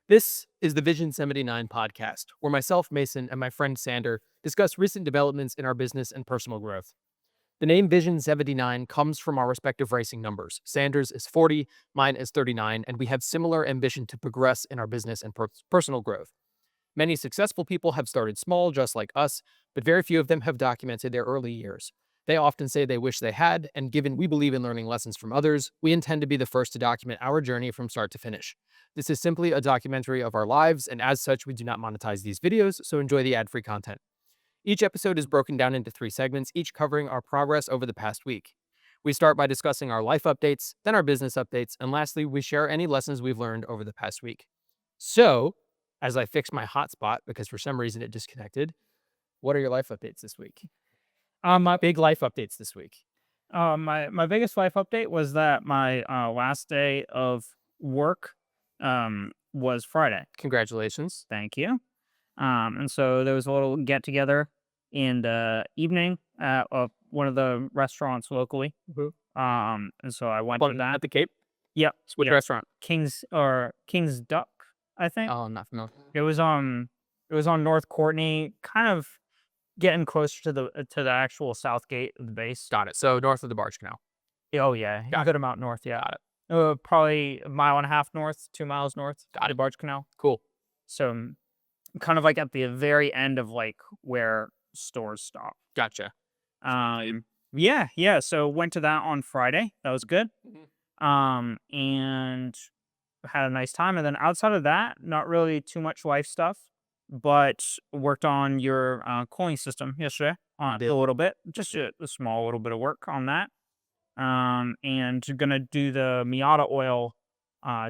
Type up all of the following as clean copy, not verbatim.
This is the Vision 79 podcast, where myself, Mason, and my friend Sander discuss recent developments in our business and personal growth. The name Vision 79 comes from our respective racing numbers. Sander's is 40, mine is 39, and we have similar ambition to progress in our business and personal growth. Many successful people have started small, just like us, but very few of them have documented their early years. They often say they wish they had, and given we believe in learning lessons from others, we intend to be the first to document our journey from start to finish. This is simply a documentary of our lives, and as such, we do not monetize these videos, so enjoy the ad-free content. Each episode is broken down into 3 segments, each covering our progress over the past week. We start by discussing our life updates, then our business updates, and lastly, we share any lessons we've learned over the past week. So, as I fix my hotspot because for some reason it disconnected, what are your life updates this week? My Big life updates this week. my biggest life update was that my last day of work was Friday. Congratulations. Thank you. And so there was a little get together in the evening at one of the restaurants locally. Mhm. And so I went to Fun that. at the Cape? Yep, Which yep. restaurant? King's Duck, I think. Oh, I'm not familiar. It was on North Courtney, kind of getting closer to the actual south gate of the base. Got it. So north of the Barge Canal. Oh yeah, a Got good amount north. Yeah. Got it. Probably a mile and a half north, 2 miles north Got of the it. Barge Canal. Cool. So kind of like at the very end of like where stores stop. Gotcha. Yeah. So went to that on Friday. That was good. Mhm. And had a nice time. And then outside of that, not really too much life stuff, but worked on your cooling system yesterday on a little bit, just a small little bit of work on that. And gonna do the Miata oil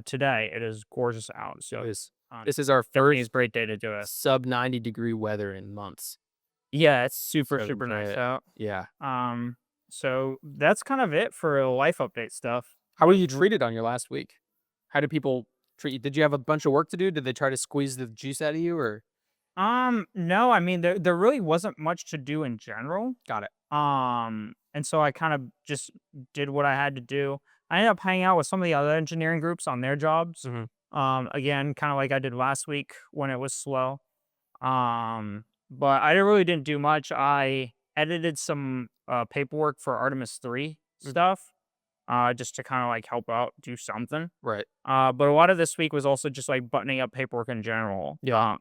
today. It is gorgeous out. So So this is our definitely is first a great day to do it. sub 90-degree weather in months. Yeah, it's super, So super enjoy nice it. out. Yeah. So that's kind of it for life update stuff. How were you treated on your last week? How did people treat you? Did you have a bunch of work to do? Did they try to squeeze the juice out of you or No, I mean there really wasn't much to do in general. got it? And so I kind of just did what I had to do. I ended up hanging out with some of the other engineering groups on their jobs. Mhm. Again, kind of like I did last week when it was slow. But I really didn't do much. I edited some paperwork for Artemis 3 Mm. stuff, just to kind of like help out, do something. Right. But a lot of this week was also just like buttoning up paperwork in general. Yeah.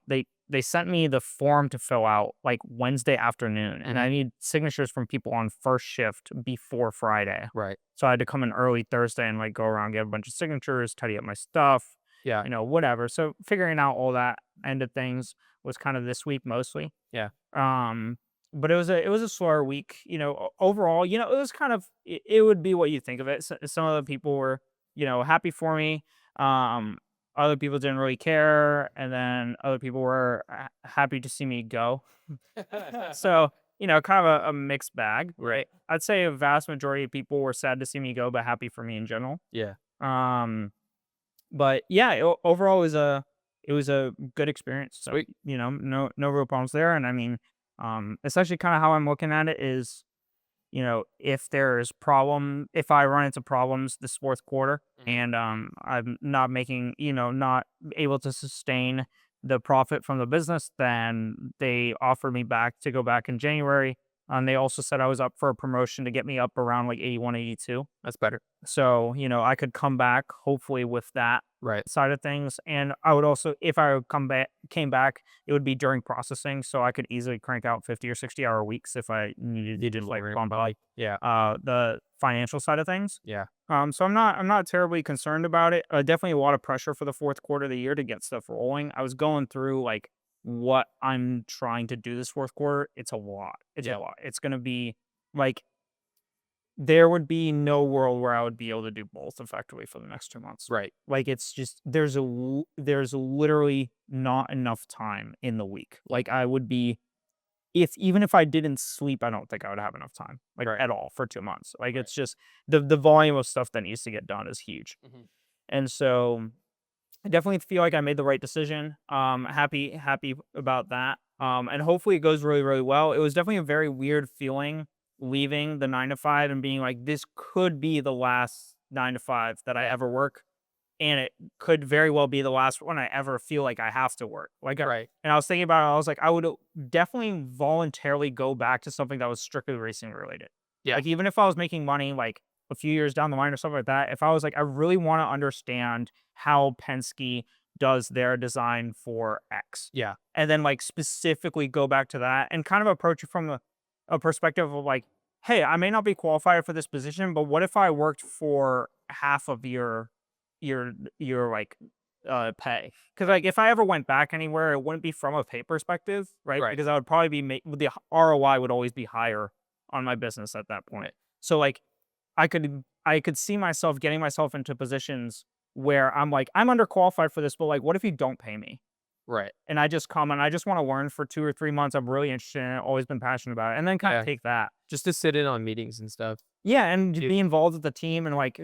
They sent me the form to fill out like Wednesday afternoon, and I need signatures from people on first shift before Friday. Right. So I had to come in early Thursday and like go around, get a bunch of signatures, tidy up my stuff, Yeah. whatever. So figuring out all that end of things was kind of this week mostly. Yeah. Um, but it was a slower week. Overall, it was kind of it would be what you think of it. Some of the people were happy for me. Um, Other people didn't really care, and then other people were happy to see me go. So kind of a mixed bag, right? I'd say a vast majority of people were sad to see me go, but happy for me in general. Yeah. Um, but yeah, overall it was a good experience. So, Sweet. no real problems there. And I mean, essentially kind of how I'm looking at it is, if I run into problems this fourth quarter Mhm. and I'm not making, not able to sustain the profit from the business, then they offered me back to go back in January. And they also said I was up for a promotion to get me up around like 81, 82. That's better. So, I could come back hopefully with that Right. side of things. And I would also, if I would came back, it would be during processing. So I could easily crank out 50 or 60-hour weeks if I needed to like bump up Yeah. the financial side of things. Yeah. So I'm not terribly concerned about it. Definitely a lot of pressure for the fourth quarter of the year to get stuff rolling. I was going through like what I'm trying to do this fourth quarter. It's a lot. It's Yeah. a lot. It's gonna be like there would be no world where I would be able to do both effectively for the next 2 months. Right. Like it's just there's literally not enough time in the week. Like I would be if even if I didn't sleep, I don't think I would have enough time like Right. at all for 2 months. Like Right. it's just the volume of stuff that needs to get done is huge. Mhm. And so I definitely feel like I made the right decision. Happy about that. And hopefully it goes really, really well. It was definitely a very weird feeling leaving the 9 to 5 and being like, this could be the last 9 to 5 that I ever work. and it could very well be the last one I ever feel like I have to work. Right. And I was thinking about it, I was like, I would definitely voluntarily go back to something that was strictly racing related. Yeah. Like, even if I was making money, like, a few years down the line or something like that, if I was like, I really wanna understand how Penske does their design for X, Yeah. and then, like, specifically go back to that and kind of approach it from a perspective of like, "Hey, I may not be qualified for this position, but what if I worked for half of your, like, pay?" Because, like, if I ever went back anywhere, it wouldn't be from a pay perspective, right? Right. Because I would probably be the ROI would always be higher on my business at that point. Right. So, like, I could see myself getting myself into positions where I'm like, "I'm underqualified for this, but, like, what if you don't pay me?" Right. And I just come and I just wanna learn for 2 or 3 months, I'm really interested in it, always been passionate about it, and then kinda Yeah. take that. Just to sit in on meetings and stuff. Yeah, and just Dude, be involved with the team and, like,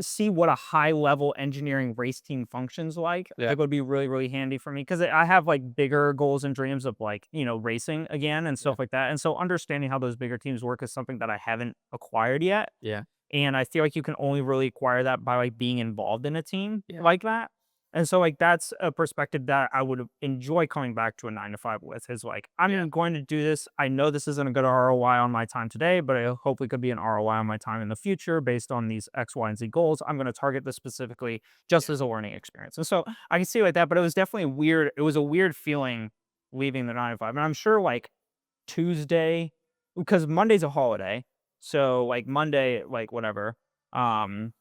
see what a high level engineering race team functions like. I yeah. think would be really, really handy for me because I have, like, bigger goals and dreams of, like, racing again and Yeah. stuff like that, and so understanding how those bigger teams work is something that I haven't acquired yet, Yeah. and I feel like you can only really acquire that by, like, being involved in a team Yeah. like that. And so, like, that's a perspective that I would enjoy coming back to a 9 to 5 with is like, Yeah. I'm going to do this. I know this isn't a good ROI on my time today, but I hope it could be an ROI on my time in the future based on these X, Y, and Z goals. I'm going to target this specifically just Yeah. as a learning experience. And so I can see it like that, but it was definitely weird. It was a weird feeling leaving the 9 to 5. And I'm sure like Tuesday, because Monday's a holiday. So like Monday, like whatever. Um,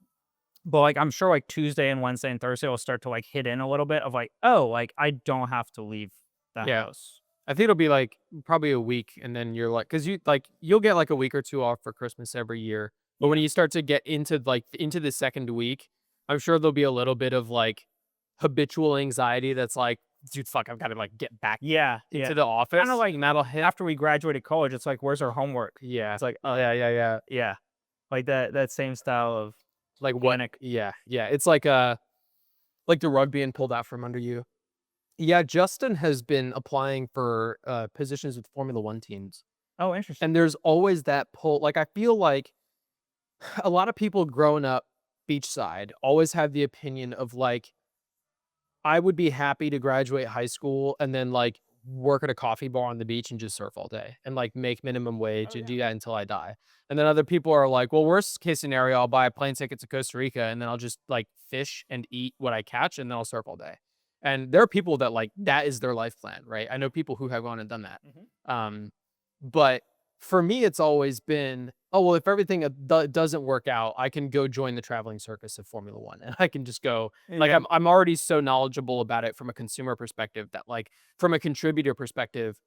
but, like, I'm sure, like, Tuesday and Wednesday and Thursday will start to, like, hit in a little bit of, like, "Oh, like, I don't have to leave the Yeah. house." I think it'll be like probably a week, and then you're like, because you'll get like a week or two off for Christmas every year. But when Yeah. you start to get into the second week, I'm sure there'll be a little bit of like habitual anxiety that's like, dude, fuck, I've got to like get back Yeah, yeah. into the Kinda office, like and that'll hit. after we graduated college, it's like, "Where's our homework?" Yeah. It's like, Oh yeah, yeah, yeah. yeah. Like, that same style of Like what? panic. Yeah, yeah. It's like the rug being pulled out from under you. Yeah, Justin has been applying for positions with Formula One teams. Oh, interesting. And there's always that pull. Like, I feel like a lot of people growing up beachside always have the opinion of like, I would be happy to graduate high school and then like work at a coffee bar on the beach and just surf all day and like make minimum Oh, wage and yeah. do that until I die. And then other people are like, well, worst case scenario, I'll buy a plane ticket to Costa Rica and then I'll just like fish and eat what I catch and then I'll surf all day. And there are people that like that is their life plan, right? I know people who have gone and done that. Mhm. Um, but for me, it's always been, oh, well, if everything doesn't work out, I can go join the traveling circus of Formula One and I can just go. Like, Yeah. I'm already so knowledgeable about it from a consumer perspective that, like, from a contributor perspective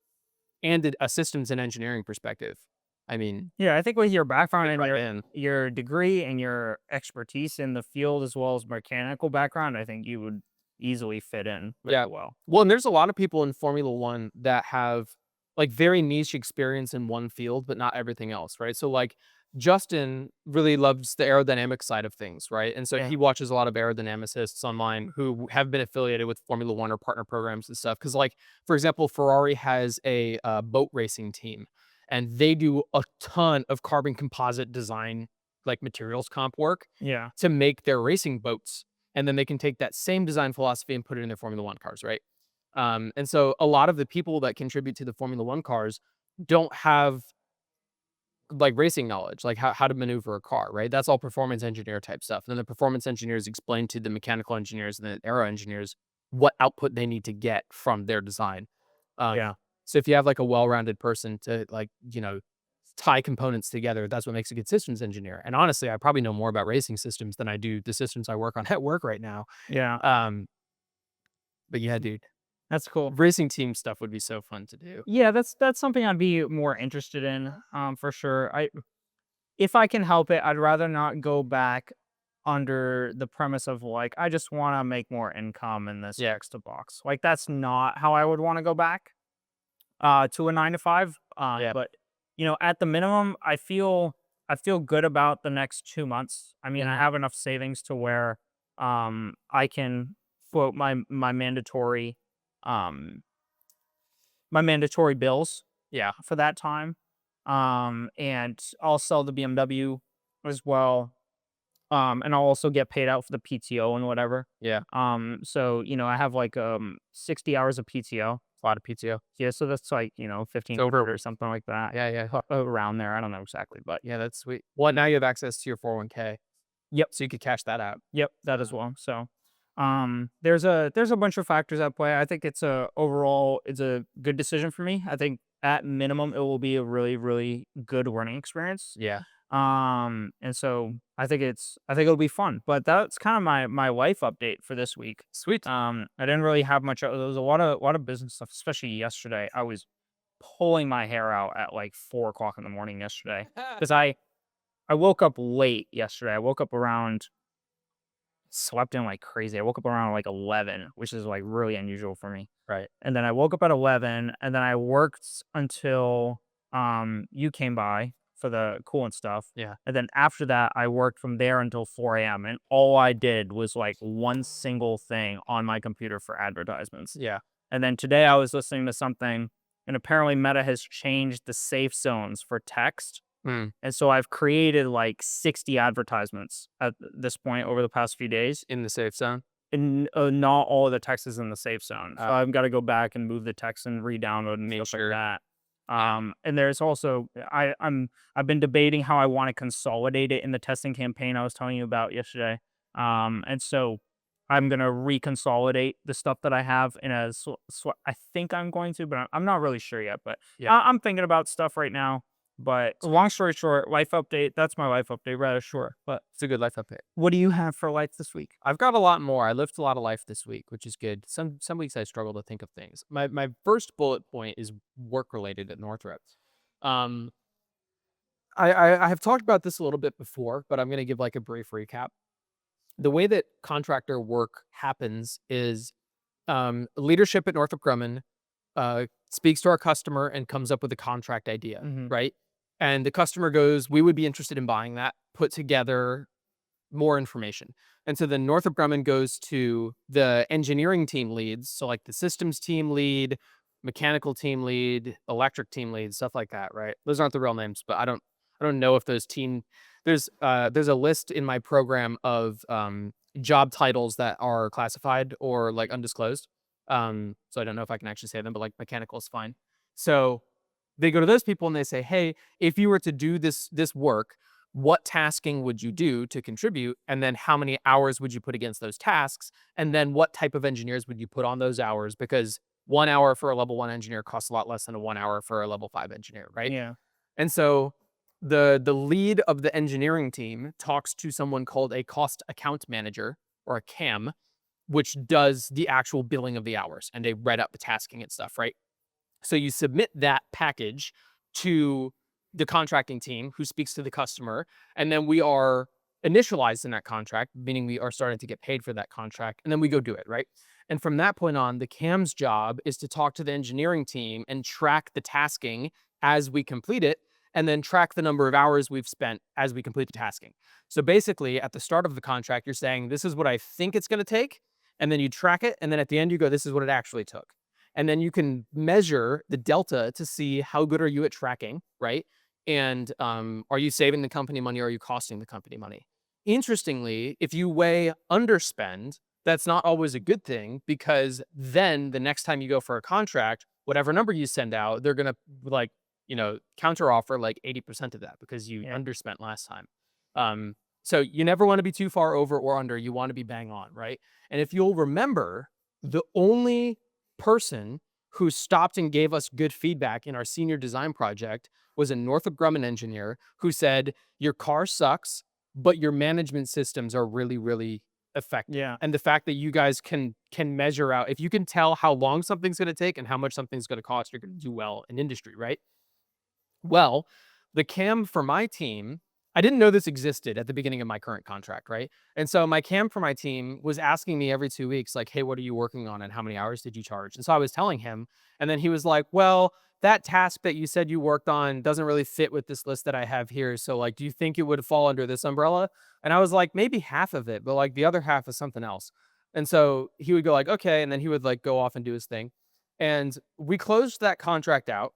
and a systems and engineering perspective, I mean, Yeah, I think with your background fit and right your in. your degree and your expertise in the field as well as mechanical background, I think you would easily fit in very Yeah. well. Well, and there's a lot of people in Formula One that have like very niche experience in one field, but not everything else, right? So like Justin really loves the aerodynamic side of things, right? And so Yeah. he watches a lot of aerodynamicists online who have been affiliated with Formula One or partner programs and stuff. Because like, for example, Ferrari has a boat racing team, and they do a ton of carbon composite design, like materials comp work Yeah. to make their racing boats, and then they can take that same design philosophy and put it in their Formula One cars, right? And so a lot of the people that contribute to the Formula One cars don't have like racing knowledge, like how to maneuver a car, right? That's all performance engineer type stuff. And then the performance engineers explain to the mechanical engineers and the aero engineers what output they need to get from their design. Yeah. So if you have like a well-rounded person to like, tie components together, that's what makes a good systems engineer. And honestly, I probably know more about racing systems than I do the systems I work on at work right now. Yeah. Um, but yeah, dude, That's cool. racing team stuff would be so fun to do. Yeah, that's something I'd be more interested in, for sure. If I can help it, I'd rather not go back under the premise of like, I just want to make more income and this Yeah. checks the box. Like that's not how I would want to go back to a 9 to 5. Yeah. But at the minimum, I feel good about the next 2 months. I mean, I Mhm. have enough savings to where I can float um my mandatory bills Yeah. for that time. And I'll sell the BMW as well. And I'll also get paid out for the PTO and whatever. Yeah. So, I have like 60 hours of PTO. A lot of PTO. Yeah, so that's like, It's 1,500 over. or something like that. Yeah, yeah. Around there. I don't know exactly, but Yeah, that's sweet. Well, now you have access to your 401k, yep. so you could cash that out. Yep, that as well. So, there's a bunch of factors at play. I think it's a good decision for me. I think at minimum it will be a really, really good learning experience. Yeah. And so I think it'll be fun. But that's kind of my life update for this week. Sweet. I didn't really have much. There was a lot of business stuff, especially yesterday. I was pulling my hair out at like 4 o'clock in the morning yesterday because I woke up late yesterday. I woke up around slept in like crazy. I woke up around like 11, which is like really unusual for me. Right. And then I woke up at 11 and then I worked until you came by for the coolant stuff. Yeah. And then after that I worked from there until 4 a.m. and all I did was like one single thing on my computer for advertisements. Yeah. And then today I was listening to something and apparently Meta has changed the safe zones for text, Mm. and so I've created like 60 advertisements at this point over the past few days. In the safe zone. And not all of the text is in the safe zone. So Uh, I've got to go back and move the text and re-download and Make stuff sure. like that. And there's also I've been debating how I want to consolidate it in the testing campaign I was telling you about yesterday. And so I'm gonna reconsolidate the stuff that I have in a. I think I'm going to, but I'm not really sure yet. But Yeah. I'm thinking about stuff right now. But long story short, life update. That's my life update, rather short. But It's a good life update. what do you have for life this week? I've got a lot more. I lived a lot of life this week, which is good. Some weeks I struggle to think of things. My first bullet point is work related at Northrop. Um, I have talked about this a little bit before, but I'm going to give like a brief recap. The way that contractor work happens is leadership at Northrop Grumman speaks to our customer and comes up with a contract idea, Hmm. right? And the customer goes, "We would be interested in buying that." Put together more information. And so then Northrop Grumman goes to the engineering team leads, so like the systems team lead, mechanical team lead, electric team lead, stuff like that, right? Those aren't the real names, but I don't know if those team there's a list in my program of job titles that are classified or like undisclosed. So I don't know if I can actually say them, but like mechanical is fine. So they go to those people and they say, "Hey, if you were to do this work, what tasking would you do to contribute? And then how many hours would you put against those tasks? And then what type of engineers would you put on those hours? Because 1 hour for a level one engineer costs a lot less than a 1 hour for a level five engineer, right?" Yeah. And so the lead of the engineering team talks to someone called a cost account manager or a CAM, which does the actual billing of the hours and they read up the tasking and stuff, right? So you submit that package to the contracting team who speaks to the customer, and then we are initialized in that contract, meaning we are starting to get paid for that contract, and then we go do it, right? And from that point on, the CAM's job is to talk to the engineering team and track the tasking as we complete it, and then track the number of hours we've spent as we complete the tasking. So basically, at the start of the contract, you're saying, "This is what I think it's going to take," and then you track it, and then at the end, you go, "This is what it actually took." And then you can measure the delta to see how good are you at tracking, right? And are you saving the company money or are you costing the company money? Interestingly, if you weigh underspend, that's not always a good thing because then the next time you go for a contract, whatever number you send out, they're gonna like, counter offer like 80% of that because you Yeah. underspent last time. So you never want to be too far over or under. You want to be bang on, right? And if you'll remember, the only person who stopped and gave us good feedback in our senior design project was a Northrop Grumman engineer who said, "Your car sucks, but your management systems are really, really effective." Yeah. And the fact that you guys can measure out, if you can tell how long something's going to take and how much something's going to cost, you're going to do well in industry, right? Well, the CAM for my team, I didn't know this existed at the beginning of my current contract, right? And so my CAM for my team was asking me every 2 weeks, like, "Hey, what are you working on and how many hours did you charge?" And so I was telling him, and then he was like, "Well, that task that you said you worked on doesn't really fit with this list that I have here. So, like, do you think it would fall under this umbrella?" And I was like, "Maybe half of it, but like the other half is something else." And so he would go like, "Okay," and then he would like go off and do his thing. And we closed that contract out.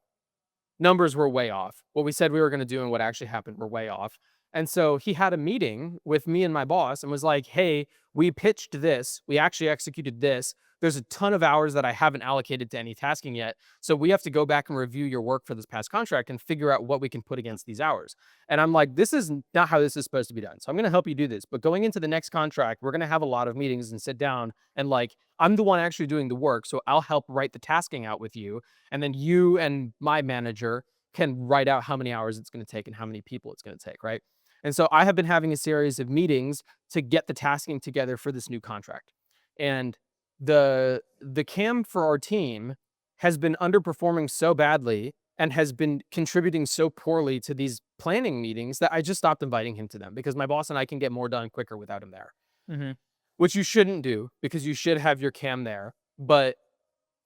Numbers were way off. What we said we were going to do and what actually happened were way off. And so he had a meeting with me and my boss and was like, hey, we pitched this. We actually executed this. There's a ton of hours that I haven't allocated to any tasking yet. So we have to go back and review your work for this past contract and figure out what we can put against these hours. And I'm like, this is not how this is supposed to be done. So I'm going to help you do this. But going into the next contract, we're going to have a lot of meetings and sit down and like, I'm the one actually doing the work. So I'll help write the tasking out with you. And then you and my manager can write out how many hours it's going to take and how many people it's going to take. Right. And so I have been having a series of meetings to get the tasking together for this new contract. And the cam for our team has been underperforming so badly and has been contributing so poorly to these planning meetings that I just stopped inviting him to them because my boss and I can get more done quicker without him there. Mm-hmm. Which you shouldn't do because you should have your cam there. But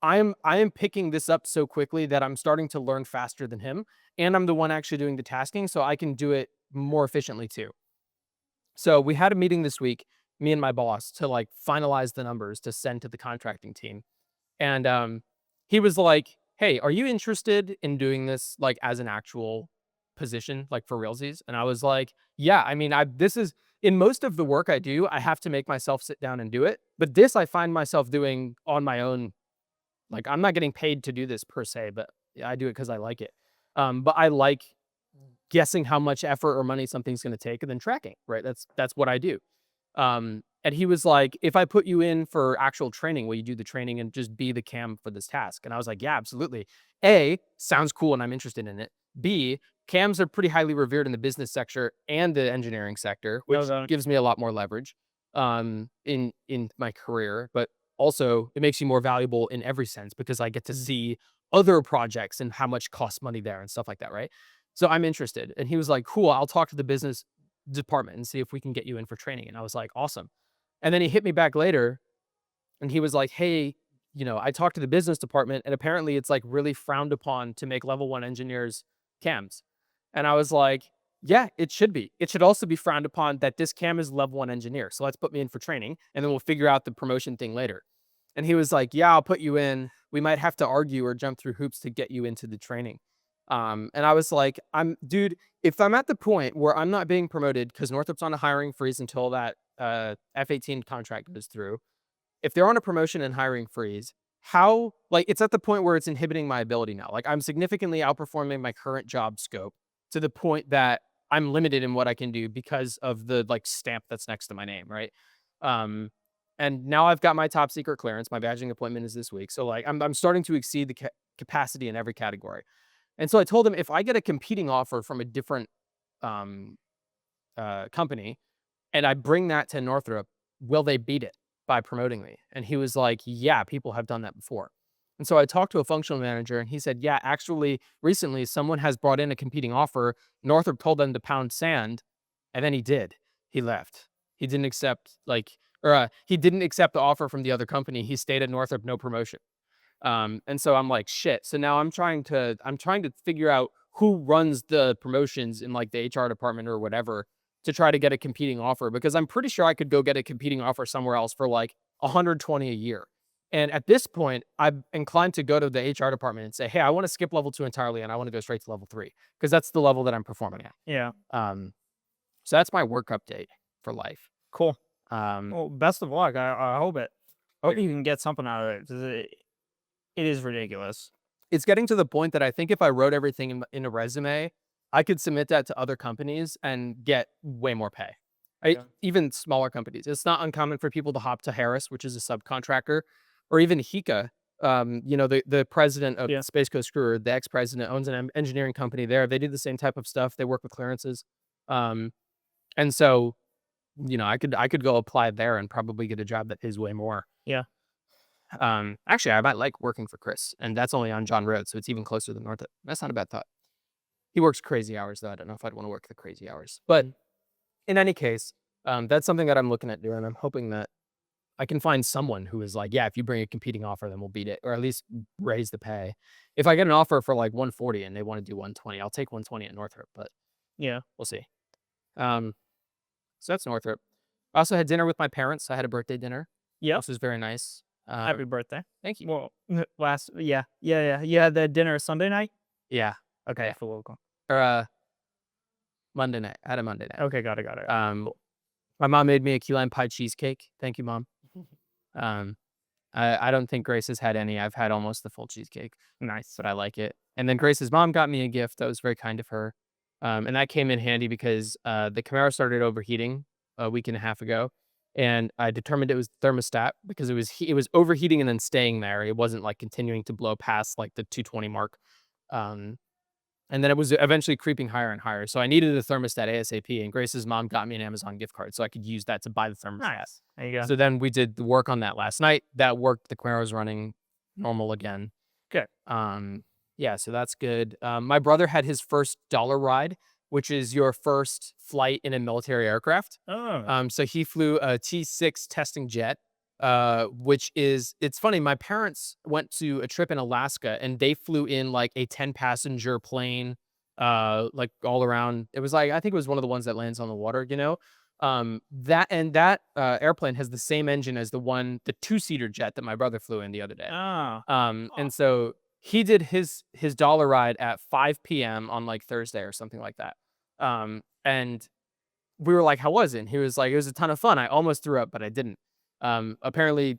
I am picking this up so quickly that I'm starting to learn faster than him, and I'm the one actually doing the tasking, so I can do it more efficiently too. So we had a meeting this week, me and my boss, to like finalize the numbers to send to the contracting team. And he was like, "Hey, are you interested in doing this like as an actual position, like for realsies?" And I was like, "Yeah, I mean, I this is in most of the work I do, I have to make myself sit down and do it. But this I find myself doing on my own. Like I'm not getting paid to do this per se, but I do it because I like it. But I like guessing how much effort or money something's going to take and then tracking, right? That's what I do. And he was like, if I put you in for actual training, will you do the training and just be the cam for this task? And I was like, yeah, absolutely. A, sounds cool and I'm interested in it. B, cams are pretty highly revered in the business sector and the engineering sector, No which doubt. gives me a lot more leverage in my career. But also it makes you more valuable in every sense because I get to see other projects and how much costs money there and stuff like that, right? So I'm interested. And he was like, cool, I'll talk to the business department and see if we can get you in for training. And I was like, awesome. And then he hit me back later and he was like, hey, I talked to the business department and apparently it's like really frowned upon to make level one engineers cams. And I was like, yeah, it should be. It should also be frowned upon that this cam is level one engineer. So let's put me in for training and then we'll figure out the promotion thing later. And he was like, yeah, I'll put you in. We might have to argue or jump through hoops to get you into the training. And I was like, dude, if I'm at the point where I'm not being promoted because Northrop's on a hiring freeze until that F-18 contract goes through, if they're on a promotion and hiring freeze, how, like, it's at the point where it's inhibiting my ability now. Like, I'm significantly outperforming my current job scope to the point that I'm limited in what I can do because of the like stamp that's next to my name, right? Um, and now I've got my top secret clearance. My badging appointment is this week, so like I'm starting to exceed the capacity in every category. And so I told him if I get a competing offer from a different um, company and I bring that to Northrop, will they beat it by promoting me? And he was like, yeah, people have done that before. And so I talked to a functional manager and he said, yeah, actually, recently someone has brought in a competing offer. Northrop told them to pound sand, and then he did. He left. He didn't accept, he didn't accept the offer from the other company. He stayed at Northrop, no promotion. And so I'm like, shit. So now I'm trying to figure out who runs the promotions in like the HR department or whatever to try to get a competing offer because I'm pretty sure I could go get a competing offer somewhere else for like 120 a year. And at this point, I'm inclined to go to the HR department and say, hey, I want to skip level 2 entirely and I want to go straight to level 3 because that's the level that I'm performing at. Yeah. So that's my work update for life. Cool. Um, Well, best of luck. I hope it. I hope you can get something out of it 'cause it is ridiculous. it's getting to the point that I think if I wrote everything in a resume, I could submit that to other companies and get way more pay. Yeah. Even smaller companies. It's not uncommon for people to hop to Harris, which is a subcontractor, or even Hika. The president of Yeah. Space Coast Screwer, the ex-president, owns an engineering company there. They do the same type of stuff. They work with clearances, um, and so I could go apply there and probably get a job that pays way more. Yeah. Actually, I might like working for Chris, and that's only on John Road, so it's even closer than North. That's not a bad thought. He works crazy hours, though. I don't know if I'd want to work the crazy hours. But in any case, that's something that I'm looking at doing. I'm hoping that I can find someone who is like, yeah, if you bring a competing offer, then we'll beat it, or at least raise the pay. If I get an offer for like 140 and they want to do 120, I'll take 120 at Northrop, but Yeah. we'll see. Um, so that's Northrop. I also had dinner with my parents. I had a birthday dinner. Yep. This was very nice. Happy birthday. Thank you. Well, yeah. You had the dinner Sunday night? Yeah. Okay. Yeah. For local. Or Monday night. I had a Monday night. Okay, got it, got it. Um, Cool. my mom made me a key lime pie cheesecake. Thank you, mom. Um, I don't think Grace has had any. I've had almost the full cheesecake, Nice. but I like it. And then Grace's mom got me a gift that was very kind of her. And that came in handy because the Camaro started overheating a week and a half ago, and I determined it was thermostat because it was overheating and then staying there. It wasn't like continuing to blow past like the 220 mark. Um, and then it was eventually creeping higher and higher. So I needed a thermostat ASAP, and Grace's mom got me an Amazon gift card so I could use that to buy the thermostat. Nice. There you go. So then we did the work on that last night. That worked. The Camaro's running normal again. Good. Yeah, so that's good. My brother had his first dollar ride, which is your first flight in a military aircraft. Oh. So he flew a T-6 testing jet, which is it's funny. My parents went to a trip in Alaska and they flew in like a 10-passenger plane, like all around. It was like I think it was one of the ones that lands on the water, you know. That airplane has the same engine as the two-seater jet that my brother flew in the other day. Oh. And so he did his dollar ride at 5 p.m. on like Thursday or something like that. And we were like, "How was it?" And he was like, "It was a ton of fun. I almost threw up, but I didn't." Apparently,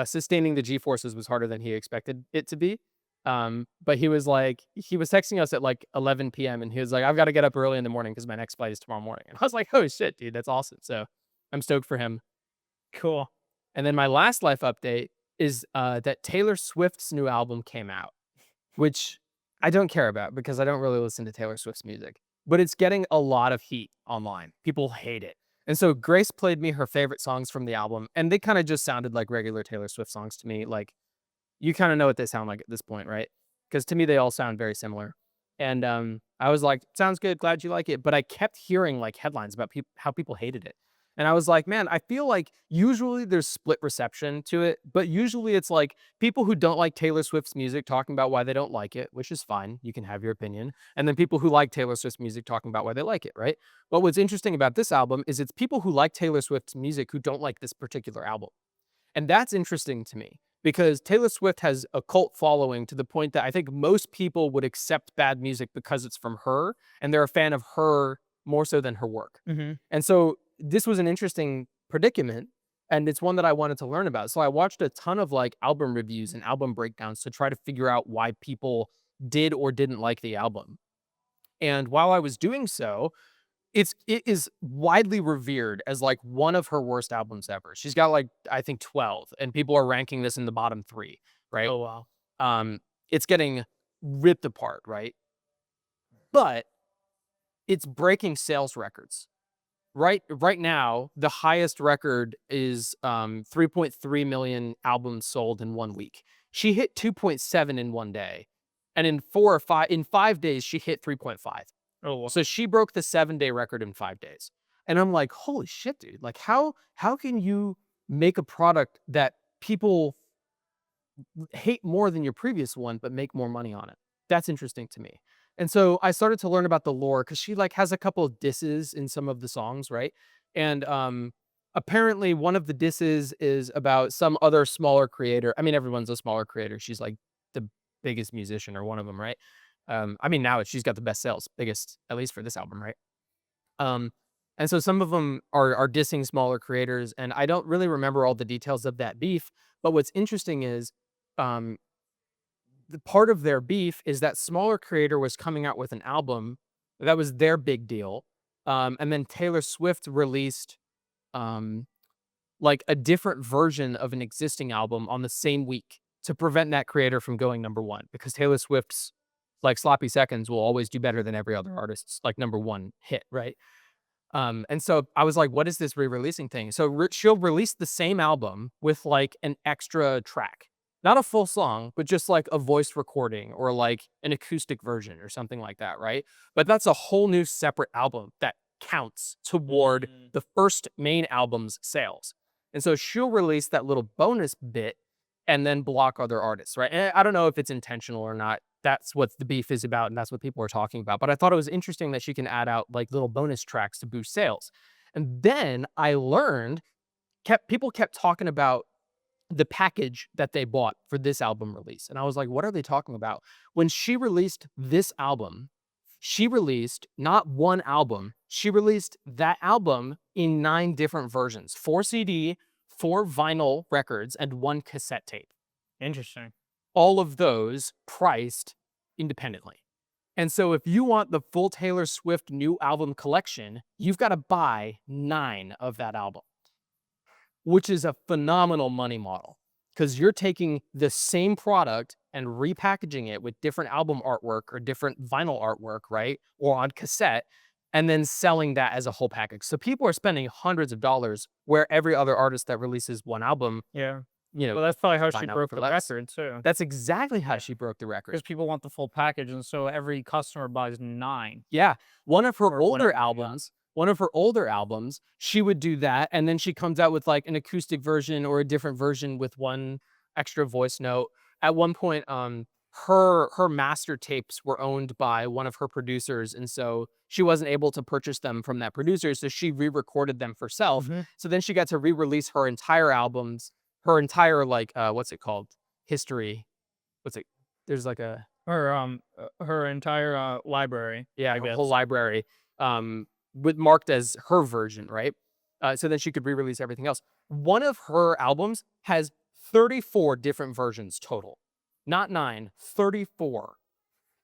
sustaining the G forces was harder than he expected it to be. But he was texting us at like 11 p.m. and he was like, "I've got to get up early in the morning because my next flight is tomorrow morning." And I was like, "Oh shit, dude, that's awesome!" So I'm stoked for him. Cool. And then my last life update is that Taylor Swift's new album came out, which I don't care about because I don't really listen to Taylor Swift's music, but it's getting a lot of heat online. People hate it. And so Grace played me her favorite songs from the album, and they kind of just sounded like regular Taylor Swift songs to me. Like, you kind of know what they sound like at this point, right? Because to me, they all sound very similar. And I was like, sounds good. Glad you like it. But I kept hearing like headlines about how people hated it. And I was like, man, I feel like usually there's split reception to it, but usually it's like people who don't like Taylor Swift's music talking about why they don't like it, which is fine. You can have your opinion. And then people who like Taylor Swift's music talking about why they like it, right? But what's interesting about this album is it's people who like Taylor Swift's music who don't like this particular album. And that's interesting to me because Taylor Swift has a cult following to the point that I think most people would accept bad music because it's from her and they're a fan of her more so than her work. Mhm. And so this was an interesting predicament and it's one that I wanted to learn about. So I watched a ton of like album reviews and album breakdowns to try to figure out why people did or didn't like the album. And while I was doing so, it is widely revered as, like, one of her worst albums ever. She's got, like, I think 12, and people are ranking this in the bottom 3, right? Oh, wow. Um, it's getting ripped apart, right? But it's breaking sales records. Right now, the highest record is, 3.3 million albums sold in 1 week. She hit 2.7 in 1 day, and in 5 days, she hit 3.5. Oh, wow. So she broke the 7-day record in 5 days. And I'm like, "Holy shit, dude. Like, how can you make a product that people hate more than your previous one, but make more money on it?" That's interesting to me. And so I started to learn about the lore because she, like, has a couple of disses in some of the songs, right? And, apparently one of the disses is about some other smaller creator. I mean, everyone's a smaller creator. She's, like, the biggest musician or one of them, right? I mean, now she's got the best sales, biggest, at least for this album, right? Um, and so some of them are dissing smaller creators, and I don't really remember all the details of that beef. But what's interesting is, um, the part of their beef is that smaller creator was coming out with an album that was their big deal, and then Taylor Swift released um, like a different version of an existing album on the same week to prevent that creator from going number one because Taylor Swift's like sloppy seconds will always do better than every other artist's like number one hit, right? And so I was like, what is this re-releasing thing? So she'll release the same album with like an extra track, not a full song, but just like a voice recording or like an acoustic version or something like that, right? But that's a whole new separate album that counts toward Mm. the first main album's sales. And so she'll release that little bonus bit and then block other artists, right? And I don't know if it's intentional or not. That's what the beef is about, and that's what people are talking about. But I thought it was interesting that she can add out like little bonus tracks to boost sales. And then I learned, kept people kept talking about the package that they bought for this album release. And I was like, what are they talking about? When she released this album, She released not one album, she released that album in 9 different versions, 4 CD, 4 vinyl records, and 1 cassette tape. Interesting. All of those priced independently. And so if you want the full Taylor Swift new album collection, you've got to buy 9 of that album, which is a phenomenal money model because you're taking the same product and repackaging it with different album artwork or different vinyl artwork, right? Or on cassette, and then selling that as a whole package. So people are spending hundreds of dollars where every other artist that releases one album, Yeah. you know, Well, that's probably how buy she an album broke for the less. record too. That's exactly how Yeah. she broke the record. Because people want the full package, and so every customer buys 9. Yeah. One of her Or older whatever, yeah. albums, she would do that, and then she comes out with, like, an acoustic version or a different version with one extra voice note. At one point, her master tapes were owned by one of her producers, and so she wasn't able to purchase them from that producer, so she re-recorded them herself. Mhm. So then she got to re-release her entire albums, her entire, like, what's it called? History. What's it? There's like a Her entire library, Yeah, I her whole guess. library, with marked as her version, right? So then she could re-release everything else. One of her albums has 34 different versions total. Not 9, 34.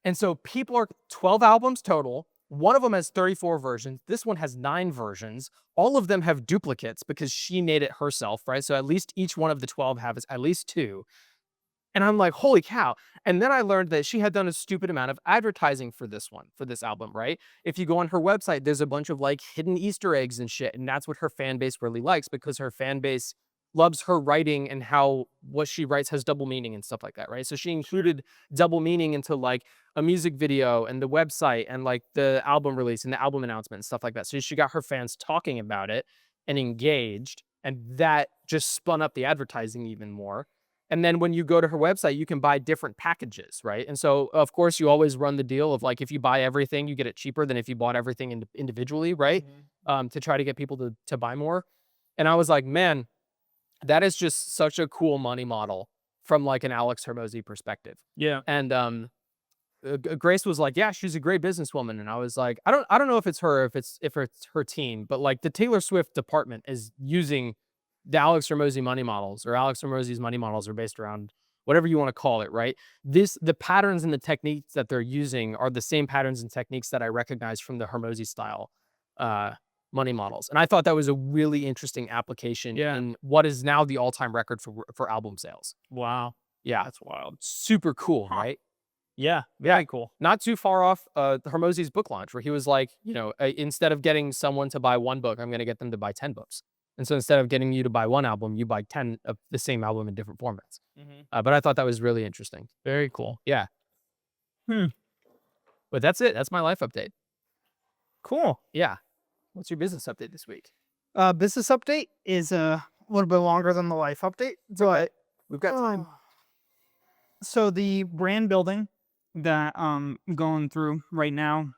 And so people are 12 albums total. One of them has 34 versions. This one has 9 versions. All of them have duplicates because she made it herself, right? So at least each one of the 12 has at least 2. And I'm like, holy cow. And then I learned that she had done a stupid amount of advertising for this album, right? If you go on her website, there's a bunch of like hidden Easter eggs and shit. And that's what her fan base really likes because her fan base loves her writing and how what she writes has double meaning and stuff like that, right? So she included double meaning into like a music video and the website and like the album release and the album announcement and stuff like that. So she got her fans talking about it and engaged. And that just spun up the advertising even more. And then when you go to her website, you can buy different packages, right? And so, of course, you always run the deal of like if you buy everything, you get it cheaper than if you bought everything individually, right? To try to get people to buy more. And I was like, man, that is just such a cool money model from like an Alex Hermosi perspective. Yeah. And Grace was like, yeah, she's a great businesswoman. And I was like, I don't know if it's her, if it's her team, but like the Taylor Swift department is using the Alex Hormozi money models, or Alex Hormozi's money models are based around whatever you want to call it, right? The patterns and the techniques that they're using are the same patterns and techniques that I recognize from the Hormozi style uh, money models. And I thought that was a really interesting application Yeah. in what is now the all-time record for album sales. Wow. Yeah. That's wild. Super cool, Huh. right? Yeah. Yeah. Very cool. Not too far off Hormozi's book launch, where he was like, instead of getting someone to buy one book, I'm going to get them to buy 10 books. And so instead of getting you to buy one album, you buy 10 of the same album in different formats. But I thought that was really interesting. Very cool. Yeah. Hmm. But that's it. That's my life update. Cool. Yeah. What's your business update this week? Business update is a little bit longer than the life update, but We've got time. so the brand building that I'm going through right now,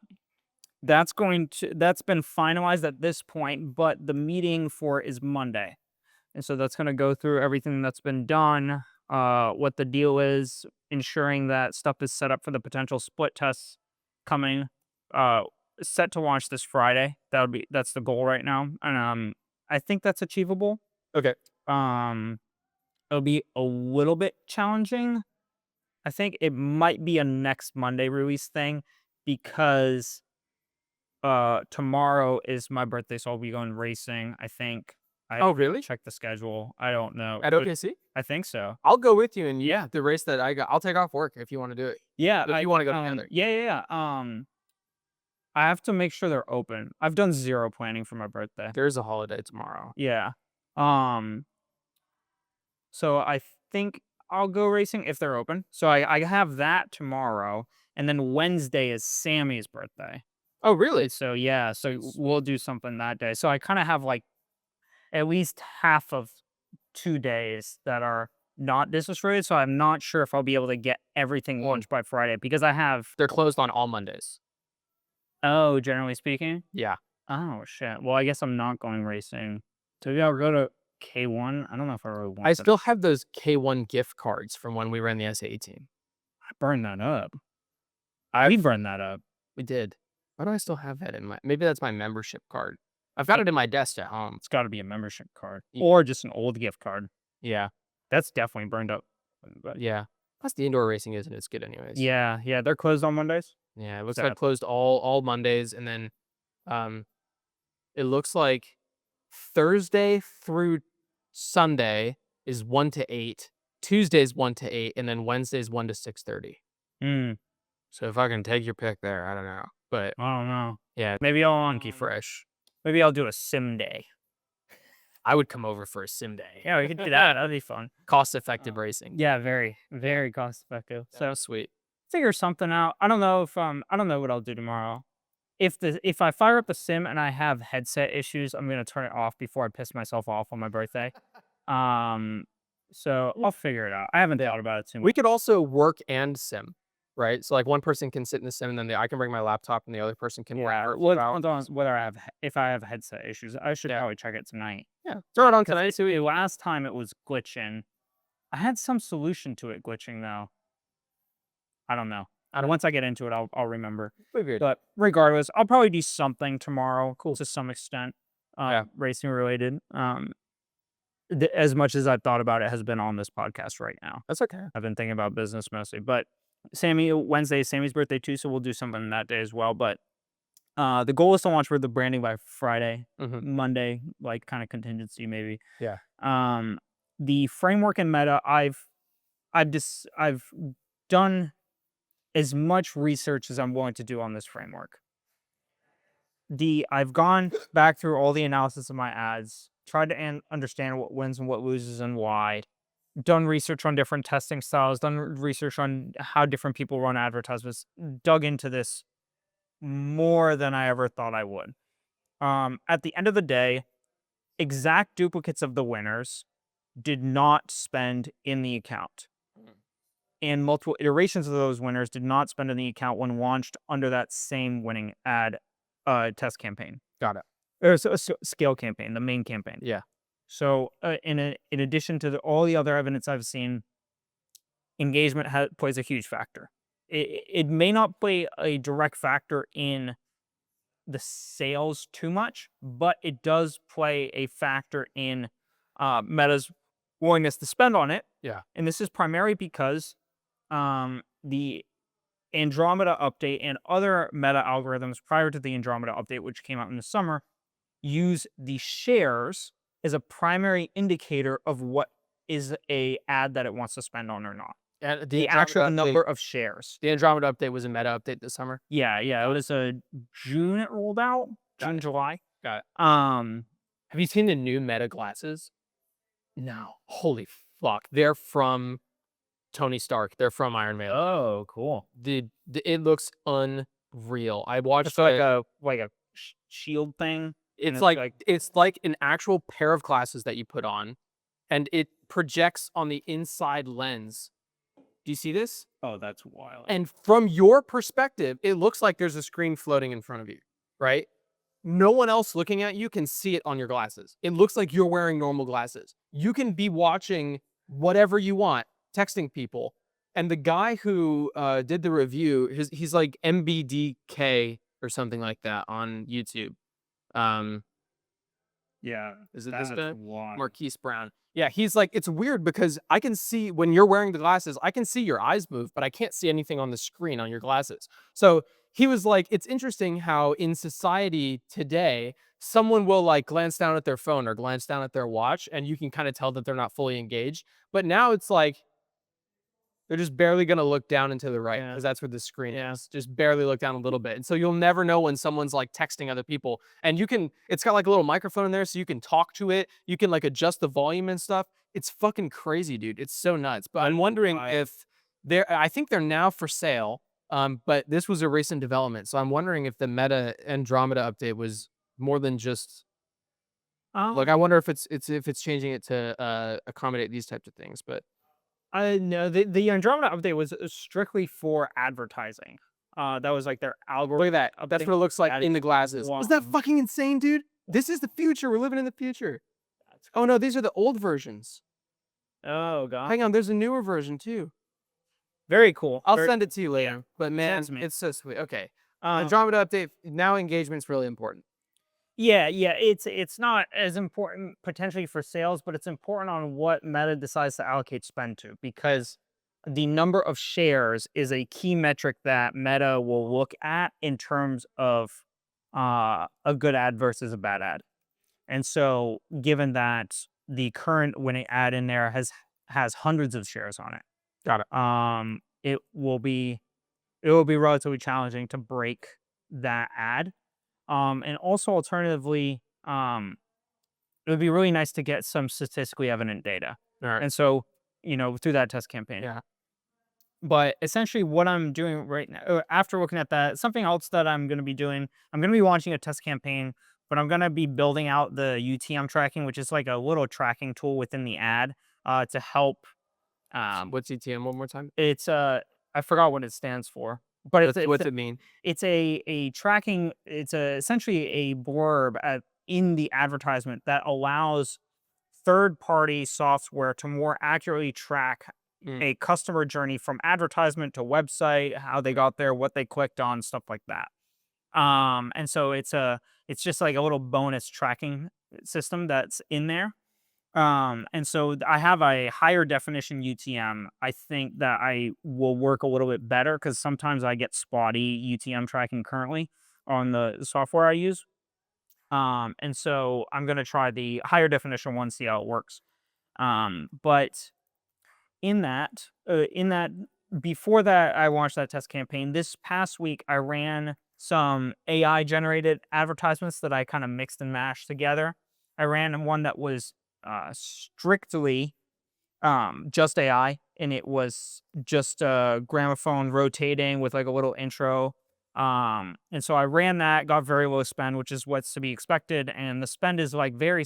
That's been finalized at this point, but the meeting for it is Monday. And so that's going to go through everything that's been done, what the deal is, ensuring that stuff is set up for the potential split tests coming, set to launch this Friday. That's the goal right now. And I think that's achievable. Okay. It'll be a little bit challenging. I think it might be a next Monday release thing because tomorrow is my birthday, so I'll be going racing. I think. Oh, really? Check the schedule. I don't know. At but OKC? I think so. I'll go with you. And yeah, the race that I got, I'll take off work if you want to do it. Yeah, If you want to go together. Yeah. I have to make sure they're open. I've done zero planning for my birthday. There's a holiday tomorrow. Yeah. So I think I'll go racing if they're open. So I have that tomorrow, and then Wednesday is Sammy's birthday. Oh, really? So yeah, so we'll do something that day. So I kind of have like at least half of 2 days that are not business related. So I'm not sure if I'll be able to get everything launched by Friday because I have. They're closed on all Mondays. Oh, generally speaking. Yeah. Oh shit. Well, I guess I'm not going racing. So yeah, we'll go to K1. I don't know if I really want. I still have those K1 gift cards from when we ran the SAE team. I burned that up. I- We burned that up. We did. Why do I still have that in my? Maybe that's my membership card. I've got it in my desk at home. It's got to be a membership card Yeah. or just an old gift card. Yeah, That's definitely burned up. But yeah. Plus the indoor racing isn't as good anyways. yeah, they're closed on Mondays. Yeah, it looks Sad. like closed all Mondays, and then it looks like Thursday through Sunday is 1 to 8, Tuesday's 1 to 8, and then Wednesday's 1 to 6:30. Hmm. So if I can take your pick there, I don't know, but I don't know. yeah, Maybe I'll funky fresh. maybe I'll do a sim day. I would come over for a sim day. Yeah, we could do that. That'd be fun. Cost-effective racing. Yeah, very, very cost effective. So Sweet. figure something out. I don't know what I'll do tomorrow. If I fire up the sim and I have headset issues, I'm gonna turn it off before I piss myself off on my birthday. So I'll figure it out. I haven't thought about it too much. We could also work and sim, right? So like one person can sit in the sim, and then I can bring my laptop, and the other person can work. If I have headset issues. I should probably check it tonight. Yeah, throw it on 'Cause tonight. See what you last time it was glitching. I had some solution to it glitching though. I don't know. Once I get into it, I'll remember. weird. But regardless, I'll probably do something tomorrow. Cool. To some extent, Yeah. racing related. As much as I've thought about it has been on this podcast right now. That's okay. I've been thinking about business mostly. But Wednesday is Sammy's birthday too, so we'll do something that day as well. But the goal is to launch with the branding by Friday, Monday, like kind of contingency maybe. Yeah. The framework and meta, I've done as much research as I'm willing to do on this framework. I've gone back through all the analysis of my ads, tried to understand what wins and what loses and why. Done research on different testing styles, done research on how different people run advertisements, dug into this more than I ever thought I would. At the end of the day, exact duplicates of the winners did not spend in the account. And multiple iterations of those winners did not spend in the account when launched under that same winning ad test campaign. Got it. Or scale campaign, the main campaign. Yeah. So in addition to all the other evidence I've seen, engagement plays a huge factor. It may not play a direct factor in the sales too much, but it does play a factor in Meta's willingness to spend on it. Yeah. And this is primarily because the Andromeda update and other meta algorithms prior to the Andromeda update, which came out in the summer, use the shares as a primary indicator of what is a ad that it wants to spend on or not. And The actual number of shares. The Andromeda update was a meta update this summer. Yeah, it was a June it rolled out. Got it. July. Got it. Have you seen the new Meta glasses? No. Holy fuck. They're from Tony Stark. They're from Iron Man. Oh, cool. It looks unreal. I watched It's like a shield thing. It's like an actual pair of glasses that you put on, and it projects on the inside lens. Do you see this? Oh, that's wild. And from your perspective, it looks like there's a screen floating in front of you, right? No one else looking at you can see it on your glasses. It looks like you're wearing normal glasses. You can be watching whatever you want, texting people. And the guy who did the review, he's like MBDK or something like that on YouTube. Yeah. Is it this guy? Wild. Marquise Brown. Yeah, he's like, it's weird because I can see when you're wearing the glasses, I can see your eyes move, but I can't see anything on the screen on your glasses. So he was like, it's interesting how in society today, someone will like glance down at their phone or glance down at their watch, and you can kind of tell that they're not fully engaged. But now it's like, they're just barely going to look down and to the right because that's where the screen is. Just barely look down a little bit. And so you'll never know when someone's like texting other people. And it's got like a little microphone in there so you can talk to it. You can like adjust the volume and stuff. It's fucking crazy, dude. It's so nuts. But I'm wondering if I think they're now for sale. But this was a recent development. So I'm wondering if the Meta Andromeda update was more than just look, I wonder if it's changing it to accommodate these types of things. But no, the Andromeda update was strictly for advertising. That was like their algorithm. Look at that. That's what it looks like in the glasses. Isn't that fucking insane, dude? This is the future. We're living in the future. Oh no, these are the old versions. Oh god. Hang on, there's a newer version too. Very cool. I'll send it to you later. Yeah. But man, Send it to me. it's so sweet. Okay. Andromeda update. Now engagement's really important. Yeah, it's not as important potentially for sales, but it's important on what Meta decides to allocate spend to, because the number of shares is a key metric that Meta will look at in terms of a good ad versus a bad ad. And so, given that the current winning ad in there has hundreds of shares on it, Got it. it will be relatively challenging to break that ad. And also alternatively, it would be really nice to get some statistically evident data. All right. And so, through that test campaign. Yeah. But essentially what I'm doing right now, after looking at that, something else that I'm going to be doing, I'm going to be launching a test campaign, but I'm going to be building out the UTM tracking, which is like a little tracking tool within the ad, to help. What's ETM one more time? It's I forgot what it stands for, but What's it mean? it's a tracking. It's essentially a blurb in the advertisement that allows third-party software to more accurately track a customer journey from advertisement to website, how they got there, what they clicked on, stuff like that. And so it's just like a little bonus tracking system that's in there. And so I have a higher definition UTM. I think that I will work a little bit better because sometimes I get spotty UTM tracking currently on the software I use. And so I'm gonna try the higher definition one, see how it works. But in that before that I launched that test campaign, this past week I ran some AI generated advertisements that I kind of mixed and mashed together. I ran one that was strictly just AI, and it was just a gramophone rotating with like a little intro. And so I ran that, got very low spend, which is what's to be expected, and the spend is like very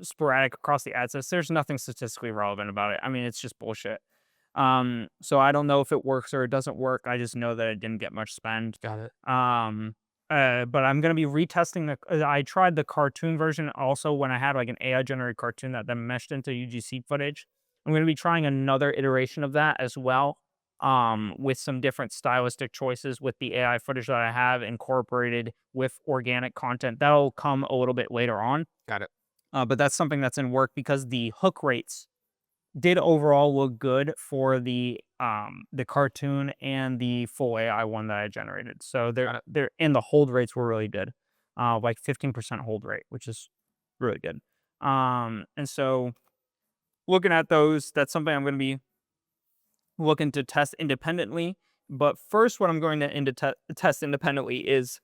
sporadic across the ad sets. There's nothing statistically relevant about it. I mean, it's just bullshit. So I don't know if it works or it doesn't work. I just know that it didn't get much spend. Got it. But I'm gonna be retesting I tried the cartoon version also when I had like an AI generated cartoon that then meshed into UGC footage. I'm gonna be trying another iteration of that as well, with some different stylistic choices with the AI footage that I have incorporated with organic content. That'll come a little bit later on. Got it. But that's something that's in work because the hook rates did overall look good for the cartoon and the full AI one that I generated. So they're and the hold rates were really good. Like 15% hold rate, which is really good. And so looking at those, that's something I'm going to be looking to test independently. But first, what I'm going to test independently is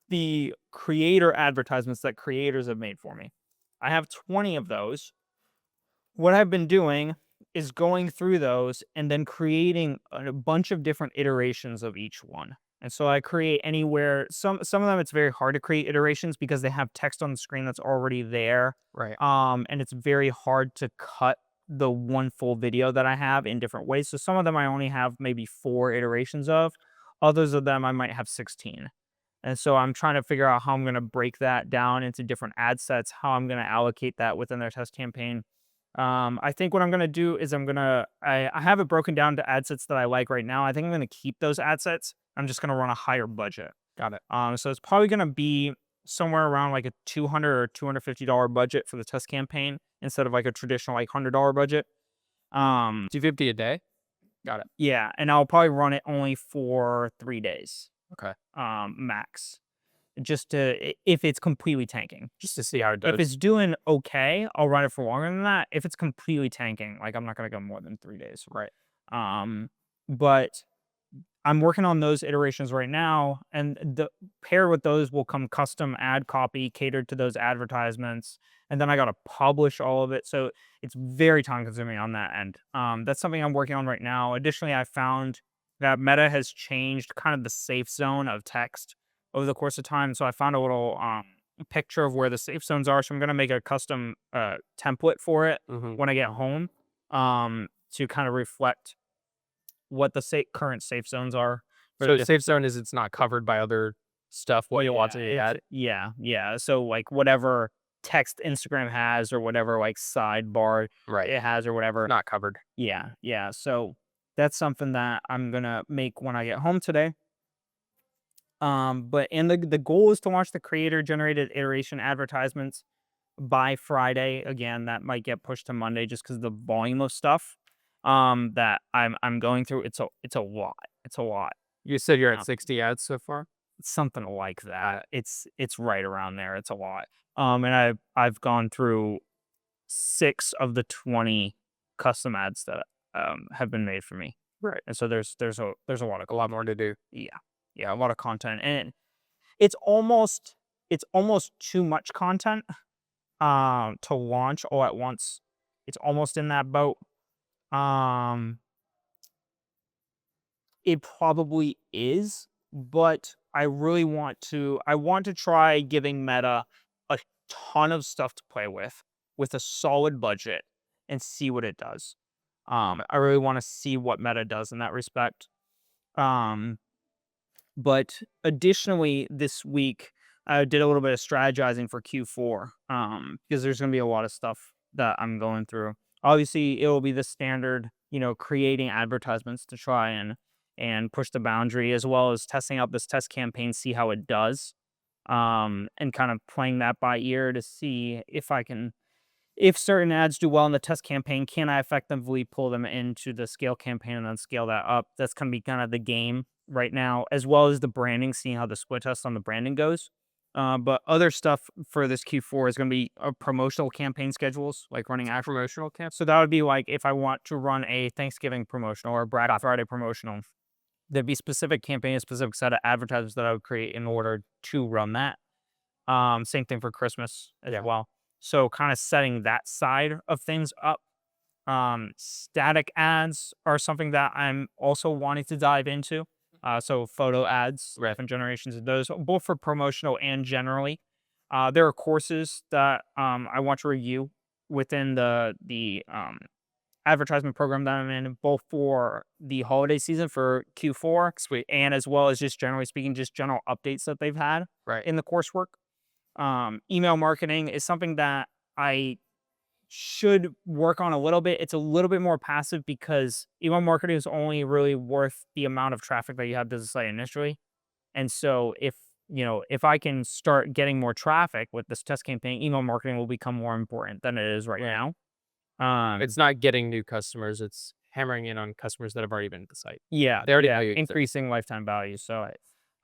the creator advertisements that creators have made for me. I have 20 of those. What I've been doing is going through those and then creating a bunch of different iterations of each one. And so I create anywhere, some of them it's very hard to create iterations because they have text on the screen that's already there. Right. And it's very hard to cut the one full video that I have in different ways. So some of them I only have maybe 4 iterations of. Others of them I might have 16. And so I'm trying to figure out how I'm going to break that down into different ad sets, how I'm going to allocate that within their test campaign. I think what I'm going to do is I have it broken down to ad sets that I like right now. I think I'm going to keep those ad sets. I'm just going to run a higher budget. Got it. So it's probably going to be somewhere around like a $200 or $250 budget for the test campaign instead of like a traditional like $100 budget. $250 a day. Got it. Yeah, and I'll probably run it only for 3 days. Okay. Max. Just to, if it's completely tanking. Just to see how it does. If it's doing okay, I'll run it for longer than that. If it's completely tanking, like I'm not gonna go more than 3 days. Right. But I'm working on those iterations right now, and the paired with those will come custom ad copy catered to those advertisements, and then I gotta publish all of it. So it's very time consuming on that end. That's something I'm working on right now. Additionally, I found that Meta has changed kind of the safe zone of text over the course of time. So I found a little picture of where the safe zones are. So I'm going to make a custom template for it when I get home to kind of reflect what the current safe zones are. So safe zone is it's not covered by other stuff while you're watching the ad? Yeah. So like whatever text Instagram has or whatever like sidebar it has or whatever. Not covered. Yeah. So that's something that I'm going to make when I get home today. But and the goal is to launch the creator generated iteration advertisements by Friday. Again, that might get pushed to Monday just because the volume of stuff that I'm going through. It's a lot. It's a lot. You said you're Yeah. at 60 ads so far? Something like that. It's right around there. It's a lot. And I've gone through 6 of the 20 custom ads that have been made for me. Right. And so there's a lot of A lot more to do. yeah, a lot of content, and it's almost too much content to launch all at once. It's almost in that boat. Um, it probably is, but I want to try giving Meta a ton of stuff to play with a solid budget and see what it does. I really want to see what Meta does in that respect. Um, but additionally, this week I did a little bit of strategizing for Q4 because there's going to be a lot of stuff that I'm going through. Obviously, it will be the standard, creating advertisements to try and push the boundary, as well as testing out this test campaign, see how it does, and kind of playing that by ear to see if certain ads do well in the test campaign, can I effectively pull them into the scale campaign and then scale that up? That's going to be kind of the game right now, as well as the branding, seeing how the split test on the branding goes. But other stuff for this Q4 is going to be promotional campaign schedules, like running ad promotional camps. So that would be like if I want to run a Thanksgiving promotional or a Black Friday promotional, there'd be specific campaign, a specific set of advertisements that I would create in order to run that. Same thing for Christmas as well. So kind of setting that side of things up. Static ads are something that I'm also wanting to dive into. So photo ads, different generations of those, both for promotional and generally. There are courses that I want to review within the advertisement program that I'm in, both for the holiday season for Q4, Sweet. and as well as just generally speaking, just general updates that they've had in the coursework. Email marketing is something that I should work on a little bit. It's a little bit more passive because email marketing is only really worth the amount of traffic that you have to the site initially. And so if I can start getting more traffic with this test campaign, email marketing will become more important than it is right now. It's not getting new customers, it's hammering in on customers that have already been to the site. Yeah, They already know you exist. increasing lifetime value. So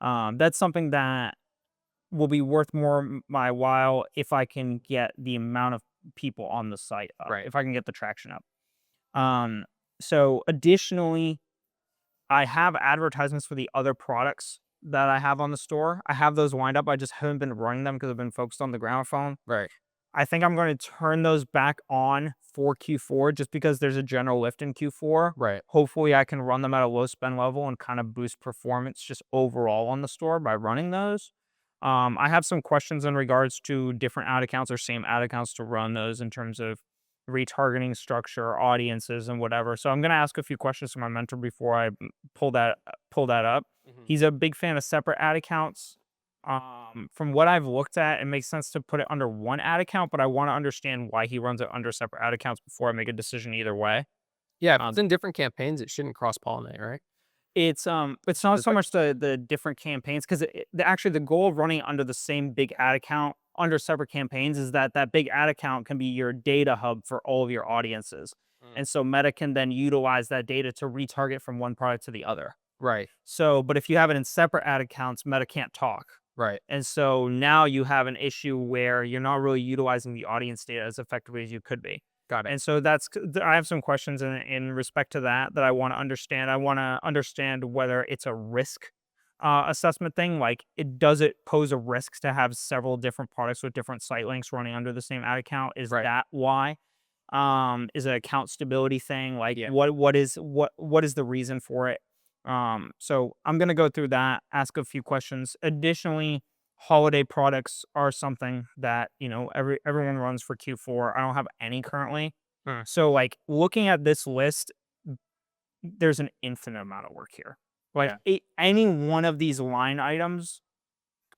that's something that will be worth more my while if I can get the amount of people on the site up, if I can get the traction up. So additionally, I have advertisements for the other products that I have on the store. I have those lined up. I just haven't been running them because I've been focused on the gramophone. I think I'm going to turn those back on for Q4 just because there's a general lift in Q4. Hopefully I can run them at a low spend level and kind of boost performance just overall on the store by running those. I have some questions in regards to different ad accounts or same ad accounts to run those in terms of retargeting structure, audiences, and whatever. So I'm going to ask a few questions to my mentor before I pull that up. He's a big fan of separate ad accounts. From what I've looked at, it makes sense to put it under one ad account, but I want to understand why he runs it under separate ad accounts before I make a decision either way. Yeah, if it's in different campaigns, it shouldn't cross-pollinate, right? It's not so much the different campaigns, because actually the goal of running under the same big ad account under separate campaigns is that big ad account can be your data hub for all of your audiences. And so Meta can then utilize that data to retarget from one product to the other. So, but if you have it in separate ad accounts, Meta can't talk. And so now you have an issue where you're not really utilizing the audience data as effectively as you could be. And so I have some questions in respect to that I want to understand. I want to understand whether it's a risk assessment thing. Like, does it pose a risk to have several different products with different site links running under the same ad account? Is that why? Is it an account stability thing? Like, what is the reason for it? So I'm going to go through that, ask a few questions. Additionally, holiday products are something that, everyone runs for Q4. I don't have any currently. So like looking at this list, there's an infinite amount of work here. Like any one of these line items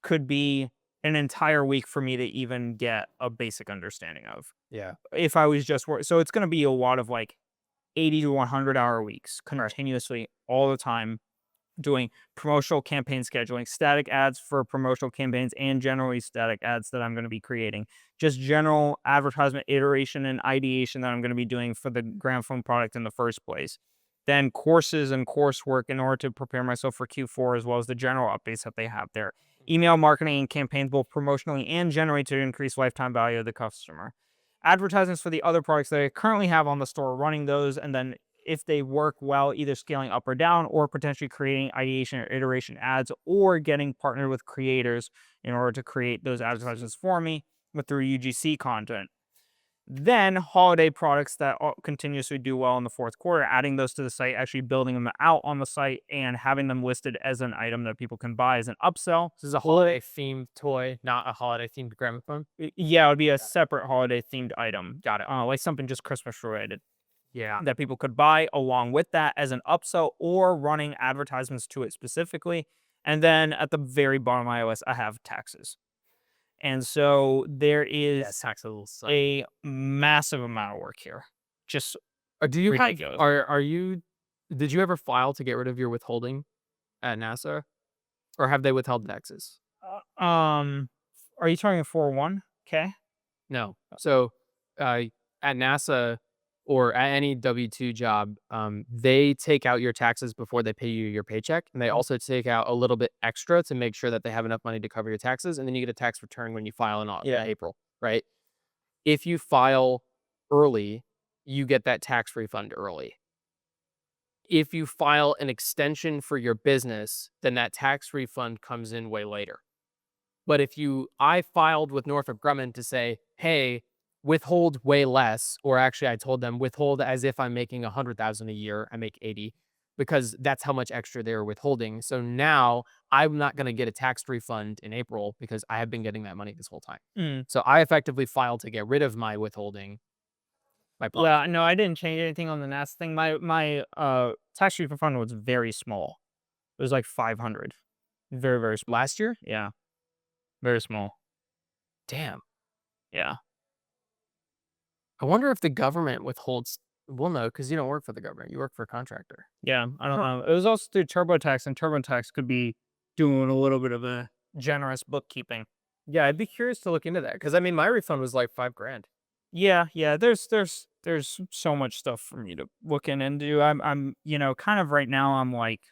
could be an entire week for me to even get a basic understanding of. If I was just so it's going to be a lot of like 80 to 100 hour weeks continuously all the time doing promotional campaign scheduling, static ads for promotional campaigns, and generally static ads that I'm going to be creating. Just general advertisement iteration and ideation that I'm going to be doing for the gramophone product in the first place. Then courses and coursework in order to prepare myself for Q4, as well as the general updates that they have there. Email marketing and campaigns, both promotionally and generally, to increase lifetime value of the customer. Advertisements for the other products that I currently have on the store, running those, and then if they work well, either scaling up or down, or potentially creating ideation or iteration ads, or getting partnered with creators in order to create those advertisements for me with through UGC content. Then holiday products that continuously do well in the fourth quarter, adding those to the site, actually building them out on the site, and having them listed as an item that people can buy as an upsell. This is a holiday themed toy, not a holiday themed gramophone. Yeah, it would be a separate holiday themed item. Got it. Like something just Christmas related. Yeah. That people could buy along with that as an upsell, or running advertisements to it specifically. And then at the very bottom of my list, I have taxes. And so there is Tax a little suck. a massive amount of work here. Just Do you ridiculous. are you? Did you ever file to get rid of your withholding at NASA, or have they withheld taxes? are you talking a 401? Okay. No. So, at NASA or at any W-2 job, they take out your taxes before they pay you your paycheck, and they also take out a little bit extra to make sure that they have enough money to cover your taxes, and then you get a tax return when you file in April, right? If you file early, you get that tax refund early. If you file an extension for your business, then that tax refund comes in way later. But I filed with Northrop Grumman to say, hey, withhold way less, or actually I told them withhold as if I'm making 100,000 a year. I make 80, because that's how much extra they were withholding. So now I'm not going to get a tax refund in April because I have been getting that money this whole time. So I effectively filed to get rid of my withholding. Yeah, no, I didn't change anything on the NASA thing. My tax refund was very small. It was like 500. Very, very small. Last year? Yeah. Very small. Damn. Yeah. I wonder if the government withholds. Well, no, because you don't work for the government. You work for a contractor. Yeah, I don't know. It was also through TurboTax, and TurboTax could be doing a little bit of a generous bookkeeping. Yeah, I'd be curious to look into that, because I mean, my refund was like $5,000. Yeah. There's so much stuff for me to look into. I'm kind of right now. I'm like,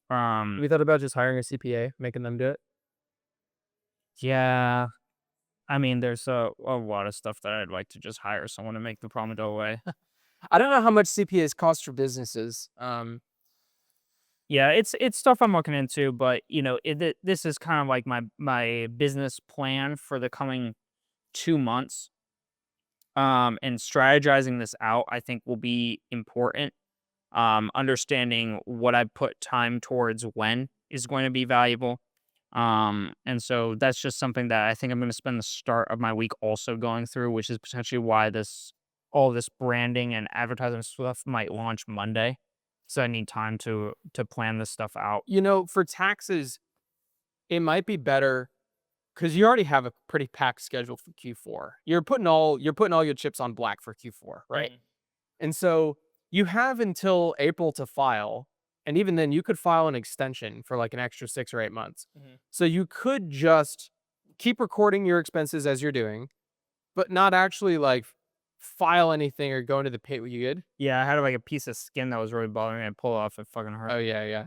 We thought about just hiring a CPA, making them do it. yeah. I mean, there's a lot of stuff that I'd like to just hire someone to make the problem go away. I don't know how much CPAs cost for businesses. Yeah, it's stuff I'm looking into, but this is kind of like my business plan for the coming 2 months. And strategizing this out, I think, will be important. Understanding what I put time towards when is going to be valuable. And so that's just something that I think I'm going to spend the start of my week also going through, which is potentially why all this branding and advertising stuff might launch Monday. So I need time to plan this stuff out. For taxes, it might be better because you already have a pretty packed schedule for Q4. You're putting all your chips on black for Q4, right? And so you have until April to file. And even then, you could file an extension for like an extra 6 or 8 months. So you could just keep recording your expenses as you're doing, but not actually like file anything or go into the pit. You good? Yeah, I had like a piece of skin that was really bothering me. I pulled it off. It fucking hurt. Oh, yeah.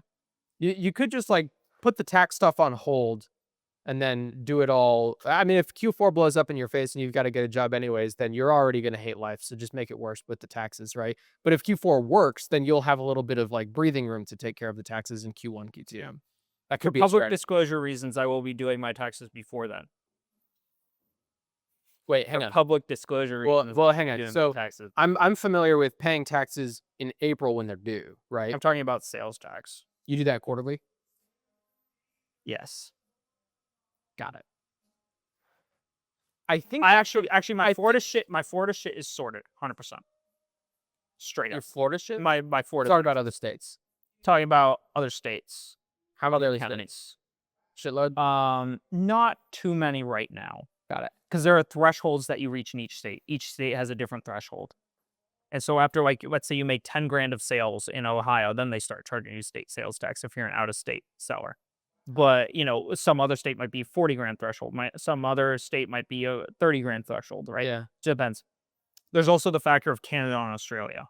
You could just like put the tax stuff on hold and then do it all. I mean, if Q4 blows up in your face and you've got to get a job anyways, then you're already going to hate life. So just make it worse with the taxes, right? But if Q4 works, then you'll have a little bit of like breathing room to take care of the taxes in Q1, Q2. That could For be public disclosure reasons, I will be doing my taxes before then. Wait, hang on. Public disclosure reasons. Well, hang on. So taxes. I'm familiar with paying taxes in April when they're due, right? I'm talking about sales tax. You do that quarterly? Yes. Got it. I think I actually my Florida shit is sorted 100%. Straight your up. Florida shit. My Florida. Sorry about other states. Talking about other states. How about other Counties. states? Shitload. Not too many right now. Got it. Because there are thresholds that you reach in each state. Each state has a different threshold. And so after, like, let's say you make 10 grand of sales in Ohio, then they start charging you state sales tax if you're an out of state seller. But, some other state might be 40 grand threshold. Some other state might be a 30 grand threshold, right? Yeah. Depends. There's also the factor of Canada and Australia.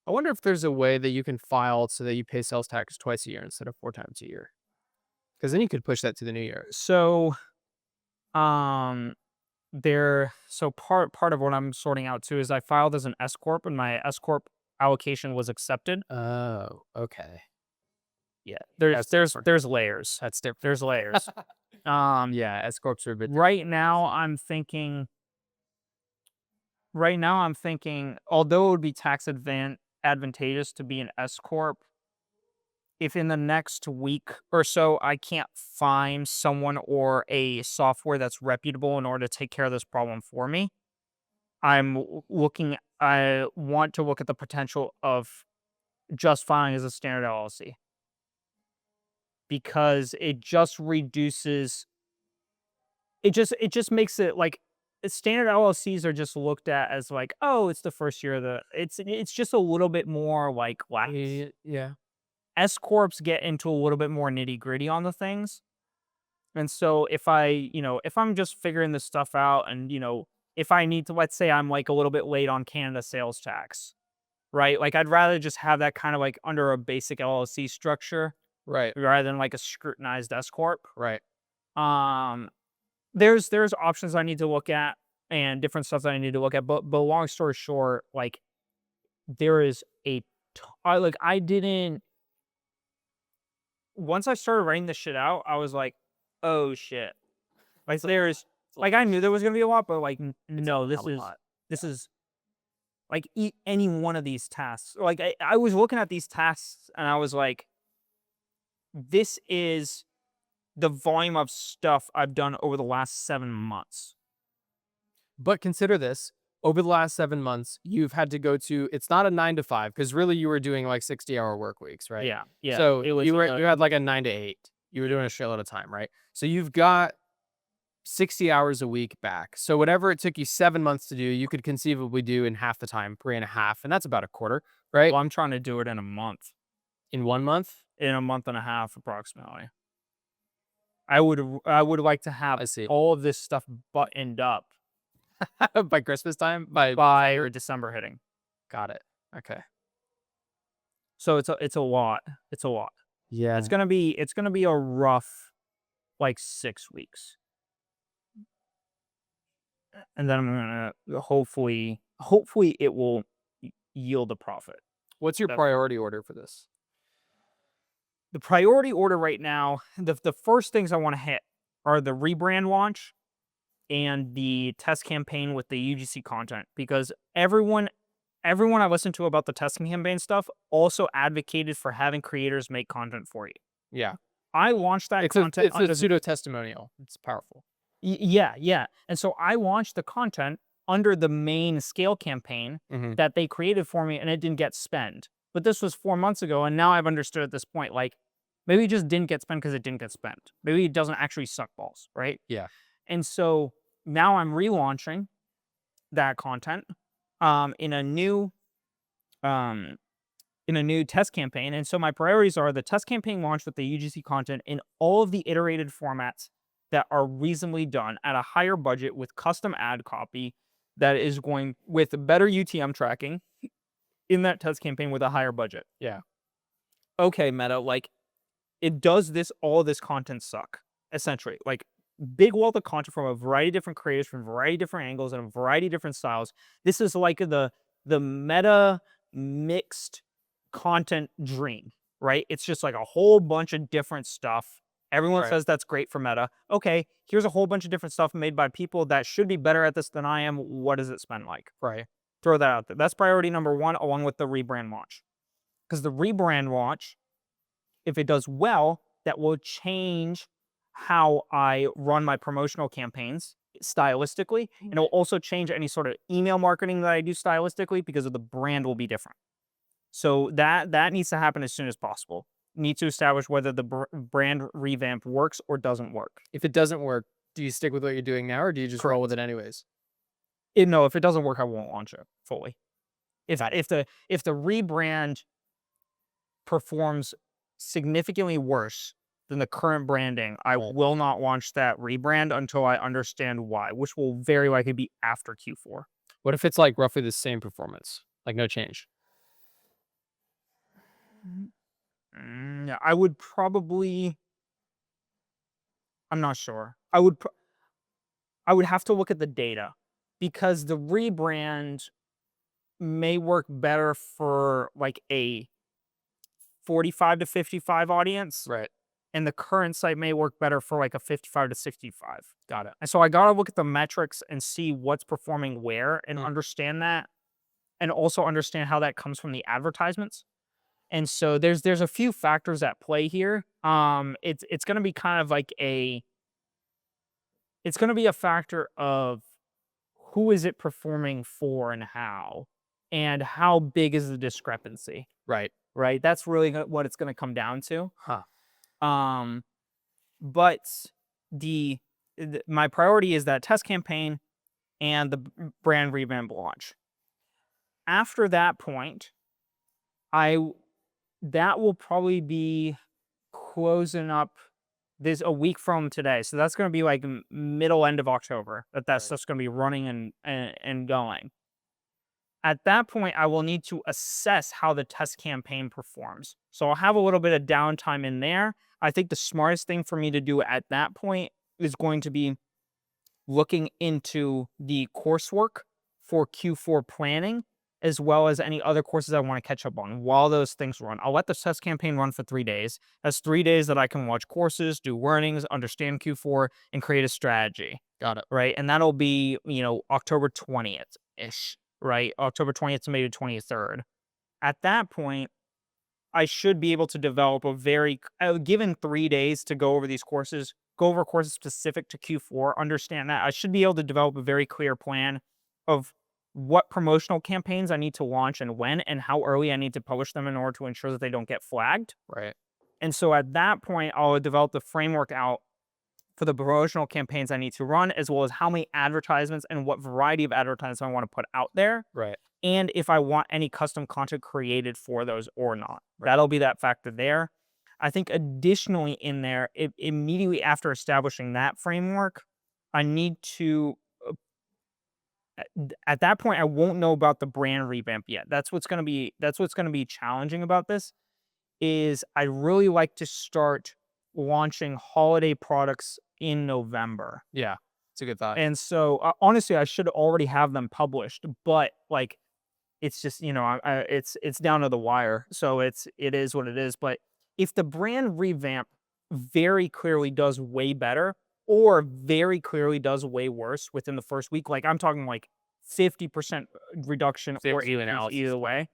I wonder if there's a way that you can file so that you pay sales tax twice a year instead of 4 times a year. Because then you could push that to the new year. So, um, part of what I'm sorting out too is I filed as an S corp and my S corp allocation was accepted. Oh, okay. Yeah, That's different. there's layers. That's different. There's layers. Yeah, S corps are a bit. Right now I'm thinking, although it would be tax advantageous to be an S corp, if in the next week or so I can't find someone or a software that's reputable in order to take care of this problem for me, I want to look at the potential of just filing as a standard LLC, because it just reduces it just makes it like standard LLCs are just looked at as like, oh, it's the first year of it's just a little bit more like lax. Yeah. S corps get into a little bit more nitty gritty on the things. And so if I'm just figuring this stuff out and, if I need to, let's say I'm like a little bit late on Canada sales tax, right? Like I'd rather just have that kind of like under a basic LLC structure Right. rather than like a scrutinized S corp. Right. There's options I need to look at and different stuff that I need to look at. But long story short, like there is I didn't. Once I started writing this shit out, I was like, oh shit. Like there's like I knew there was gonna be a lot, but like no, this is like any one of these tasks. Like I was looking at these tasks and I was like, this is the volume of stuff I've done over the last 7 months. But consider this. Over the last 7 months, you've had to go to, it's not a 9 to 5, because really you were doing like 60-hour work weeks, right? Yeah. Yeah. So it was, you had like a 9 to 8. You were doing a shitload of time, right? So you've got 60 hours a week back. So whatever it took you 7 months to do, you could conceivably do in half the time, 3.5, and that's about a quarter, right? well, I'm trying to do it in a month. In 1 month? In a month and a half approximately. I would like to have I see. all of this stuff buttoned up By Christmas time? By by December hitting. Got it. Okay. So it's a lot. It's a lot. Yeah. It's gonna be a rough like 6 weeks. And then I'm gonna hopefully it will yield a profit. What's your priority order for this? The priority order right now, the first things I want to hit are the rebrand launch and the test campaign with the UGC content, because everyone I listened to about the testing campaign stuff also advocated for having creators make content for you. Yeah. I launched that content. It's a pseudo testimonial. It's powerful. Yeah. And so I launched the content under the main scale campaign that they created for me, and it didn't get spent. But this was 4 months ago, and now I've understood at this point, like, maybe it just didn't get spent because it didn't get spent. Maybe it doesn't actually suck balls, right? Yeah. And so now I'm relaunching that content in a new test campaign. And so my priorities are the test campaign launch with the UGC content in all of the iterated formats that are reasonably done at a higher budget with custom ad copy that is going with better UTM tracking in that test campaign with a higher budget. Yeah. Okay, Meta, like, all this content suck, essentially. Like, big wealth of content from a variety of different creators, from a variety of different angles, and a variety of different styles. This is like the Meta mixed content dream, right? It's just like a whole bunch of different stuff. Everyone says that's great for Meta. Okay, here's a whole bunch of different stuff made by people that should be better at this than I am. What does it spend like? Right. Throw that out there. That's priority number one, along with the rebrand launch. Because the rebrand launch, if it does well, that will change how I run my promotional campaigns stylistically. And it will also change any sort of email marketing that I do stylistically, because of the brand will be different. So that needs to happen as soon as possible. Need to establish whether the brand revamp works or doesn't work. If it doesn't work, do you stick with what you're doing now, or do you just roll with it anyways? No, if it doesn't work, I won't launch it fully. If the rebrand performs significantly worse than the current branding, I will not launch that rebrand until I understand why, which will very likely be after Q4. What if it's like roughly the same performance, like no change? Yeah, I would probably. I'm not sure. I would have to look at the data because the rebrand may work better for like a 45 to 55 audience, Right. and the current site may work better for like a 55 to 65. Got it. And so I got to look at the metrics and see what's performing where and Mm. understand that, and also understand how that comes from the advertisements. And so there's a few factors at play here. It's going to be kind of like it's going to be a factor of who is it performing for and how big is the discrepancy, Right. right? That's really what it's going to come down to. Huh. But my priority is that test campaign and the brand revamp launch. After that point, that will probably be closing up this a week from today. So that's going to be like middle end of October that Right. stuff's going to be running and going. At that point, I will need to assess how the test campaign performs. So I'll have a little bit of downtime in there. I think the smartest thing for me to do at that point is going to be looking into the coursework for Q4 planning, as well as any other courses I want to catch up on while those things run. I'll let the test campaign run for 3 days. That's 3 days that I can watch courses, do learnings, understand Q4, and create a strategy. Got it. Right. And that'll be, October 20th-ish, right? October 20th to maybe 23rd. At that point, I should be able to develop given 3 days to go over these courses, go over courses specific to Q4, understand that. I should be able to develop a very clear plan of what promotional campaigns I need to launch and when, and how early I need to publish them in order to ensure that they don't get flagged. Right. And so at that point, I'll develop the framework out for the promotional campaigns I need to run, as well as how many advertisements and what variety of advertisements I want to put out there, Right. and if I want any custom content created for those or not. Right. That'll be that factor there. I think additionally in there, immediately after establishing that framework, I need to, at that point, I won't know about the brand revamp yet. That's what's going to be challenging about this, is I really like to start launching holiday products in November. Yeah. It's a good thought. And so honestly, I should already have them published, but like, it's just, it's down to the wire. So it is what it is. But if the brand revamp very clearly does way better or very clearly does way worse within the first week, like I'm talking like 50% reduction or even out either way,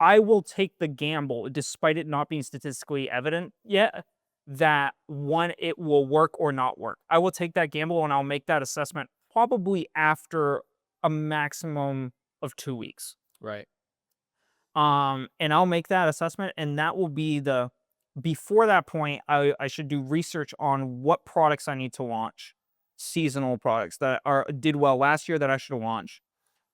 I will take the gamble, despite it not being statistically evident yet, that one, it will work or not work. I will take that gamble and I'll make that assessment probably after a maximum of 2 weeks. Right. And I'll make that assessment, and that will be before that point, I should do research on what products I need to launch, seasonal products that did well last year that I should launch.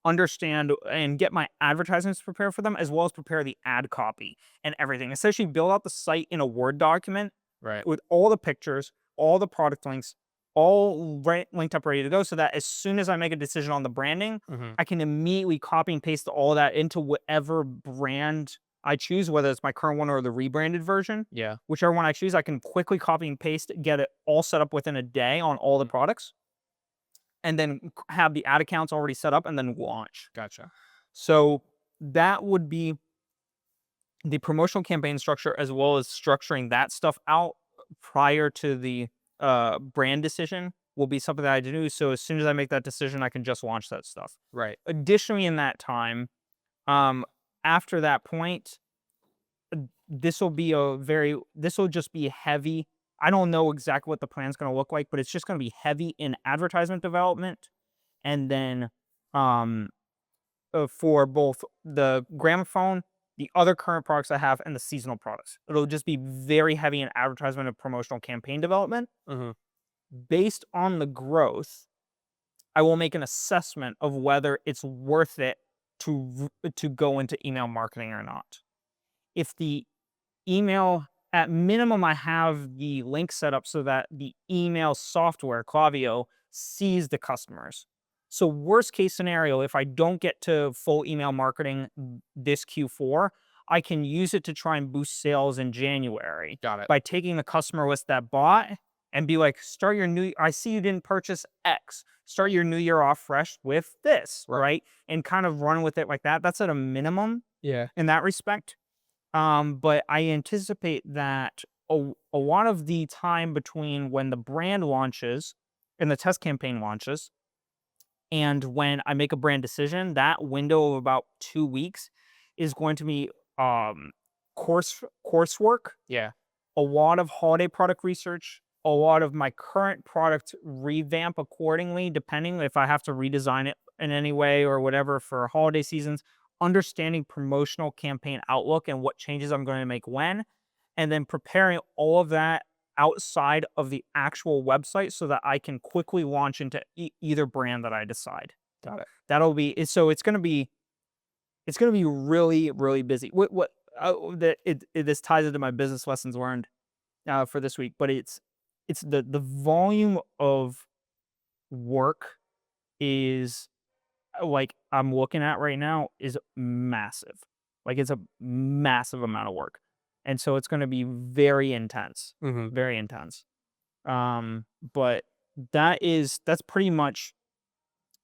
Understand and get my advertisements prepared for them, as well as prepare the ad copy and everything. Essentially build out the site in a Word document Right. with all the pictures, all the product links, all linked up, ready to go, so that as soon as I make a decision on the branding, Mhm. I can immediately copy and paste all of that into whatever brand I choose, whether it's my current one or the rebranded version. Yeah. Whichever one I choose, I can quickly copy and paste, get it all set up within a day on all the products, and then have the ad accounts already set up and then launch. Gotcha. So that would be the promotional campaign structure, as well as structuring that stuff out prior to the brand decision, will be something that I do. So as soon as I make that decision, I can just launch that stuff. Right. Additionally, in that time, after that point, this will just be heavy. I don't know exactly what the plan's going to look like, but it's just going to be heavy in advertisement development, and then for both the gramophone, the other current products I have, and the seasonal products. It'll just be very heavy in advertisement and promotional campaign development. Mhm. Based on the growth, I will make an assessment of whether it's worth it to go into email marketing or not. If the email, at minimum, I have the link set up so that the email software, Klaviyo, sees the customers. So worst case scenario, if I don't get to full email marketing this Q4, I can use it to try and boost sales in January Got it. by taking the customer list that bought and be like, start your new, I see you didn't purchase X. Start your new year off fresh with this, right? And kind of run with it like that. That's at a minimum Yeah. in that respect. But I anticipate that a lot of the time between when the brand launches and the test campaign launches and when I make a brand decision, that window of about 2 weeks is going to be coursework, Yeah. a lot of holiday product research, a lot of my current product revamp accordingly, depending if I have to redesign it in any way or whatever for holiday seasons, understanding promotional campaign outlook and what changes I'm going to make when, and then preparing all of that outside of the actual website so that I can quickly launch into either brand that I decide. Got it. That'll be so it's going to be really, really busy. This ties into my business lessons learned for this week, but it's the volume of work is like I'm looking at right now is massive. Like it's a massive amount of work, and so it's going to be very intense, Mm-hmm. very intense. But that's pretty much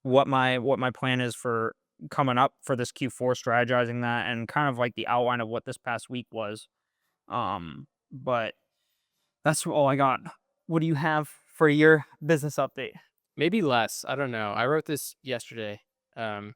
what my plan is for coming up for this Q4, strategizing that, and kind of like the outline of what this past week was. But that's all I got. What do you have for your business update? Maybe less. I don't know. I wrote this yesterday. Um,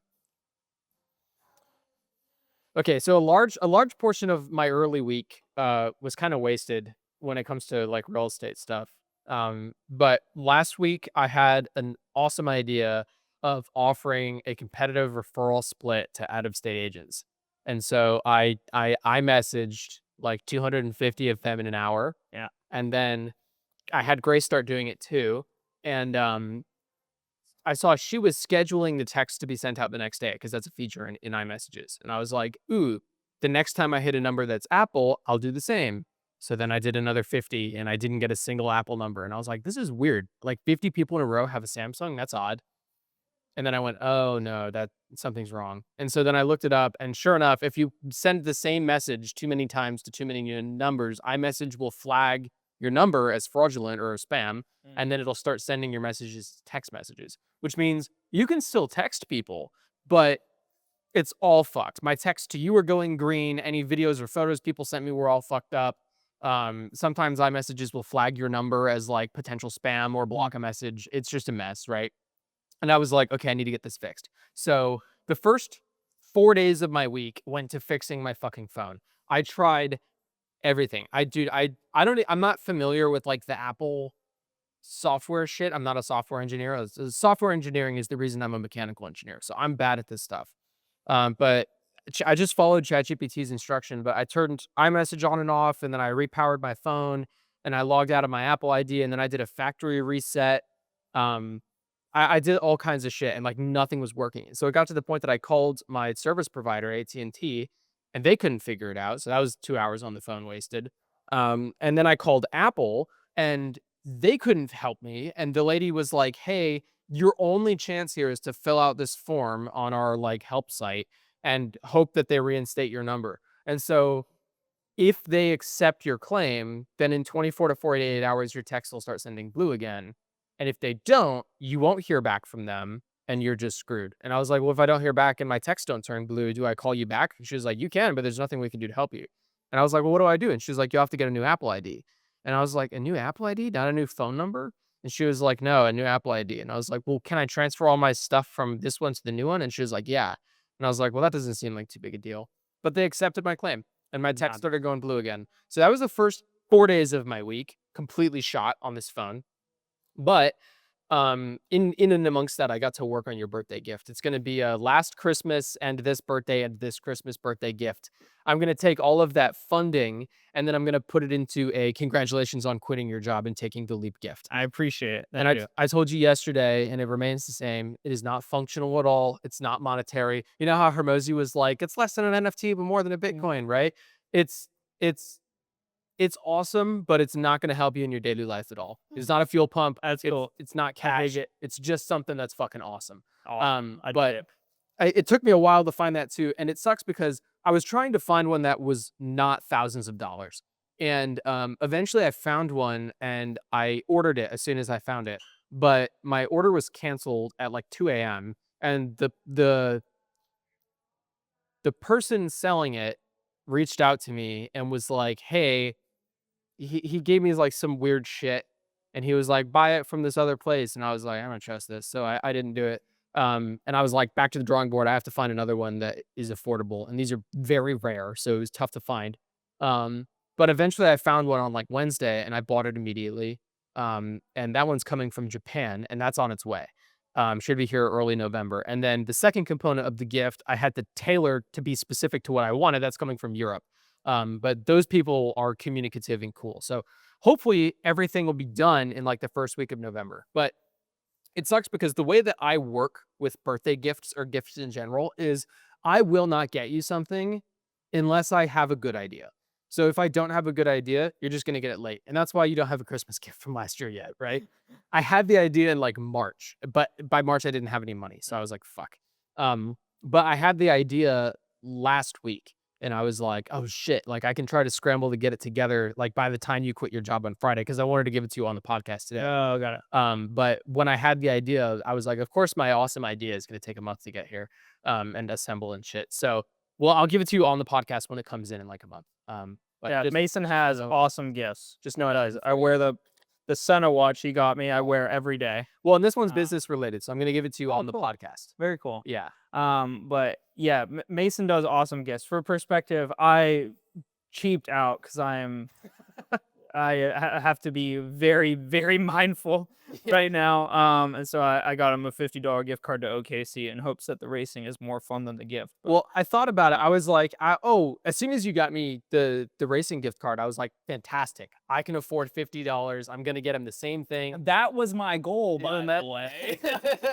okay, so a large portion of my early week was kind of wasted when it comes to like real estate stuff. But last week I had an awesome idea of offering a competitive referral split to out of state agents. And so I messaged like 250 of them in an hour. Yeah. And then I had Grace start doing it too. And I saw she was scheduling the text to be sent out the next day because that's a feature in iMessages. And I was like, ooh, the next time I hit a number that's Apple, I'll do the same. So then I did another 50 and I didn't get a single Apple number. And I was like, this is weird. Like 50 people in a row have a Samsung. That's odd. And then I went, oh no, that something's wrong. And so then I looked it up. And sure enough, if you send the same message too many times to too many numbers, iMessage will flag your number as fraudulent or spam. And then it'll start sending your messages text messages, which means you can still text people, but it's all fucked. My texts to you are going green. Any videos or photos people sent me were all fucked up. Sometimes iMessages will flag your number as like potential spam or block a message. It's just a mess, right? And I was like, okay, I need to get this fixed. So the first 4 days of my week went to fixing my fucking phone. I tried everything. I'm not familiar with like the Apple software shit. I'm not a software engineer. Software engineering is the reason I'm a mechanical engineer. So I'm bad at this stuff. But I just followed ChatGPT's instruction, but I turned iMessage on and off, and then I repowered my phone, and I logged out of my Apple ID, and then I did a factory reset. Um, I did all kinds of shit, and like nothing was working. So it got to the point that I called my service provider, AT&T, and they couldn't figure it out. So that was 2 hours on the phone wasted. And then I called Apple, and they couldn't help me. And the lady was like, hey, your only chance here is to fill out this form on our like help site and hope that they reinstate your number. And so if they accept your claim, then in 24 to 48 hours, your text will start sending blue again. And if they don't, you won't hear back from them and you're just screwed. And I was like, well, if I don't hear back and my text don't turn blue, do I call you back? And she was like, you can, but there's nothing we can do to help you. And I was like, well, what do I do? And she was like, you have to get a new Apple ID. And I was like, a new Apple ID, not a new phone number? And she was like, no, a new Apple ID. And I was like, well, can I transfer all my stuff from this one to the new one? And she was like, yeah. And I was like, well, that doesn't seem like too big a deal. But they accepted my claim and my text started going blue again. So that was the first 4 days of my week, completely shot on this phone. But In and amongst that, I got to work on your birthday gift. It's going to be a last Christmas and this birthday and this Christmas birthday gift. I'm going to take all of that funding and then I'm going to put it into a congratulations on quitting your job and taking the leap gift. I appreciate it. And Thank you. I told you yesterday, and it remains the same. It is not functional at all. It's not monetary. You know how Hermosi was like, it's less than an NFT, but more than a Bitcoin, right? It's it's it's awesome, but it's not going to help you in your daily life at all. It's not a fuel pump. That's cool. It's not cash. It's just something that's fucking awesome. Awesome. I dig But it. it took me a while to find that too, and it sucks because I was trying to find one that was not thousands of dollars, and eventually I found one and I ordered it as soon as I found it. But my order was canceled at like 2 a.m. and the person selling it reached out to me and was like, "Hey," he gave me like some weird shit, and he was like, "Buy it from this other place," and I was like, "I don't trust this," so I didn't do it. And I was like, back to the drawing board. I have to find another one that is affordable, and these are very rare, so it was tough to find. But eventually, I found one on like Wednesday, and I bought it immediately. And that one's coming from Japan, and that's on its way. Should be here early November. And then the second component of the gift, I had to tailor to be specific to what I wanted. That's coming from Europe. But those people are communicative and cool. So hopefully everything will be done in like the first week of November. But it sucks because the way that I work with birthday gifts or gifts in general is I will not get you something unless I have a good idea. So if I don't have a good idea, you're just going to get it late. And that's why you don't have a Christmas gift from last year yet, right? I had the idea in like March, but by March I didn't have any money. So I was like, fuck. But I had the idea last week and I was like, oh shit, like I can try to scramble to get it together like by the time you quit your job on Friday because I wanted to give it to you on the podcast today. Oh, got it. But when I had the idea, I was like, of course my awesome idea is going to take a month to get here and assemble and shit. So, well, I'll give it to you on the podcast when it comes in like a month. But Yeah, just, Mason has know- awesome gifts. just know it does. I wear the Senna watch he got me. I wear every day. Well, and this one's Ah. business related, so I'm going to give it to you Oh, on the cool. podcast. Very cool. Yeah. But yeah, Mason does awesome gifts. For perspective, I cheaped out because I have to be very, very mindful right now. And so I got him a $50 gift card to OKC in hopes that the racing is more fun than the gift. But Well, I thought about it. I was like, as soon as you got me the racing gift card, I was like, fantastic. I can afford $50. I'm going to get him the same thing. that was my goal, by Yeah, the way.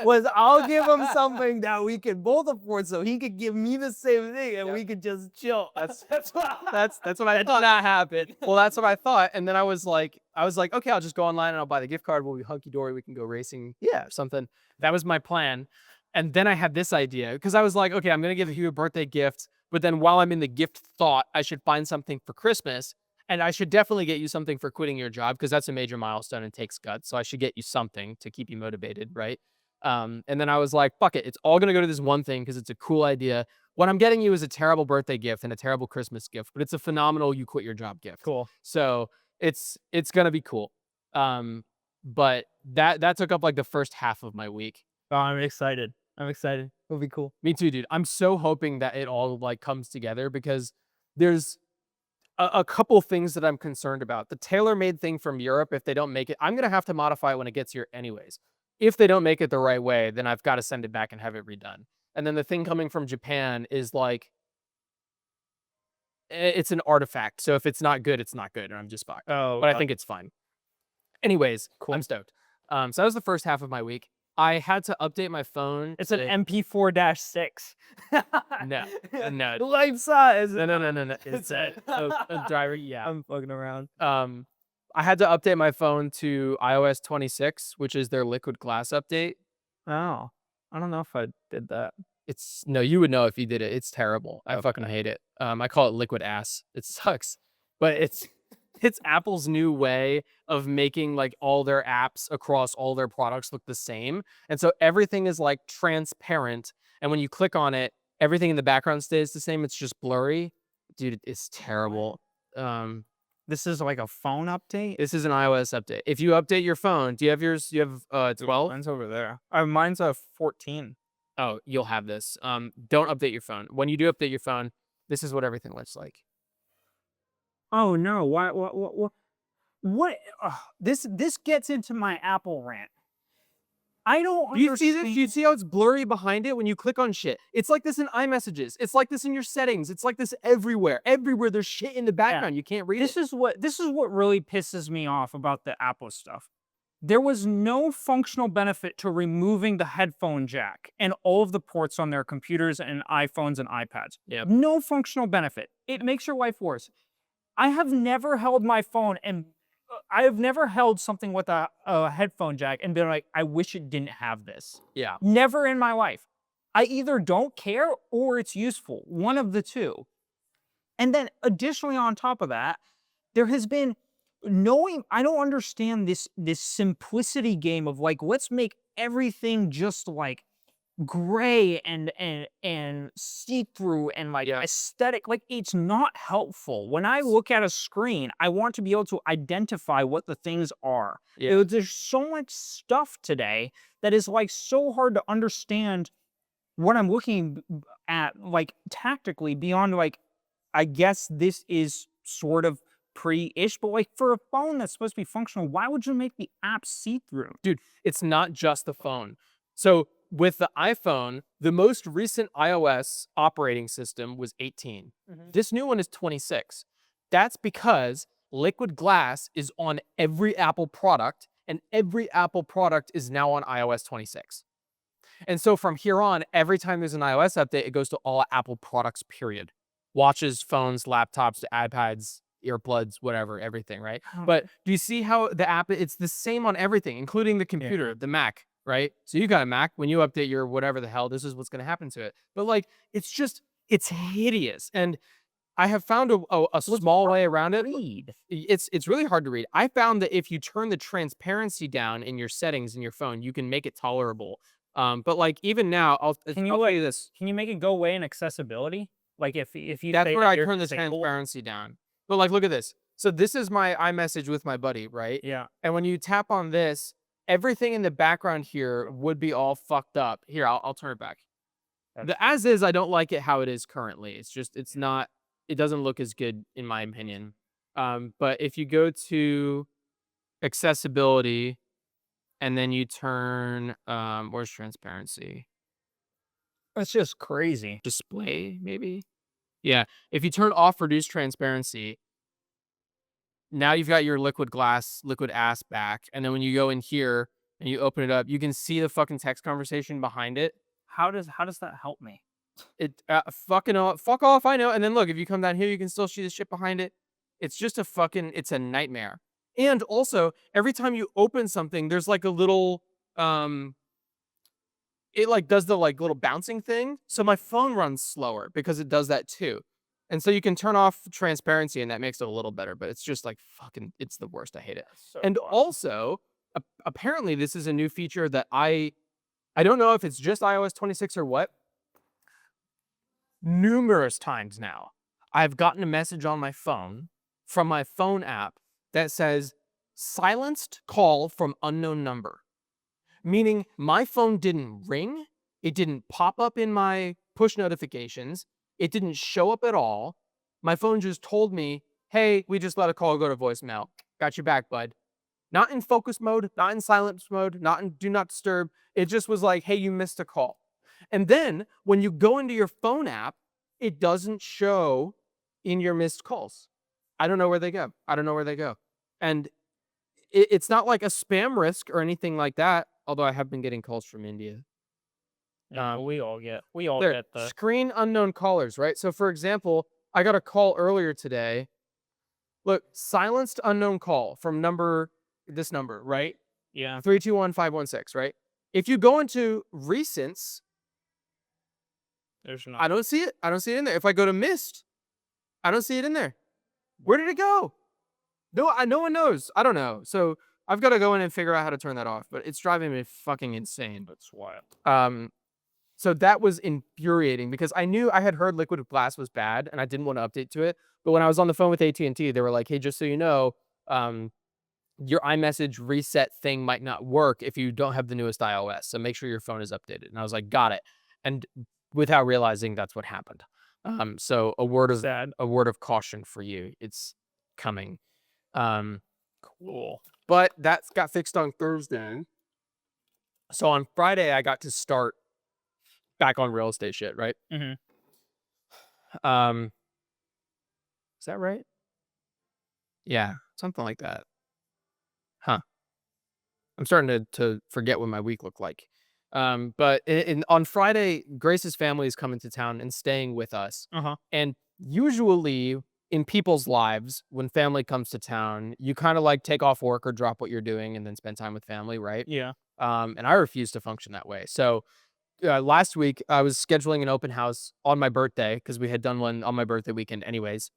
Was I'll give him something that we can both afford, so he could give me the same thing, and Yep. we could just chill. That's what I thought. not happen. Well, that's what I thought. And then I was like, okay, I'll just go online and I'll buy the gift card. We'll be hunky dory. We can go racing. Yeah, something. That was my plan. And then I had this idea because I was like, okay, I'm going to give you a birthday gift. But then while I'm in the gift thought, I should find something for Christmas. And I should definitely get you something for quitting your job because that's a major milestone and takes guts. So I should get you something to keep you motivated, right? And then I was like, fuck it. It's all going to go to this one thing because it's a cool idea. What I'm getting you is a terrible birthday gift and a terrible Christmas gift, but it's a phenomenal you quit your job gift. Cool. So it's gonna be cool. But that took up like the first half of my week. Oh, I'm excited. It'll be cool. Me too, dude. I'm so hoping that it all like comes together because there's a couple things that I'm concerned about. The tailor-made thing from Europe, if they don't make it, I'm gonna have to modify it when it gets here anyways. If they don't make it the right way, then I've got to send it back and have it redone. And then the thing coming from Japan is like it's an artifact. So if it's not good, it's not good, and I'm just fucked. Oh, But I think it's fine. Anyways, Cool. I'm stoked. So that was the first half of my week. I had to update my phone. it's an today. MP4-6. No, no, Life size. no. It's a driver. Yeah. I'm fucking around. I had to update my phone to iOS 26, which is their liquid glass update. Oh, I don't know if I did that. No, you would know if you did it. It's terrible. I Okay. fucking hate it. I call it liquid ass. It sucks, but it's Apple's new way of making like all their apps across all their products look the same. And so everything is like transparent. And when you click on it, everything in the background stays the same. It's just blurry. Dude, it's terrible. This is like a phone update. This is an iOS update. If you update your phone, do you have yours? Do you have 12? Mine's over there. Mine's a 14. Oh, you'll have this. Don't update your phone. When you do update your phone, this is what everything looks like. Oh no! What? This gets into my Apple rant. I don't Do you see this? Do you understand. see how it's blurry behind it when you click on shit? It's like this in iMessages. It's like this in your settings. It's like this everywhere. Everywhere there's shit in the background. You can't read This it. is what really pisses me off about the Apple stuff. There was no functional benefit to removing the headphone jack and all of the ports on their computers and iPhones and iPads. Yep. No functional benefit. It makes your life worse. I have never held my phone and I have never held something with a headphone jack and been like, I wish it didn't have this. Yeah. Never in my life. I either don't care or it's useful. One of the two. And then additionally on top of that, there has been I don't understand this simplicity game of like, let's make everything just like gray and see-through and like Yeah. aesthetic. Like it's not helpful. When I look at a screen, I want to be able to identify what the things are. Yeah. There's so much stuff today that is like so hard to understand what I'm looking at, like tactically beyond like, I guess this is sort of pre-ish, but like for a phone that's supposed to be functional, why would you make the app see-through? Dude, it's not just the phone. So with the iPhone, the most recent iOS operating system was 18. This new one is 26. That's because liquid glass is on every Apple product, and every Apple product is now on iOS 26. And so from here on, every time there's an iOS update, it goes to all Apple products, period. Watches, phones, laptops, iPads, earplugs, whatever, everything, right? But do you see how the app, it's the same on everything, including the computer, the Mac, right? So you got a Mac, when you update your whatever the hell, this is what's going to happen to it. But like, it's hideous. And I have found a small way around it. It's really hard to read. I found that if you turn the transparency down in your settings in your phone, you can make it tolerable. But like even now, I'll Can you tell like you this. can you make it go away in accessibility? Like if you That's say where that I you're turn the disabled? transparency down. But like, look at this. So this is my iMessage with my buddy, right? Yeah. And when you tap on this, everything in the background here would be all fucked up. Here, I'll turn it back. The as is, I don't like it how it is currently. It's just, it's not, it doesn't look as good in my opinion. But if you go to accessibility and then you turn, where's transparency? That's just crazy. Display, maybe? Yeah. If you turn off reduce transparency, now you've got your liquid ass back. And then when you go in here and you open it up, you can see the fucking text conversation behind it. How does that help me? It fuck off, I know. And then look, if you come down here, you can still see the shit behind it. It's just it's a nightmare. And also, every time you open something, there's like a little it like does the like little bouncing thing. So my phone runs slower because it does that too. And so you can turn off transparency and that makes it a little better, but it's just like fucking, it's the worst. I hate it. And also, apparently this is a new feature that I don't know if it's just iOS 26 or what. Numerous times now, I've gotten a message on my phone from my phone app that says silenced call from unknown number. Meaning my phone didn't ring, it didn't pop up in my push notifications, it didn't show up at all. My phone just told me, hey, we just let a call go to voicemail. Got your back, bud. Not in focus mode, not in silence mode, not in do not disturb. It just was like, hey, you missed a call. And then when you go into your phone app, it doesn't show in your missed calls. I don't know where they go. And it's not like a spam risk or anything like that, although I have been getting calls from India. Yeah, we all get There, the screen unknown callers, right? So for example, I got a call earlier today. Look, silenced unknown call from this number, right? 321516, right? If you go into recents, There's I don't see it. I don't see it in there. If I go to missed, I don't see it in there. Where did it go? No one knows. I don't know. So I've got to go in and figure out how to turn that off, but it's driving me fucking insane. That's wild. So that was infuriating because I knew I had heard liquid glass was bad and I didn't want to update to it. But when I was on the phone with AT&T, they were like, hey, just so you know, your iMessage reset thing might not work if you don't have the newest iOS. So make sure your phone is updated. And I was like, got it. And without realizing that's what happened. So a word of caution for you. It's coming. Cool. But that got fixed on Thursday. So on Friday, I got to start back on real estate shit, right? Mm-hmm. Um, is that right? Yeah, something like that. Huh. I'm starting to forget what my week looked like. But on Friday, Grace's family is coming to town and staying with us. Uh-huh. And usually in people's lives, when family comes to town, you kind of like take off work or drop what you're doing and then spend time with family, right? Yeah. And I refuse to function that way. So last week, I was scheduling an open house on my birthday because we had done one on my birthday weekend, anyways.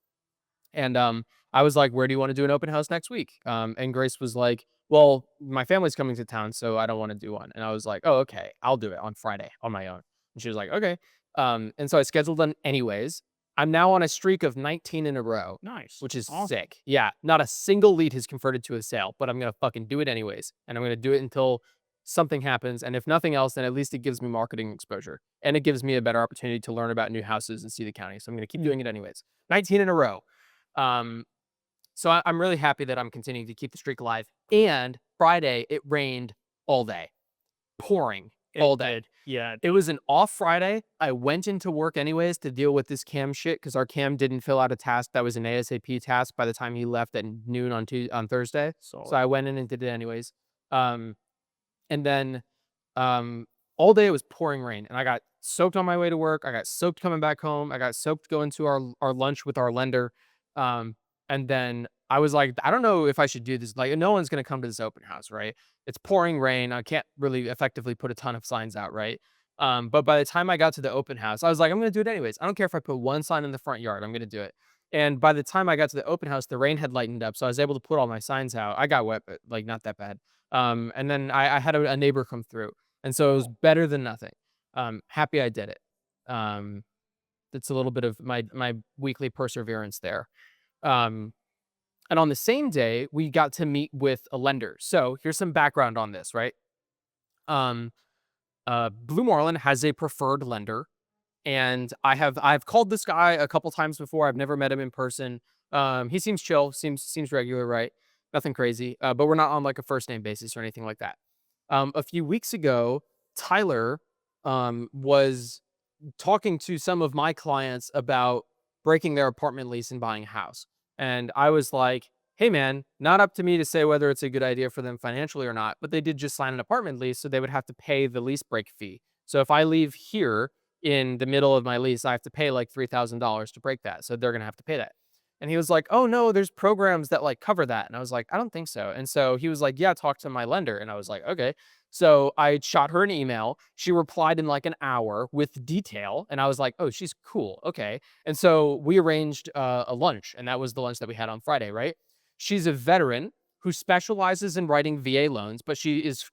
And I was like, "Where do you want to do an open house next week?" And Grace was like, "Well, my family's coming to town, so I don't want to do one." And I was like, "Oh, okay, I'll do it on Friday on my own." And she was like, "Okay." And so I scheduled one anyways. I'm now on a streak of 19 in a row, Nice. which is Awesome. sick. Yeah, not a single lead has converted to a sale, but I'm gonna fucking do it anyways, and I'm gonna do it until something happens. And if nothing else, then at least it gives me marketing exposure, and it gives me a better opportunity to learn about new houses and see the county. So I'm gonna keep Mm. doing it anyways. 19 in a row. Um, so I'm really happy that I'm continuing to keep the streak alive. And Friday, it rained all day, pouring It all day. did. Yeah. It was an off Friday. I went into work anyways to deal with this cam shit because our cam didn't fill out a task that was an ASAP task by the time he left at noon on Thursday. So Solid. I went in and did it anyways. Um, and then um, all day it was pouring rain, and I got soaked on my way to work. I got soaked coming back home. I got soaked going to our lunch with our lender. And then I was like, I don't know if I should do this. Like, no one's gonna come to this open house, right? It's pouring rain. I can't really effectively put a ton of signs out, right? But by the time I got to the open house, I was like, I'm gonna do it anyways. I don't care if I put one sign in the front yard. I'm gonna do it. And by the time I got to the open house, the rain had lightened up, so I was able to put all my signs out. I got wet, but like not that bad. And then I had a neighbor come through, and so it was better than nothing. Happy I did it. Um, it's a little bit of my weekly perseverance there. Um, and on the same day, we got to meet with a lender. So here's some background on this, right? Um, Blue Marlin has a preferred lender, and I've called this guy a couple times before. I've never met him in person. He seems chill, seems regular, right? Nothing crazy. But we're not on like a first name basis or anything like that. A few weeks ago, Tyler was talking to some of my clients about breaking their apartment lease and buying a house. And I was like, hey, man, not up to me to say whether it's a good idea for them financially or not, but they did just sign an apartment lease, so they would have to pay the lease break fee. So if I leave here in the middle of my lease, I have to pay like $3,000 to break that. So they're going to have to pay that. And he was like, oh, no, there's programs that like cover that. And I was like, I don't think so. And so he was like, yeah, talk to my lender. And I was like, okay. So I shot her an email. She replied in like an hour with detail. And I was like, oh, she's cool. Okay. And so we arranged a lunch. And that was the lunch that we had on Friday, right? She's a veteran who specializes in writing VA loans, but she is,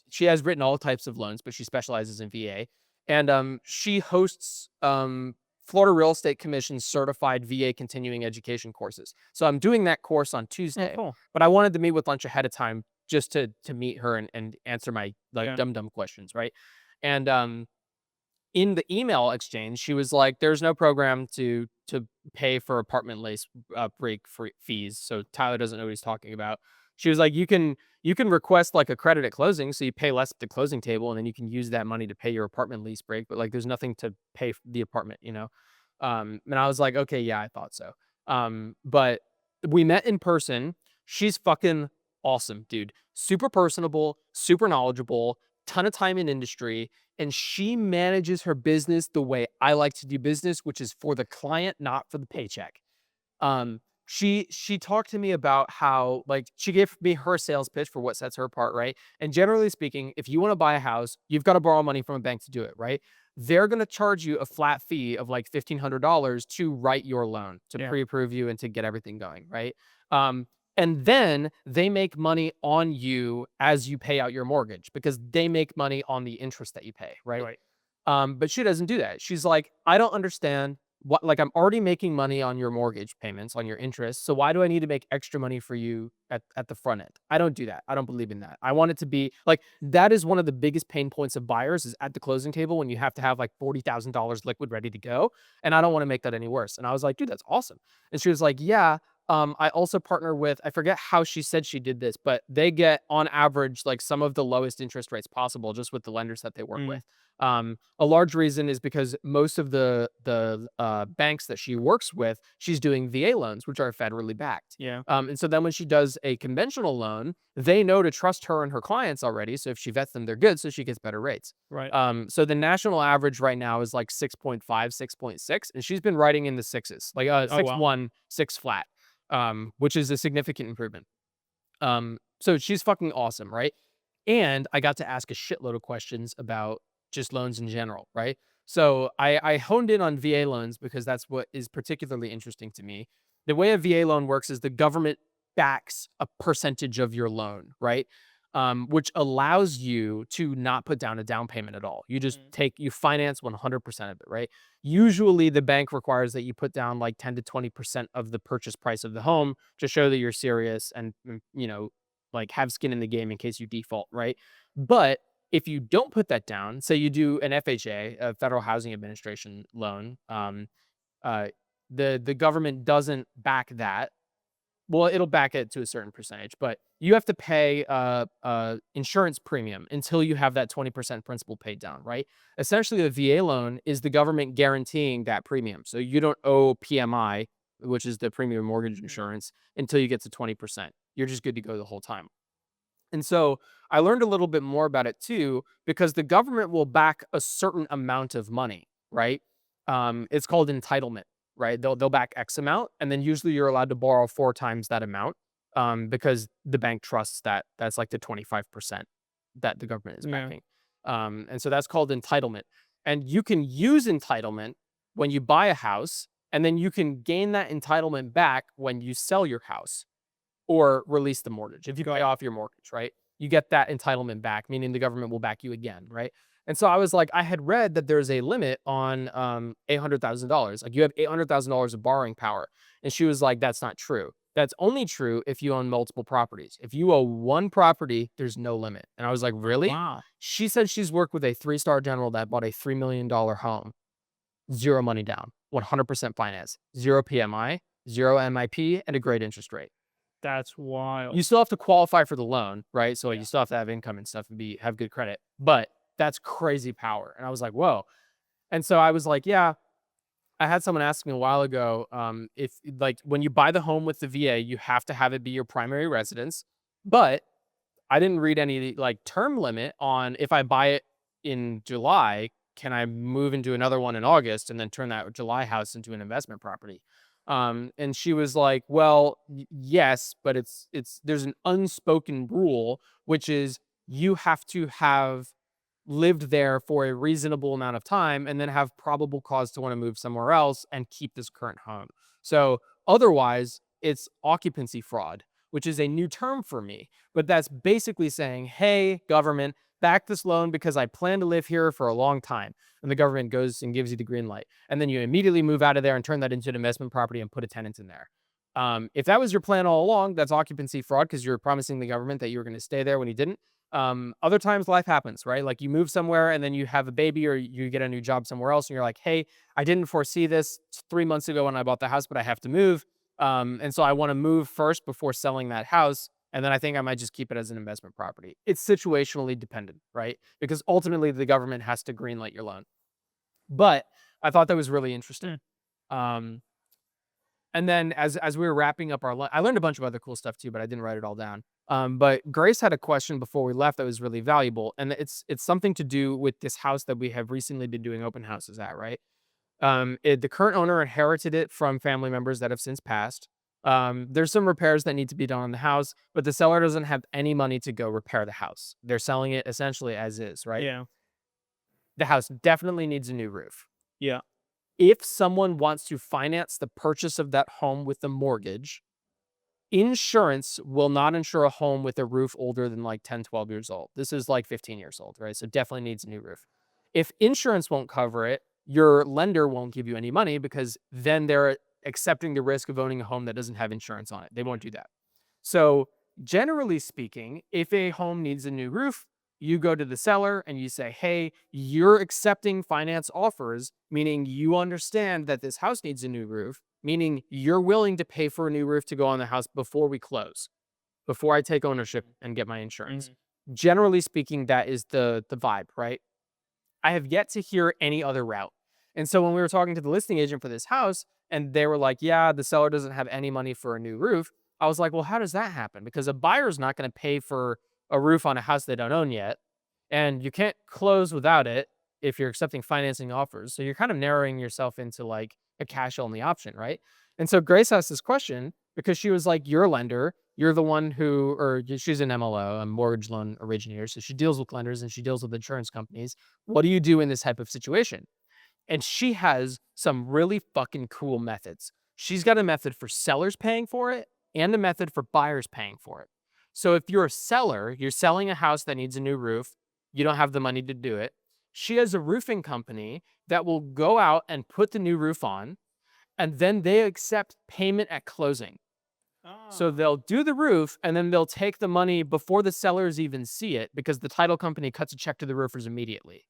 she has written all types of loans, but she specializes in VA. And she hosts Florida Real Estate Commission certified VA continuing education courses. So I'm doing that course on Oh, Tuesday, cool. but I wanted to meet with lunch ahead of time just to meet her and answer my like Yeah. dumb questions, right? And in the email exchange, she was like, "There's no program to pay for apartment lease break free fees." So Tyler doesn't know what he's talking about. She was like, "You can request like a credit at closing, so you pay less at the closing table, and then you can use that money to pay your apartment lease break. But like, there's nothing to pay for the apartment, you know." And I was like, "Okay, yeah, I thought so." But we met in person. She's fucking awesome, dude. Super personable, super knowledgeable, ton of time in industry, and she manages her business the way I like to do business, which is for the client, not for the paycheck. She talked to me about how like she gave me her sales pitch for what sets her apart, right? And generally speaking, if you want to buy a house, you've got to borrow money from a bank to do it, right? They're going to charge you a flat fee of like $1,500 to write your loan, to Yeah. pre-approve you and to get everything going, right? And then they make money on you as you pay out your mortgage because they make money on the interest that you pay, right? Right. But she doesn't do that. She's like, I don't understand what, like, I'm already making money on your mortgage payments, on your interest. So why do I need to make extra money for you at the front end? I don't do that. I don't believe in that. I want it to be like, that is one of the biggest pain points of buyers is at the closing table when you have to have like $40,000 liquid ready to go. And I don't want to make that any worse. And I was like, dude, that's awesome. And she was like, yeah. I also partner with, I forget how she said she did this, but they get on average like some of the lowest interest rates possible just with the lenders that they work Mm, with. A large reason is because most of the banks that she works with, she's doing VA loans, which are federally backed. yeah. And so then when she does a conventional loan, they know to trust her and her clients already. So if she vets them, they're good. So she gets better rates. Right. So the national average right now is like 6.5, 6.6, and she's been writing in the sixes, like Oh, six wow. one, six flat, which is a significant improvement. So she's fucking awesome, right? And I got to ask a shitload of questions about just loans in general, right? So I honed in on VA loans because that's what is particularly interesting to me. The way a VA loan works is the government backs a percentage of your loan, right? Which allows you to not put down a down payment at all. You just Mm. you finance 100% of it, right? Usually the bank requires that you put down like 10 to 20% of the purchase price of the home to show that you're serious and, like have skin in the game in case you default, right? But if you don't put that down, say you do an FHA, a Federal Housing Administration loan, uh, the government doesn't back that. Well, it'll back it to a certain percentage, but you have to pay insurance premium until you have that 20% principal paid down, right? Essentially, a VA loan is the government guaranteeing that premium. So you don't owe PMI, which is the premium mortgage Mhm. insurance, until you get to 20%. You're just good to go the whole time. And so I learned a little bit more about it too, because the government will back a certain amount of money, right? It's called entitlement, right? They'll back X amount, and then usually you're allowed to borrow 4 times that amount, because the bank trusts that that's like the 25% that the government is Yeah. backing. And so that's called entitlement. And you can use entitlement when you buy a house, and then you can gain that entitlement back when you sell your house or release the mortgage. If you pay Got it. off your mortgage, right? You get that entitlement back, meaning the government will back you again, right? And so I was like, I had read that there's a limit on $800,000. Like you have $800,000 of borrowing power. And she was like, that's not true. That's only true if you own multiple properties. If you own one property, there's no limit. And I was like, really? Wow. She said she's worked with a 3-star general that bought a $3 million home, zero money down, 100% finance, zero PMI, zero MIP, and a great interest rate. That's wild. You still have to qualify for the loan, right? So, like, Yeah. you still have to have income and stuff and have good credit, but that's crazy power. And I was like, whoa. And so I was like, yeah, I had someone ask me a while ago, if like when you buy the home with the VA, you have to have it be your primary residence. But I didn't read any like term limit on if I buy it in July, can I move into another one in August and then turn that July house into an investment property? And she was like, "Well, yes, but it's there's an unspoken rule, which is you have to have lived there for a reasonable amount of time and then have probable cause to want to move somewhere else and keep this current home. So otherwise, it's occupancy fraud, which is a new term for me. But that's basically saying, hey, government, back this loan because I plan to live here for a long time. And the government goes and gives you the green light. And then you immediately move out of there and turn that into an investment property and put a tenant in there. If that was your plan all along, that's occupancy fraud because you're promising the government that you were going to stay there when you didn't. Other times life happens, right? Like you move somewhere and then you have a baby or you get a new job somewhere else and you're like, hey, I didn't foresee this 3 months ago when I bought the house, but I have to move. And so I want to move first before selling that house. And then I think I might just keep it as an investment property. It's situationally dependent, right? Because ultimately the government has to greenlight your loan. But I thought that was really interesting. Um, and then as we were wrapping up I learned a bunch of other cool stuff too, but I didn't write it all down. But Grace had a question before we left that was really valuable, and it's something to do with this house that we have recently been doing open houses at, right? The current owner inherited it from family members that have since passed. There's some repairs that need to be done on the house, but the seller doesn't have any money to go repair the house. They're selling it essentially as is, right? Yeah. The house definitely needs a new roof. Yeah. If someone wants to finance the purchase of that home with a mortgage, insurance will not insure a home with a roof older than like 10, 12 years old. This is like 15 years old, right? So definitely needs a new roof. If insurance won't cover it, your lender won't give you any money because then they're accepting the risk of owning a home that doesn't have insurance on it. They won't do that. So generally speaking, if a home needs a new roof, you go to the seller and you say, hey, you're accepting finance offers, meaning you understand that this house needs a new roof. meaning you're willing to pay for a new roof to go on the house before we close, before I take ownership and get my insurance. Generally speaking, that is the vibe, right? I have yet to hear any other route. And so when we were talking to the listing agent for this house, and they were like, yeah, the seller doesn't have any money for a new roof, I was like, well, how does that happen? Because a buyer's not going to pay for a roof on a house they don't own yet. And you can't close without it if you're accepting financing offers. So you're kind of narrowing yourself into like a cash only option, right? And so Grace asked this question because she was like, you're a lender. You're the one who, or she's an MLO, a mortgage loan originator. So she deals with lenders and she deals with insurance companies. What do you do in this type of situation? And she has some really fucking cool methods. She's got a method for sellers paying for it and a method for buyers paying for it. So if you're a seller, you're selling a house that needs a new roof, you don't have the money to do it. She has a roofing company that will go out and put the new roof on, and then they accept payment at closing. So they'll do the roof and then they'll take the money before the sellers even see it because the title company cuts a check to the roofers immediately,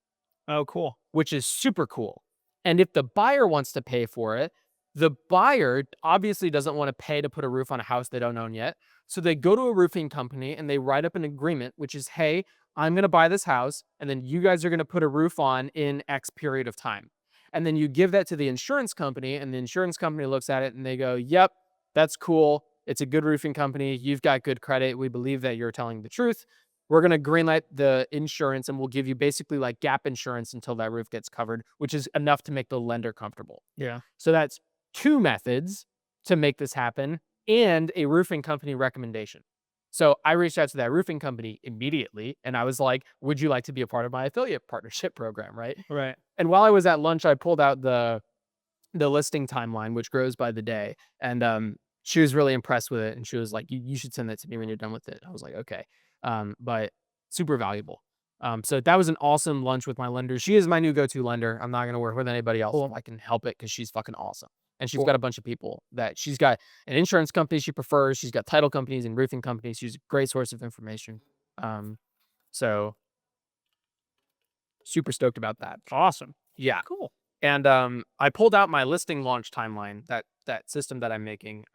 Oh, cool. which is super cool. And if the buyer wants to pay for it, the buyer obviously doesn't want to pay to put a roof on a house they don't own yet. So they go to a roofing company and they write up an agreement, which is, hey, I'm going to buy this house and then you guys are going to put a roof on in X period of time. And then you give that to the insurance company and the insurance company looks at it and they go, yep, that's cool. It's a good roofing company. You've got good credit. We believe that you're telling the truth. We're going to greenlight the insurance and we'll give you basically like gap insurance until that roof gets covered, which is enough to make the lender comfortable. Yeah. So that's two methods to make this happen and a roofing company recommendation. So I reached out to that roofing company immediately and I was like, would you like to be a part of my affiliate partnership program, right? Right. And while I was at lunch, I pulled out the listing timeline, which grows by the day. And she was really impressed with it. And she was like, you should send that to me when you're done with it. I was like, okay. But super valuable. So that was an awesome lunch with my lender. She is my new go-to lender. I'm not going to work with anybody else if I can help it because she's fucking awesome. And she's got a bunch of people that she's got an insurance company she prefers. She's got title companies and roofing companies. She's a great source of information. So super stoked about that. Awesome. Yeah. Cool. And I pulled out my listing launch timeline, that system that I'm making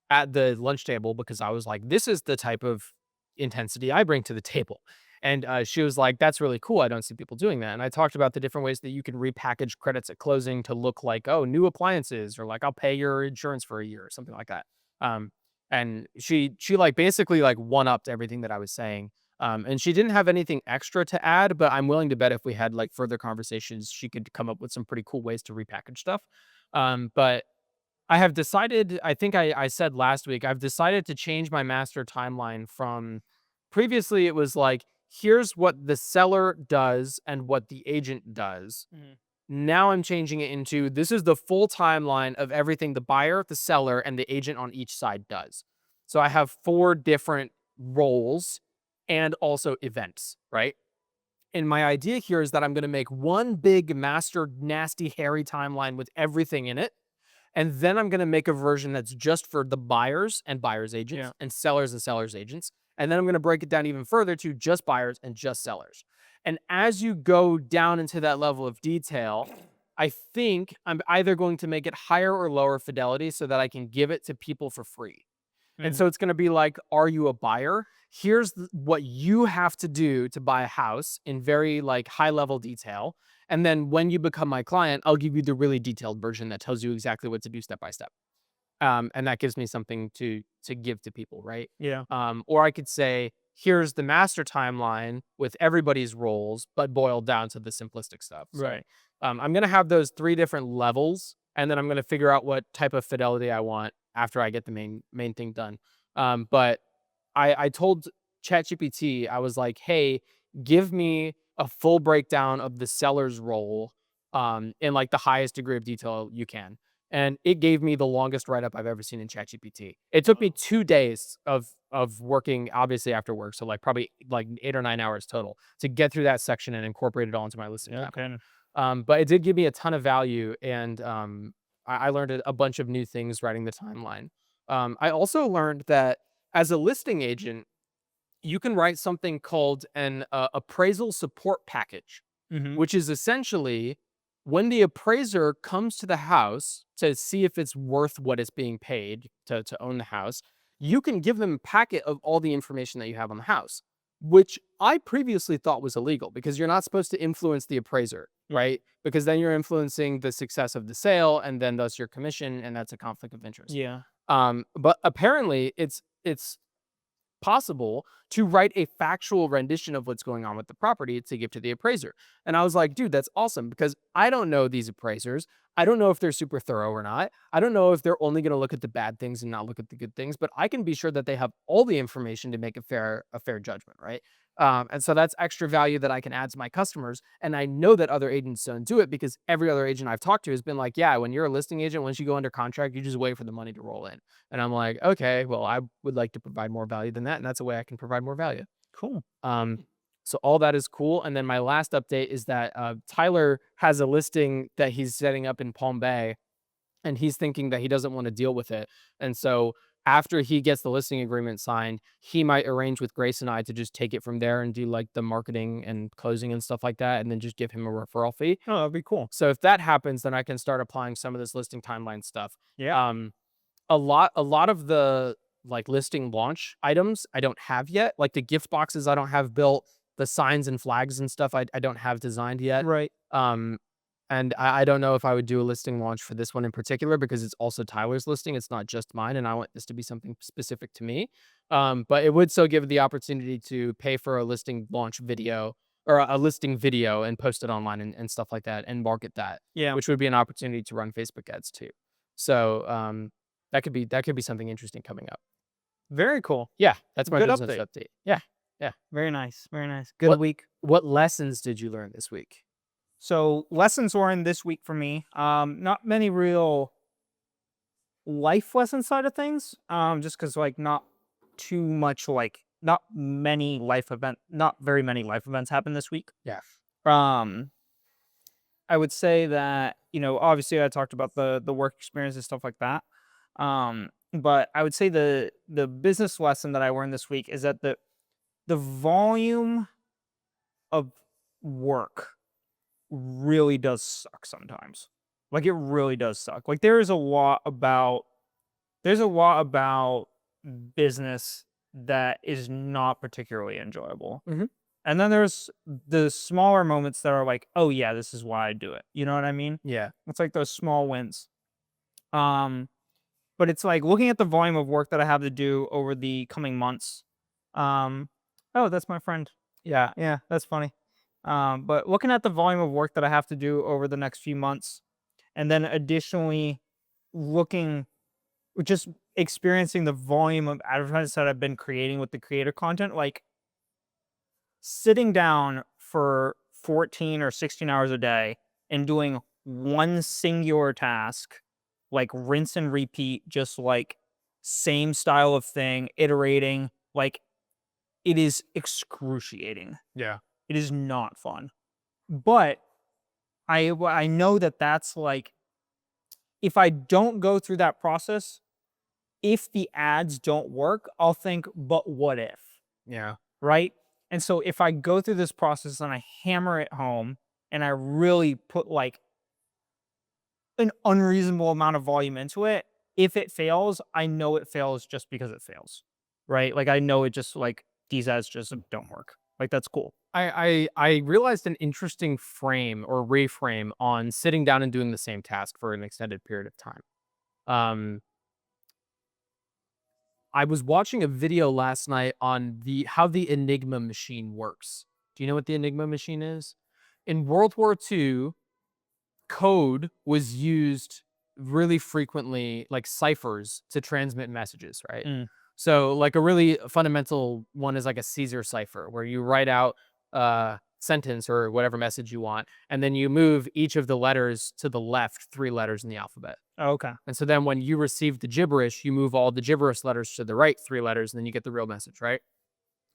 at the lunch table because I was like, this is the type of intensity I bring to the table. And she was like, that's really cool. I don't see people doing that. And I talked about the different ways that you can repackage credits at closing to look like, oh, new appliances, or like I'll pay your insurance for a year or something like that. And she like basically like one-upped everything that I was saying. And she didn't have anything extra to add, but I'm willing to bet if we had like further conversations, she could come up with some pretty cool ways to repackage stuff. But I have decided, I think I said last week, I've decided to change my master timeline from previously it was like, here's what the seller does and what the agent does. Now I'm changing it into this is the full timeline of everything the buyer, the seller, and the agent on each side does. So I have 4 different roles and also events, right? And my idea here is that I'm going to make one big master nasty hairy timeline with everything in it. And then I'm going to make a version that's just for the buyers and buyers agents and sellers agents. And then I'm going to break it down even further to just buyers and just sellers. And as you go down into that level of detail, I think I'm either going to make it higher or lower fidelity so that I can give it to people for free. And so it's going to be like, are you a buyer? Here's what you have to do to buy a house in very like high level detail. And then when you become my client, I'll give you the really detailed version that tells you exactly what to do step by step. And that gives me something to give to people, right? Yeah. Or I could say, here's the master timeline with everybody's roles, but boiled down to the simplistic stuff. So, Right. I'm going to have those 3 different levels, and then I'm going to figure out what type of fidelity I want after I get the main thing done. But I told ChatGPT, I was like, hey, give me a full breakdown of the seller's role in like the highest degree of detail you can. And it gave me the longest write-up I've ever seen in ChatGPT. It took me 2 days of working, obviously after work, so like probably like 8 or 9 hours total to get through that section and incorporate it all into my listing. Yeah. template. Okay. But it did give me a ton of value, and I learned a bunch of new things writing the timeline. I also learned that as a listing agent, you can write something called an appraisal support package, which is essentially when the appraiser comes to the house to see if it's worth what it's being paid to own the house, you can give them a packet of all the information that you have on the house, which I previously thought was illegal because you're not supposed to influence the appraiser, right? Because then you're influencing the success of the sale and then thus your commission, and that's a conflict of interest. Yeah. But apparently it's possible to write a factual rendition of what's going on with the property to give to the appraiser. And I was like, dude, that's awesome because I don't know these appraisers. I don't know if they're super thorough or not. I don't know if they're only going to look at the bad things and not look at the good things, but I can be sure that they have all the information to make a fair judgment, right? And so that's extra value that I can add to my customers. And I know that other agents don't do it because every other agent I've talked to has been like, yeah, when you're a listing agent, once you go under contract, you just wait for the money to roll in. And I'm like, okay, well, I would like to provide more value than that. And that's a way I can provide more value. Cool. So all that is cool. And then my last update is that Tyler has a listing that he's setting up in Palm Bay, and he's thinking that he doesn't want to deal with it. And so after he gets the listing agreement signed, he might arrange with Grace and I to just take it from there and do like the marketing and closing and stuff like that, and then just give him a referral fee. Oh, that'd be cool. So if that happens, then I can start applying some of this listing timeline stuff. Yeah. A lot of the like listing launch items I don't have yet. Like the gift boxes I don't have built, the signs and flags and stuff I don't have designed yet. Right. And I don't know if I would do a listing launch for this one in particular because it's also Tyler's listing. It's not just mine, and I want this to be something specific to me. But it would still give the opportunity to pay for a listing launch video or a listing video and post it online and stuff like that and market that, Yeah. which would be an opportunity to run Facebook ads too. So that could be something interesting coming up. Very cool. Yeah, that's my Good business update. update. Yeah. Very nice. Very nice. Good What- week. What lessons did you learn this week? So lessons learned this week for me. Not many real life lesson side of things. Just because like not too much like not very many life events happened this week. Yeah. I would say that, obviously I talked about the work experience and stuff like that. But I would say the business lesson that I learned this week is that the volume of work really does suck sometimes. Like it really does suck. Like there's a lot about business that is not particularly enjoyable. Mhm. And then there's the smaller moments that are like, oh yeah, this is why I do it. You know what I mean? Yeah. It's like those small wins. But it's like looking at the volume of work that I have to do over the coming months. Oh, that's my friend. Yeah. Yeah, that's funny. But looking at the volume of work that I have to do over the next few months, and then additionally just experiencing the volume of advertisements that I've been creating with the creator content, like sitting down for 14 or 16 hours a day and doing one singular task, like rinse and repeat, just like same style of thing, iterating, like it is excruciating. Yeah. It is not fun. But I know that that's like, if I don't go through that process, if the ads don't work, I'll think, but what if? Yeah. Right? And so if I go through this process and I hammer it home and I really put like an unreasonable amount of volume into it, if it fails, I know it fails just because it fails. Right? Like I know it just like these ads just don't work. Like that's cool. I realized an interesting frame or reframe on sitting down and doing the same task for an extended period of time. I was watching a video last night on how the Enigma machine works. Do you know what the Enigma machine is? In World War II, code was used really frequently, like ciphers, to transmit messages, right? Mm. So like a really fundamental one is like a Caesar cipher, where you write out a sentence or whatever message you want, and then you move each of the letters to the left 3 letters in the alphabet. Oh, okay. And so then when you receive the gibberish, you move all the gibberish letters to the right 3 letters, and then you get the real message, right?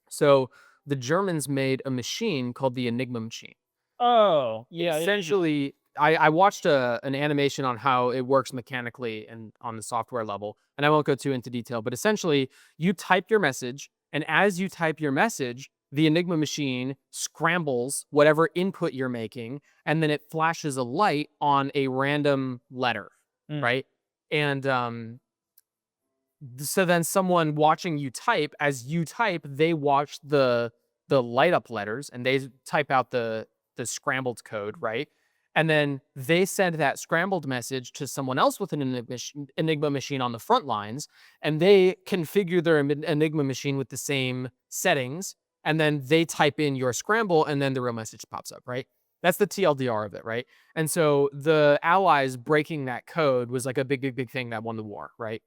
So the Germans made a machine called the Enigma machine. Oh, yeah. Essentially, I watched an animation on how it works mechanically and on the software level, and I won't go too into detail, but essentially you type your message, and as you type your message, the Enigma machine scrambles whatever input you're making, and then it flashes a light on a random letter, Mm. right? And so then someone watching you type, as you type, they watch the light up letters and they type out the scrambled code, right? And then they send that scrambled message to someone else with an Enigma machine on the front lines, and they configure their Enigma machine with the same settings, and then they type in your scramble, and then the real message pops up, right? That's the TLDR of it, right? And so the Allies breaking that code was like a big, big, big thing that won the war, right?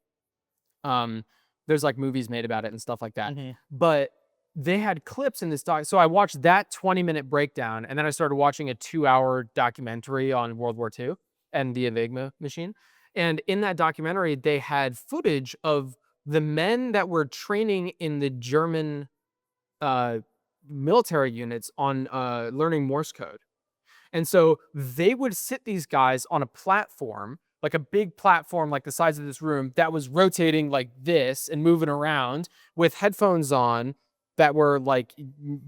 Um, there's like movies made about it and stuff like that. Mm-hmm. But they had clips in this doc. So I watched that 20-minute breakdown, and then I started watching a 2-hour documentary on World War II and the Enigma machine. And in that documentary, they had footage of the men that were training in the German uh, military units on learning Morse code. And so they would sit these guys on a platform, like a big platform, like the size of this room, that was rotating like this and moving around with headphones on that were like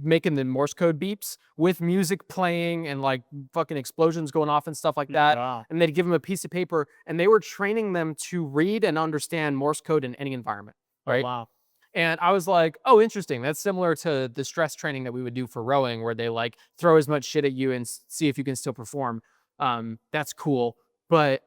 making the Morse code beeps with music playing and like fucking explosions going off and stuff like that. Wow. And they'd give them a piece of paper and they were training them to read and understand Morse code in any environment. Oh, Right. wow. And I was like, oh, interesting. That's similar to the stress training that we would do for rowing, where they like throw as much shit at you and see if you can still perform. That's cool. But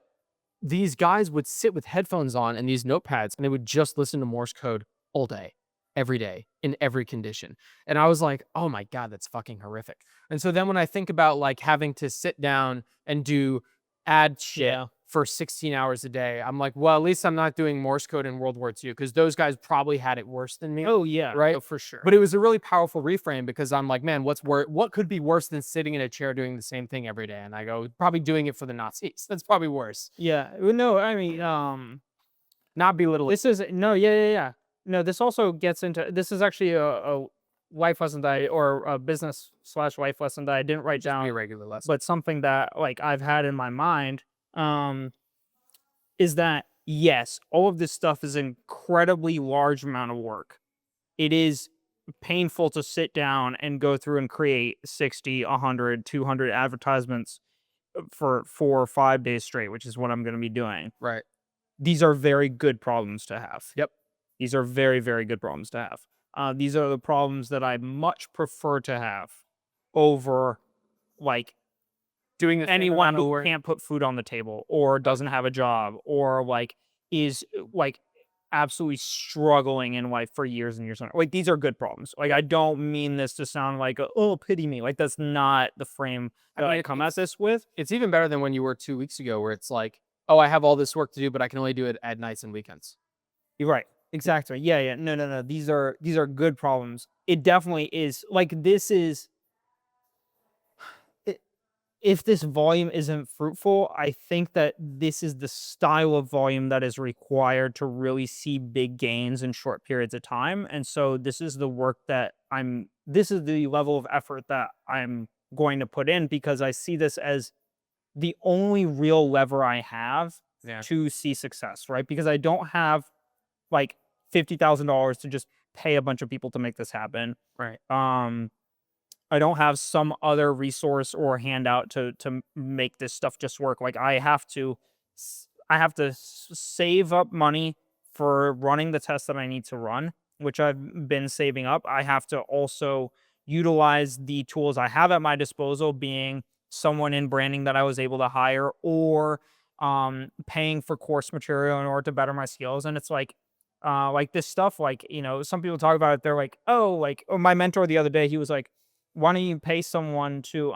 these guys would sit with headphones on and these notepads, and they would just listen to Morse code all day, every day, in every condition. And I was like, oh my God, that's fucking horrific. And so then when I think about like having to sit down and do add shit Yeah. for 16 hours a day, I'm like, well, at least I'm not doing Morse code in World War II, because those guys probably had it worse than me. Oh, yeah. Right? Oh, for sure. But it was a really powerful reframe, because I'm like, man, what could be worse than sitting in a chair doing the same thing every day? And I go, probably doing it for the Nazis. That's probably worse. Yeah. Well, no, I mean, Not belittling. this is no, yeah. No, this also gets into this is actually a life lesson that or a business/life lesson that I didn't write Just be a down, regular lesson. but something that like I've had in my mind. Is that yes, all of this stuff is an incredibly large amount of work. It is painful to sit down and go through and create 60, 100, 200 advertisements for 4 or 5 days straight, which is what I'm going to be doing. Right. These are very good problems to have. Yep. These are very, very good problems to have. These are the problems that I much prefer to have over like Doing the same anyone amount of who work. can't put food on the table or doesn't have a job or like is like absolutely struggling in life for years and years. Like these are good problems. Like I don't mean this to sound like oh pity me. Like that's not the frame that I come at this with. It's even better than when you were 2 weeks ago, where it's like, oh, I have all this work to do, but I can only do it at nights and weekends. You're right. Exactly. Yeah. No. These are good problems. It definitely is. Like this is. If this volume isn't fruitful, I think that this is the style of volume that is required to really see big gains in short periods of time. And so this is the work that this is the level of effort that I'm going to put in, because I see this as the only real lever I have to see success, right? Because I don't have like $50,000 to just pay a bunch of people to make this happen. Right. I don't have some other resource or handout to make this stuff just work. Like I have to save up money for running the tests that I need to run, which I've been saving up. I have to also utilize the tools I have at my disposal, being someone in branding that I was able to hire, or paying for course material in order to better my skills. And it's like this stuff, like, some people talk about it. They're like, oh, my mentor the other day, he was like, why don't you pay someone to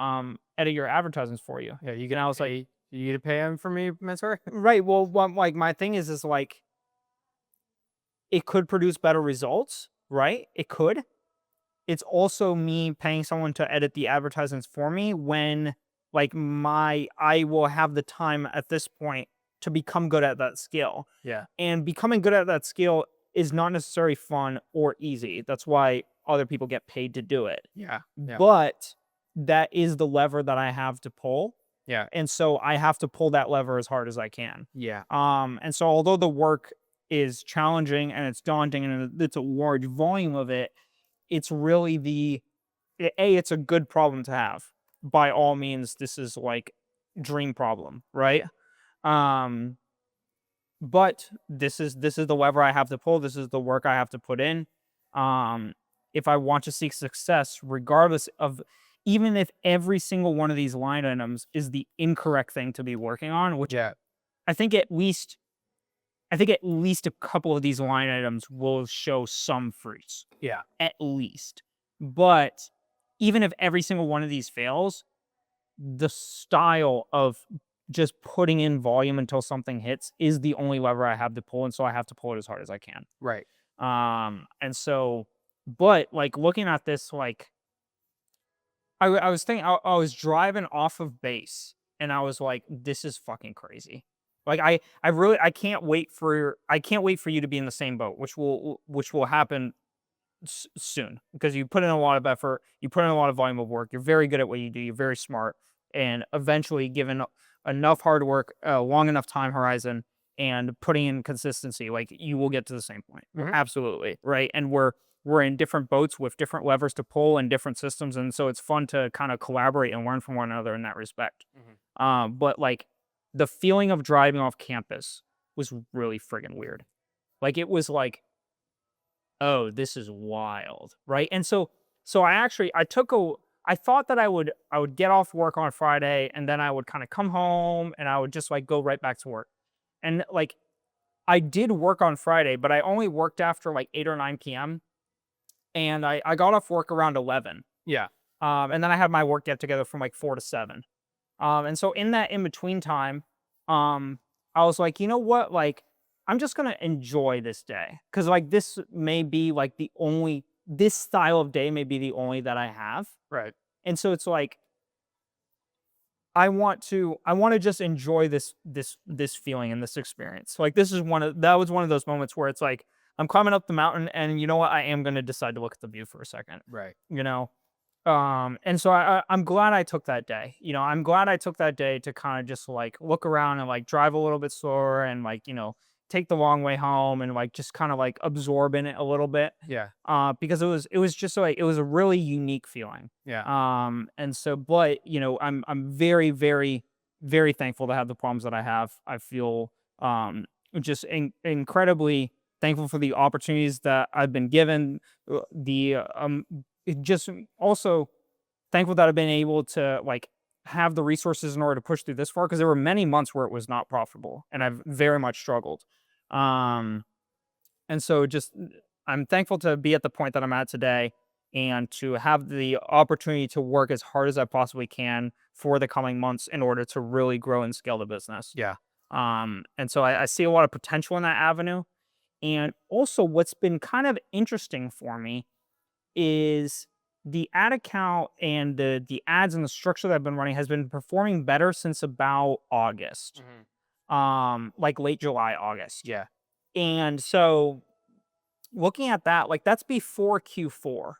edit your advertisements for you? Yeah, And I was like, you to pay him for me, mentor? right. Well, like my thing is like, it could produce better results, right? It could. It's also me paying someone to edit the advertisements for me when like I will have the time at this point to become good at that skill. Yeah. And becoming good at that skill is not necessarily fun or easy. That's why other people get paid to do it. Yeah. But that is the lever that I have to pull. Yeah. And so I have to pull that lever as hard as I can. Yeah. And so although the work is challenging and it's daunting and it's a large volume of it, it's really the it's a good problem to have. By all means, this is like dream problem, right? Um, but this is the lever I have to pull. This is the work I have to put in. Um, if I want to seek success, regardless of even if every single one of these line items is the incorrect thing to be working on, which Yeah. I think at least a couple of these line items will show some fruits, Yeah. at least. But even if every single one of these fails, the style of just putting in volume until something hits is the only lever I have to pull, and so I have to pull it as hard as I can. Right. And so, but like looking at this, like I was thinking, I was driving off of base, and I was like, this is fucking crazy. Like I really, I can't wait for you to be in the same boat, which will happen soon, because you put in a lot of effort, you put in a lot of volume of work, you're very good at what you do, you're very smart, and eventually, given enough hard work, long enough time horizon, and putting in consistency, like you will get to the same point. Mhm. Absolutely, right? And we're in different boats with different levers to pull and different systems, and so it's fun to kind of collaborate and learn from one another in that respect. But like the feeling of driving off campus was really friggin' weird. Like it was like, oh, this is wild, right? And so I thought that I would get off work on Friday, and then I would kind of come home and I would just like go right back to work. And like I did work on Friday, but I only worked after like 8 or 9 p.m. and I got off work around 11. Yeah. And then I had my work get together from like 4 to 7. And so in that in between time, I was like, you know what? Like, I'm just gonna enjoy this day, because like this may be like this style of day may be the only that I have. Right. And so it's like I want to just enjoy this feeling and this experience. Like that was one of those moments where it's like I'm climbing up the mountain, and you know what? I am gonna decide to look at the view for a second. Right. You know, and so I'm glad I took that day. I'm glad I took that day to kind of just like look around and like drive a little bit slower, and like, take the long way home, and like just kind of like absorb in it a little bit. Yeah. Because it was just like, it was a really unique feeling. Yeah. And so, but I'm very, very, very thankful to have the problems that I have. I feel just incredibly thankful for the opportunities that I've been given. Just also thankful that I've been able to like have the resources in order to push through this far, because there were many months where it was not profitable, and I've very much struggled. Um, and so just I'm thankful to be at the point that I'm at today, and to have the opportunity to work as hard as I possibly can for the coming months in order to really grow and scale the business. Yeah. And so I see a lot of potential in that avenue. And also, what's been kind of interesting for me is the ad account and the ads and the structure that I've been running has been performing better since about August. Like late July, August. Yeah. And so looking at that, like that's before Q4,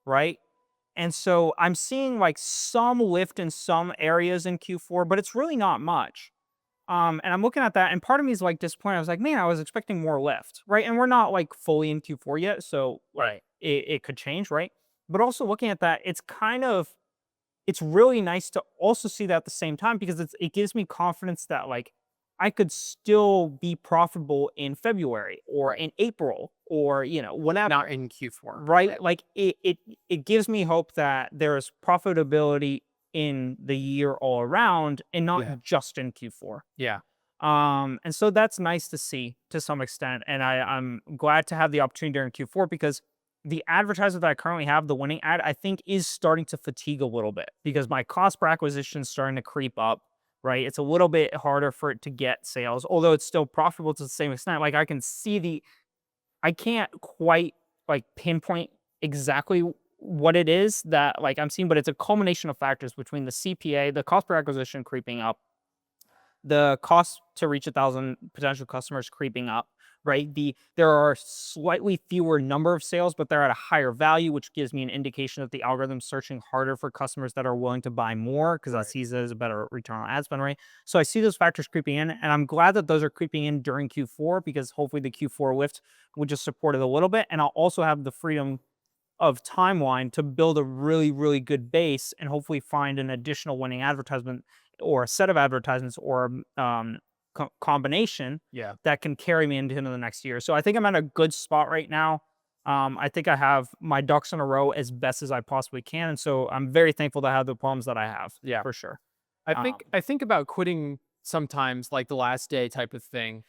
right? And so I'm seeing like some lift in some areas in Q4, but it's really not much. And I'm looking at that, and part of me is like disappointed. I was like, man, I was expecting more lift, right? And we're not like fully in Q4 yet, so like, Right. it could change, right? But also looking at that, it's really nice to also see that at the same time, because it gives me confidence that like I could still be profitable in February or in April, or whatever. Not in Q4. Right? Like it gives me hope that there's profitability in the year all around, and not Yeah. just in Q4. Yeah. And so that's nice to see to some extent. And I'm glad to have the opportunity during Q4, because the advertiser that I currently have, the winning ad, I think is starting to fatigue a little bit, because my cost per acquisition is starting to creep up, right? It's a little bit harder for it to get sales, although it's still profitable to the same extent. Like I can't quite like pinpoint exactly what it is that like I'm seeing, but it's a culmination of factors between the CPA, the cost per acquisition creeping up, the cost to reach 1,000 potential customers creeping up, right? There are slightly fewer number of sales, but they're at a higher value, which gives me an indication that the algorithm's searching harder for customers that are willing to buy more, because that sees it as a better return on ad spend, right? So I see those factors creeping in, and I'm glad that those are creeping in during Q4, because hopefully the Q4 lift would just support it a little bit, and I'll also have the freedom timeline to build a really, really good base and hopefully find an additional winning advertisement or a set of advertisements or combination Yeah. that can carry me into the next year. So I think I'm at a good spot right now. I think I have my ducks in a row as best as I possibly can. And so I'm very thankful to have the problems that I have. Yeah. For sure. I think about quitting sometimes, like the last day type of thing.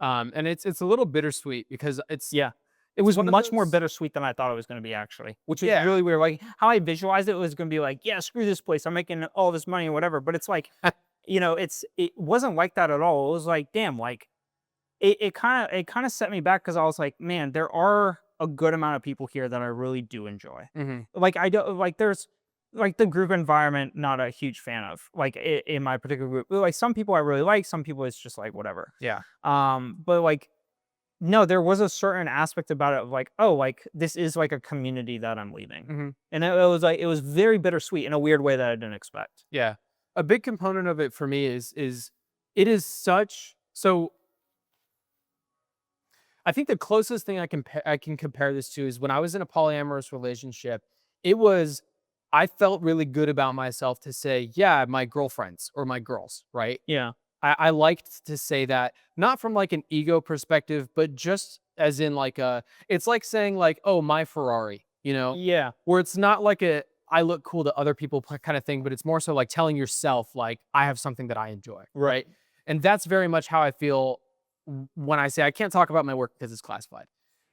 And it's a little bittersweet because Yeah. It it's was one of much more those- bittersweet than I thought it was going to be, actually, which was Yeah. really weird. Like, how I visualized it was going to be like, yeah, screw this place. I'm making all this money or whatever. But it's like, it wasn't like that at all. It was like, damn, like it kind of set me back because I was like, man, there are a good amount of people here that I really do enjoy. Mhm. Like, I don't like there's like the group environment, not a huge fan of, like, in my particular group. Like, some people I really like, some people it's just like whatever. Yeah. But like, no, there was a certain aspect about it of like, oh, like this is like a community that I'm leaving. Mhm. And it was like, it was very bittersweet in a weird way that I didn't expect. Yeah. A big component of it for me is it is such so I think the closest thing I can compare this to is when I was in a polyamorous relationship, it was I felt really good about myself to say, yeah, my girlfriends or my girls, right? Yeah. I liked to say that, not from like an ego perspective, but just as in like it's like saying like, oh, my Ferrari, Yeah. where it's not like I look cool to other people kind of thing, but it's more so like telling yourself like I have something that I enjoy, right? And that's very much how I feel when I say I can't talk about my work because it's classified,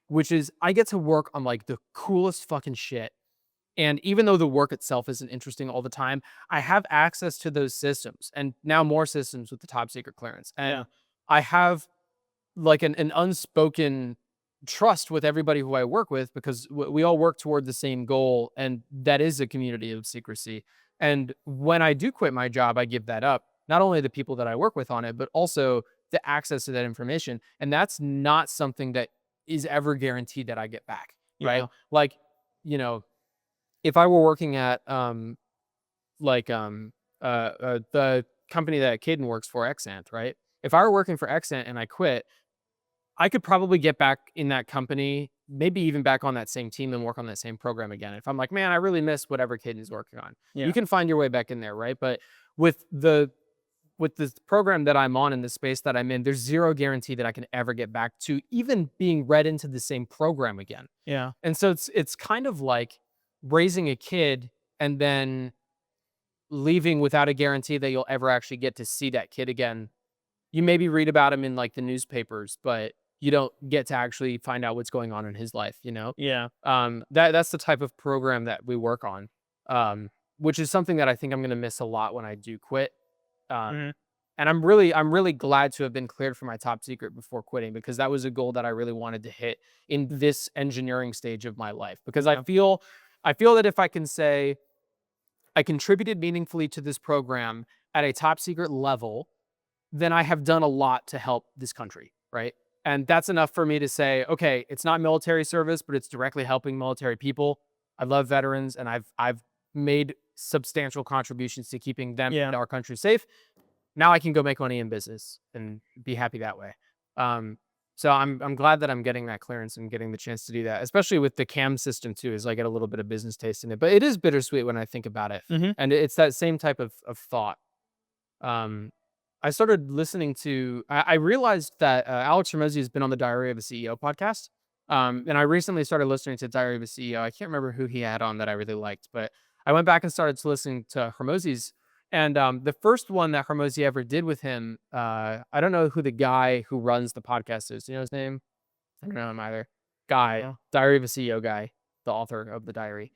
which is I get to work on like the coolest fucking shit. And even though the work itself isn't interesting all the time, I have access to those systems and now more systems with the top secret clearance. And Yeah. I have like an unspoken trust with everybody who I work with because we all work toward the same goal. And that is a community of secrecy. And when I do quit my job, I give that up, not only the people that I work with on it, but also the access to that information. And that's not something that is ever guaranteed that I get back. Right. Yeah. Like, if I were working at like the company that Caden works for, Xant, right? If I were working for Xant and I quit, I could probably get back in that company, maybe even back on that same team and work on that same program again. If I'm like, man, I really miss whatever Caden's working on. Yeah. You can find your way back in there, right? But with this program that I'm on in the space that I'm in, there's zero guarantee that I can ever get back to even being read into the same program again. Yeah. And so it's kind of like raising a kid and then leaving without a guarantee that you'll ever actually get to see that kid again. You maybe read about him in like the newspapers, but you don't get to actually find out what's going on in his life, Yeah. That's the type of program that we work on. Which is something that I think I'm gonna miss a lot when I do quit. Mhm. And I'm really glad to have been cleared for my top secret before quitting because that was a goal that I really wanted to hit in this engineering stage of my life. Because Yeah. I feel that if I can say I contributed meaningfully to this program at a top secret level, then I have done a lot to help this country, right? And that's enough for me to say, okay, it's not military service, but it's directly helping military people. I love veterans and I've made substantial contributions to keeping them Yeah. and our country safe. Now I can go make money in business and be happy that way. So I'm glad that I'm getting that clearance and getting the chance to do that, especially with the CAM system too, is I get a little bit of business taste in it. But it is bittersweet when I think about it. Mhm. And it's that same type of thought. I started listening to I realized that Alex Ramosi has been on the Diary of a CEO podcast. And I recently started listening to Diary of a CEO. I can't remember who he had on that I really liked, but I went back and started listening to Ramosi's. And the first one that Ramosi ever did with him, I don't know who the guy who runs the podcast is. Do you know his name? I don't know him either. Guy, Yeah. Diary of a CEO guy, the author of the diary.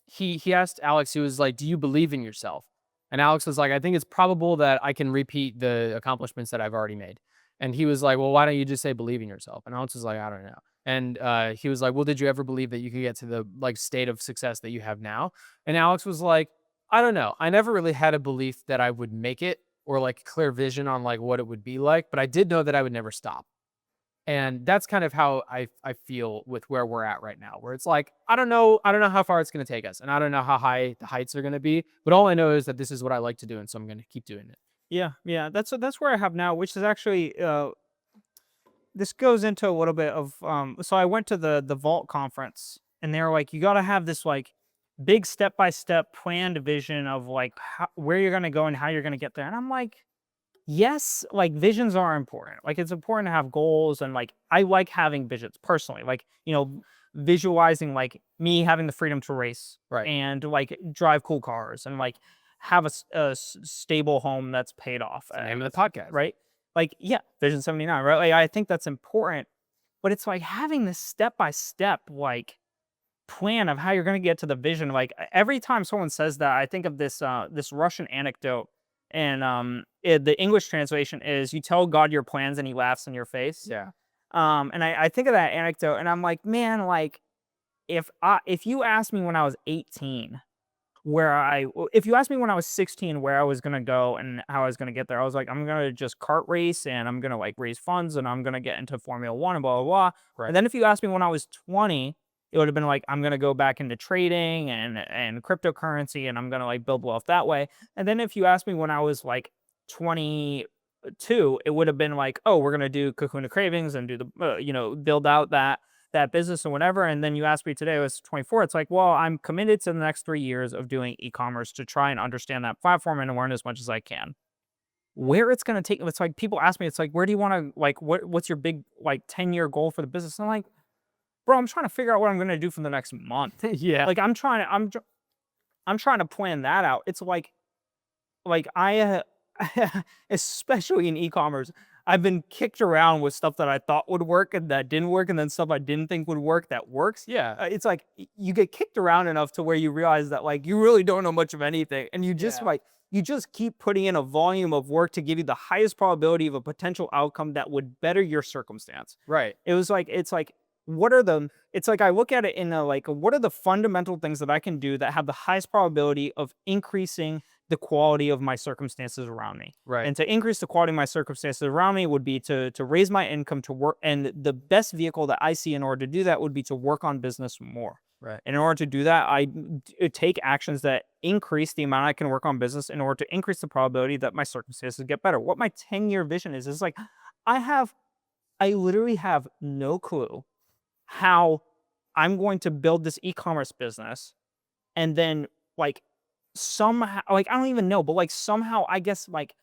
He asked Alex, he was like, "Do you believe in yourself?" And Alex was like, "I think it's probable that I can repeat the accomplishments that I've already made." And he was like, "Well, why don't you just say believe in yourself?" And Alex was like, "I don't know." And he was like, "Well, did you ever believe that you could get to the like state of success that you have now?" And Alex was like, "I don't know. I never really had a belief that I would make it or like clear vision on like what it would be like, but I did know that I would never stop." And that's kind of how I feel with where we're at right now, where it's like, I don't know how far it's going to take us. And I don't know how high the heights are going to be, but all I know is that this is what I like to do. And so I'm going to keep doing it. Yeah. Yeah. That's where I have now, which is actually this goes into a little bit of so I went to the Vault conference and they're like, you got to have this like big step-by-step planned vision of like where you're going to go and how you're going to get there. And I'm like, yes, like visions are important. Like it's important to have goals, and like I like having visions personally. Like, visualizing like me having the freedom to race Right. and like drive cool cars and like have a stable home that's paid off. It's the name of the podcast. Right? Like, yeah, Vision 79, right? Like I think that's important, but it's like having this step-by-step like plan of how you're going to get to the vision. Like every time someone says that, I think of this Russian anecdote, and the English translation is, you tell God your plans and he laughs in your face. Yeah. And I think of that anecdote, and I'm like, man, like if you asked me when I was 18 if you asked me when I was 16 where I was gonna go and how I was gonna get there, I was like, I'm gonna just kart race, and I'm gonna like raise funds, and I'm gonna get into Formula One and blah blah blah. Right. And then if you asked me when I was 20, it would have been like, I'm gonna go back into trading and cryptocurrency, and I'm gonna like build wealth that way. And then if you asked me when I was like 22, it would have been like, oh, we're gonna do Kahuna Cravings and do the build out that business or whatever. And then you asked me today, I was 24. It's like, well, I'm committed to the next 3 years of doing e-commerce to try and understand that platform and learn as much as I can. Where it's going to take, it's like people ask me, it's like, where do you want to, like, what's your big, like, 10-year goal for the business? And I'm like, bro, I'm trying to figure out what I'm going to do for the next month. Yeah. Like, I'm trying to plan that out. It's like I, especially in e-commerce, I've been kicked around with stuff that I thought would work and that didn't work, and then stuff I didn't think would work that works. Yeah. It's like you get kicked around enough to where you realize that like you really don't know much of anything, and you just you just keep putting in a volume of work to give you the highest probability of a potential outcome that would better your circumstance. Right. It's like it's like I look at it in a like, what are the fundamental things that I can do that have the highest probability of increasing the quality of my circumstances around me. Right. And to increase the quality of my circumstances around me would be to raise my income, to work. And the best vehicle that I see in order to do that would be to work on business more. Right. And in order to do that, I take actions that increase the amount I can work on business in order to increase the probability that my circumstances get better. What my 10-year vision is like, I literally have no clue how I'm going to build this e-commerce business, and then like somehow, like I don't even know, but like somehow I guess like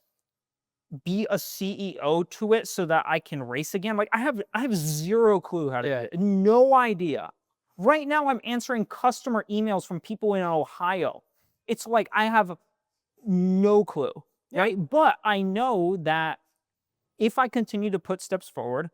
be a CEO to it so that I can race again. Like I have zero clue how to do it. No idea. Right now I'm answering customer emails from people in Ohio. It's like I have no clue, right? But I know that if I continue to put steps forward,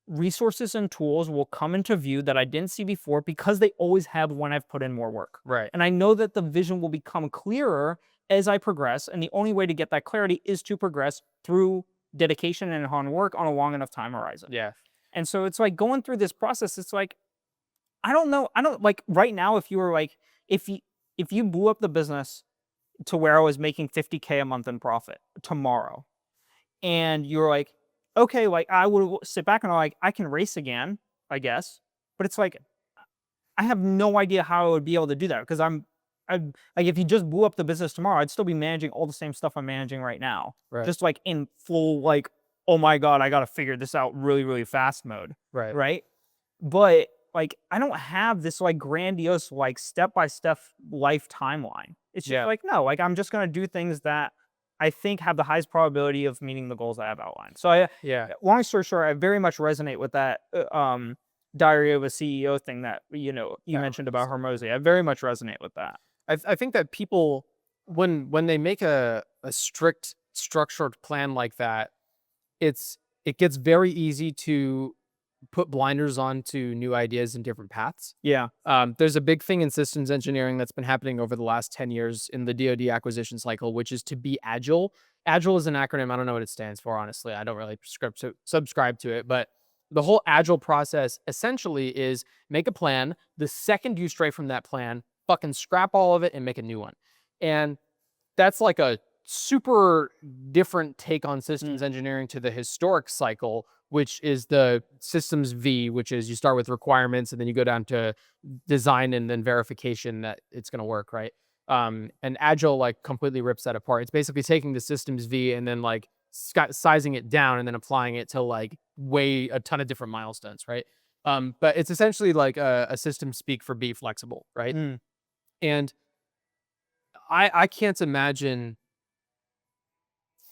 resources and tools will come into view that I didn't see before, because they always have when I've put in more work. Right. And I know that the vision will become clearer as I progress. And the only way to get that clarity is to progress through dedication and hard work on a long enough time horizon. Yeah. And so it's like going through this process, it's like, I don't know. I don't like right now, if you were like, if you blew up the business to where I was making $50K a month in profit tomorrow, and you're like, okay, like I would sit back and I'm like, I can race again, I guess. But it's like, I have no idea how I would be able to do that, because I'm like, if you just blew up the business tomorrow, I'd still be managing all the same stuff I'm managing right now. Right. Just like in full, like, oh my God, I got to figure this out really, really fast mode. Right. Right. But like, I don't have this like grandiose, like step-by-step life timeline. It's just like, no, like I'm just going to do things that I think have the highest probability of meeting the goals I have outlined. So long story short, I very much resonate with that Diary of a CEO thing that you mentioned about Hormozy. I very much resonate with that. I think that people, when they make a strict structured plan like that, it gets very easy to put blinders on to new ideas and different paths. Yeah. There's a big thing in systems engineering that's been happening over the last 10 years in the DoD acquisition cycle, which is to be agile. Agile is an acronym. I don't know what it stands for, honestly. I don't really subscribe to it. But the whole agile process essentially is make a plan. The second you stray from that plan, fucking scrap all of it and make a new one. And that's like a super different take on systems engineering to the historic cycle, which is the systems V, which is you start with requirements and then you go down to design and then verification that it's going to work, right? And Agile like completely rips that apart. It's basically taking the systems V and then like sizing it down and then applying it to like weigh a ton of different milestones, right? But it's essentially like a system speak for be flexible, right? Mm. And I can't imagine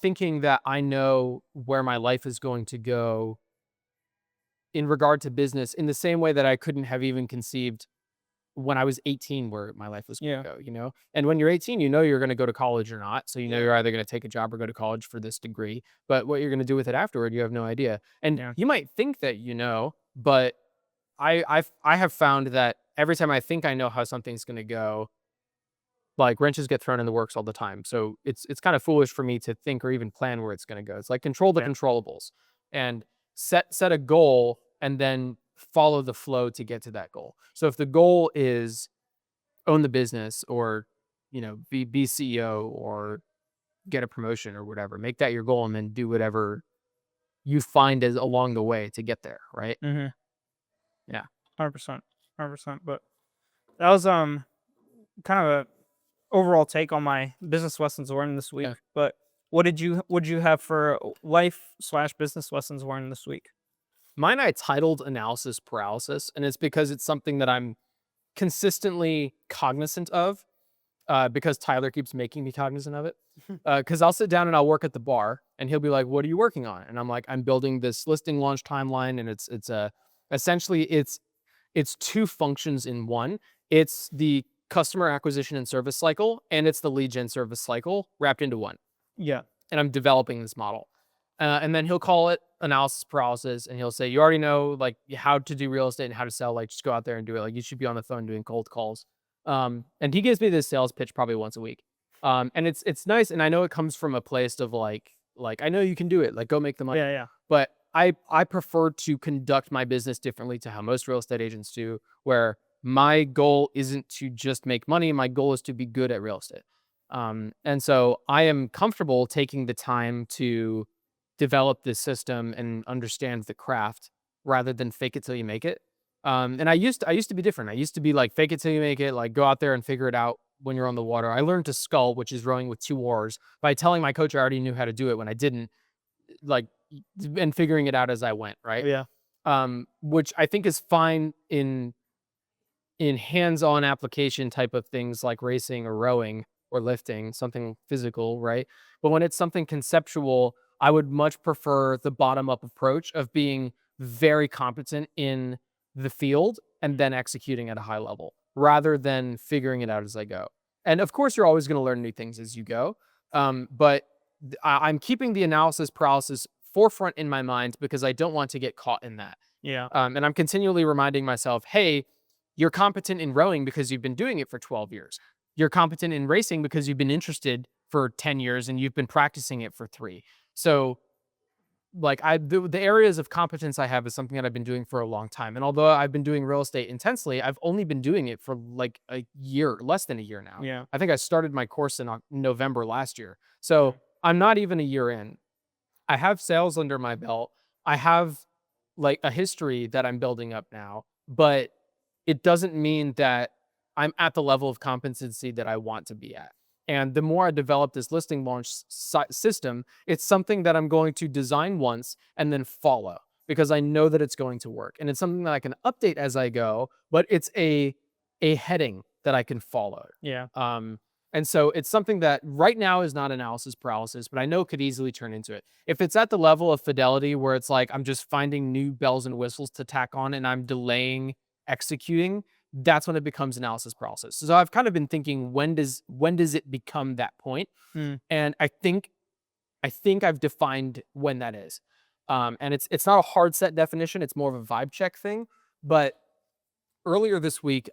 thinking that I know where my life is going to go in regard to business in the same way that I couldn't have even conceived when I was 18 where my life was Yeah. going to go, you know? And when you're 18, you know you're going to go to college or not. So you know you're either going to take a job or go to college for this degree. But what you're going to do with it afterward, you have no idea. And Yeah. you might think that you know, but I have found that every time I think I know how something's going to go, like wrenches get thrown in the works all the time. So it's kind of foolish for me to think or even plan where it's going to go. It's like control the Yeah. controllables and set a goal and then follow the flow to get to that goal. So if the goal is own the business or be CEO or get a promotion or whatever, make that your goal and then do whatever you find as along the way to get there, right? Mm-hmm. Yeah. 100%. 100%. But that was kind of a overall take on my business lessons learned this week. Yeah. But what did you have for life/business lessons learned this week? Mine I titled analysis paralysis, and it's because it's something that I'm consistently cognizant of, because Tyler keeps making me cognizant of it. Because I'll sit down and I'll work at the bar, and he'll be like, "What are you working on?" And I'm like, "I'm building this listing launch timeline, and essentially it's two functions in one. It's the customer acquisition and service cycle, and it's the lead gen service cycle wrapped into one. Yeah. And I'm developing this model." And then he'll call it analysis paralysis, and he'll say, "You already know like how to do real estate and how to sell. Like, just go out there and do it. Like, you should be on the phone doing cold calls." And he gives me this sales pitch probably once a week. And it's nice, and I know it comes from a place of like I know you can do it. Like, go make the money. Yeah. Yeah. But I prefer to conduct my business differently to how most real estate agents do, where my goal isn't to just make money. My goal is to be good at real estate. And so I am comfortable taking the time to develop this system and understand the craft rather than fake it till you make it. And I used to be different. I used to be like fake it till you make it, like go out there and figure it out when you're on the water. I learned to scull, which is rowing with two oars, by telling my coach I already knew how to do it when I didn't, like, and figuring it out as I went, right? Yeah. Which I think is fine in hands-on application type of things like racing or rowing or lifting, something physical, right? But when it's something conceptual, I would much prefer the bottom-up approach of being very competent in the field and then executing at a high level rather than figuring it out as I go. And of course, you're always going to learn new things as you go. But I'm keeping the analysis paralysis forefront in my mind because I don't want to get caught in that. Yeah. And I'm continually reminding myself, hey, you're competent in rowing because you've been doing it for 12 years. You're competent in racing because you've been interested for 10 years and you've been practicing it for 3. So like the areas of competence I have is something that I've been doing for a long time. And although I've been doing real estate intensely, I've only been doing it for like a year, less than a year now. Yeah. I think I started my course in November last year. So I'm not even a year in. I have sales under my belt. I have like a history that I'm building up now, but it doesn't mean that I'm at the level of competency that I want to be at. And the more I develop this listing launch system, it's something that I'm going to design once and then follow because I know that it's going to work. And it's something that I can update as I go, but it's a heading that I can follow. Yeah. And so it's something that right now is not analysis paralysis, but I know could easily turn into it. If it's at the level of fidelity where it's like I'm just finding new bells and whistles to tack on and I'm delaying executing, that's when it becomes analysis paralysis. So I've kind of been thinking, when does it become that point? And I think I've defined when that is. And it's not a hard set definition. It's more of a vibe check thing. But earlier this week,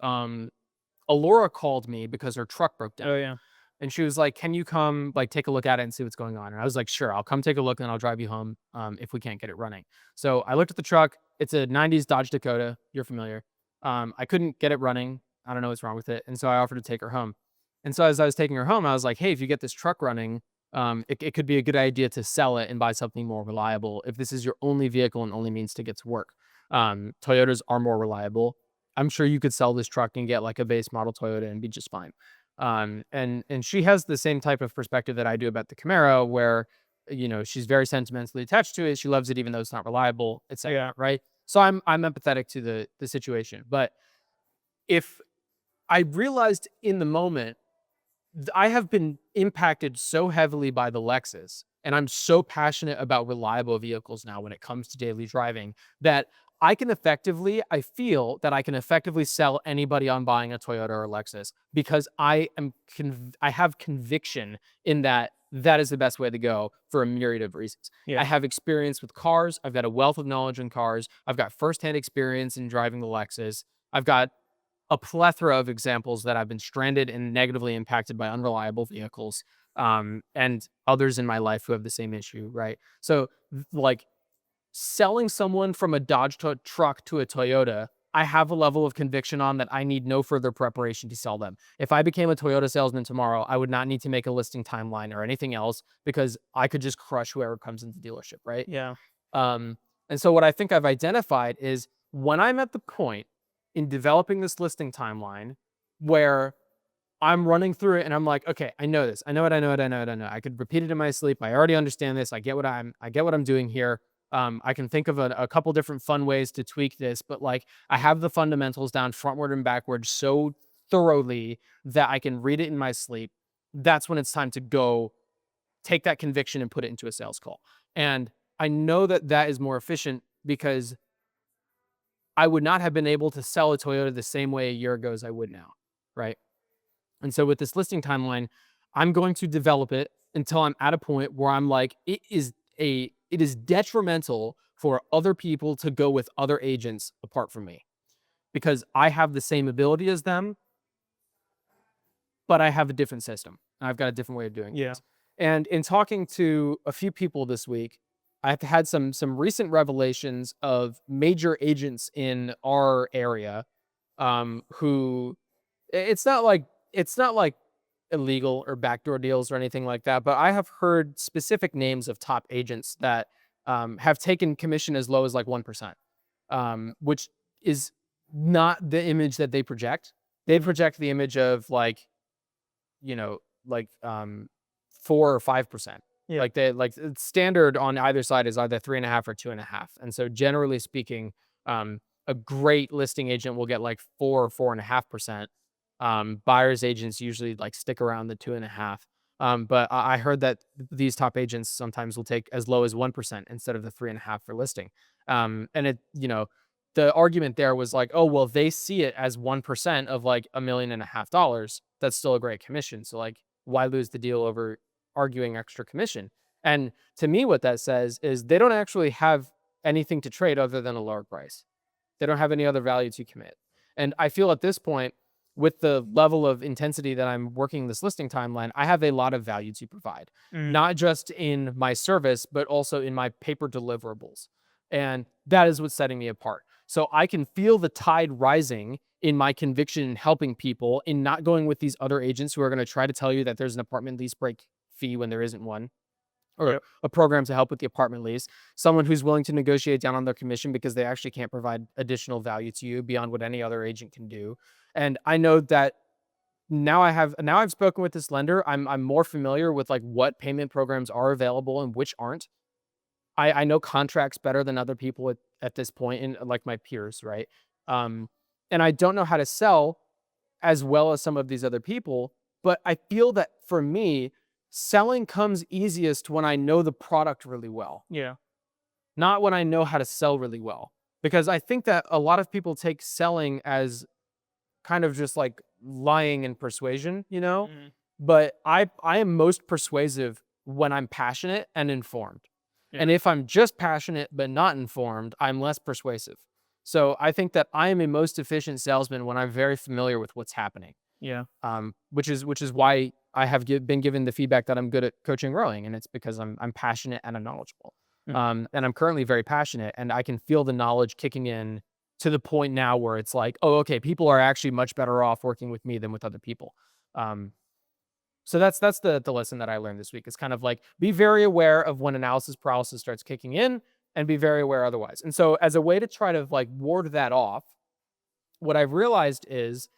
Alora called me because her truck broke down. Oh yeah. And she was like, "Can you come like take a look at it and see what's going on?" And I was like, "Sure, I'll come take a look and I'll drive you home if we can't get it running." So I looked at the truck. It's a 90s Dodge Dakota. You're familiar. I couldn't get it running. I don't know what's wrong with it. And so I offered to take her home. And so as I was taking her home, I was like, "Hey, if you get this truck running, it could be a good idea to sell it and buy something more reliable if this is your only vehicle and only means to get to work." Toyotas are more reliable. I'm sure you could sell this truck and get like a base model Toyota and be just fine. And she has the same type of perspective that I do about the Camaro, where she's very sentimentally attached to it. She loves it even though it's not reliable, etc. Yeah. Right? So I'm empathetic to the situation. But if I realized in the moment, I have been impacted so heavily by the Lexus, and I'm so passionate about reliable vehicles now when it comes to daily driving that I feel that I can effectively sell anybody on buying a Toyota or Lexus because I have conviction in that that is the best way to go for a myriad of reasons. I Yeah. have experience with cars. I've got a wealth of knowledge in cars. I've got firsthand experience in driving the Lexus. I've got a plethora of examples that I've been stranded and negatively impacted by unreliable vehicles, and others in my life who have the same issue, right? So, like selling someone from a truck to a Toyota, I have a level of conviction on that I need no further preparation to sell them. If I became a Toyota salesman tomorrow, I would not need to make a listing timeline or anything else because I could just crush whoever comes into the dealership, right? Yeah. Um, and so what I think I've identified is when I'm at the point in developing this listing timeline where I'm running through it and I'm like, okay, I know this. I know it. I know it. I know it. I know it. I could repeat it in my sleep. I already understand this. I get what I'm doing here. I can think of a couple different fun ways to tweak this, but like I have the fundamentals down frontward and backward so thoroughly that I can read it in my sleep. That's when it's time to go take that conviction and put it into a sales call. And I know that that is more efficient because I would not have been able to sell a Toyota the same way a year ago as I would now, right? And so with this listing timeline, I'm going to develop it until I'm at a point where I'm like, it is detrimental for other people to go with other agents apart from me because I have the same ability as them, but I have a different system. I've got a different way of doing Yeah. things. And in talking to a few people this week, I've had some recent revelations of major agents in our area, who it's not like illegal or backdoor deals or anything like that, but I have heard specific names of top agents that have taken commission as low as like 1%, which is not the image that they project. They project the image of like, you know, like 4 or 5%. Yeah. Like it's standard on either side is either 3.5 or 2.5. And so generally speaking, a great listing agent will get like 4 or 4.5%. Buyers agents usually like stick around the 2.5. But I heard that these top agents sometimes will take as low as 1% instead of the 3.5 for listing. And the argument there was like, oh, well, they see it as 1% of like $1.5 million. That's still a great commission. So like, why lose the deal over arguing extra commission? And to me, what that says is they don't actually have anything to trade other than a lower price. They don't have any other value to commit. And I feel at this point, with the level of intensity that I'm working this listing timeline, I have a lot of value to provide, Mm. not just in my service, but also in my paper deliverables. And that is what's setting me apart. So I can feel the tide rising in my conviction in helping people, in not going with these other agents who are going to try to tell you that there's an apartment lease break fee when there isn't one, or Yep. a program to help with the apartment lease, someone who's willing to negotiate down on their commission because they actually can't provide additional value to you beyond what any other agent can do. And I know that now I've spoken with this lender. I'm more familiar with like what payment programs are available and which aren't. I know contracts better than other people at this point in like my peers, right? Um, and I don't know how to sell as well as some of these other people, but I feel that for me, selling comes easiest when I know the product really well, Yeah. not when I know how to sell really well. Because I think that a lot of people take selling as kind of just like lying and persuasion, you know? Mhm. But I am most persuasive when I'm passionate and informed. Yeah. And if I'm just passionate but not informed, I'm less persuasive. So I think that I am a most efficient salesman when I'm very familiar with what's happening. Yeah. Which is why I have been given the feedback that I'm good at coaching and growing, and it's because I'm passionate and I'm knowledgeable. Mm. And I'm currently very passionate, and I can feel the knowledge kicking in to the point now where it's like, oh, okay, people are actually much better off working with me than with other people. Um, so that's the lesson that I learned this week. It's kind of like be very aware of when analysis paralysis starts kicking in, and be very aware otherwise. And so as a way to try to like ward that off, what I've realized is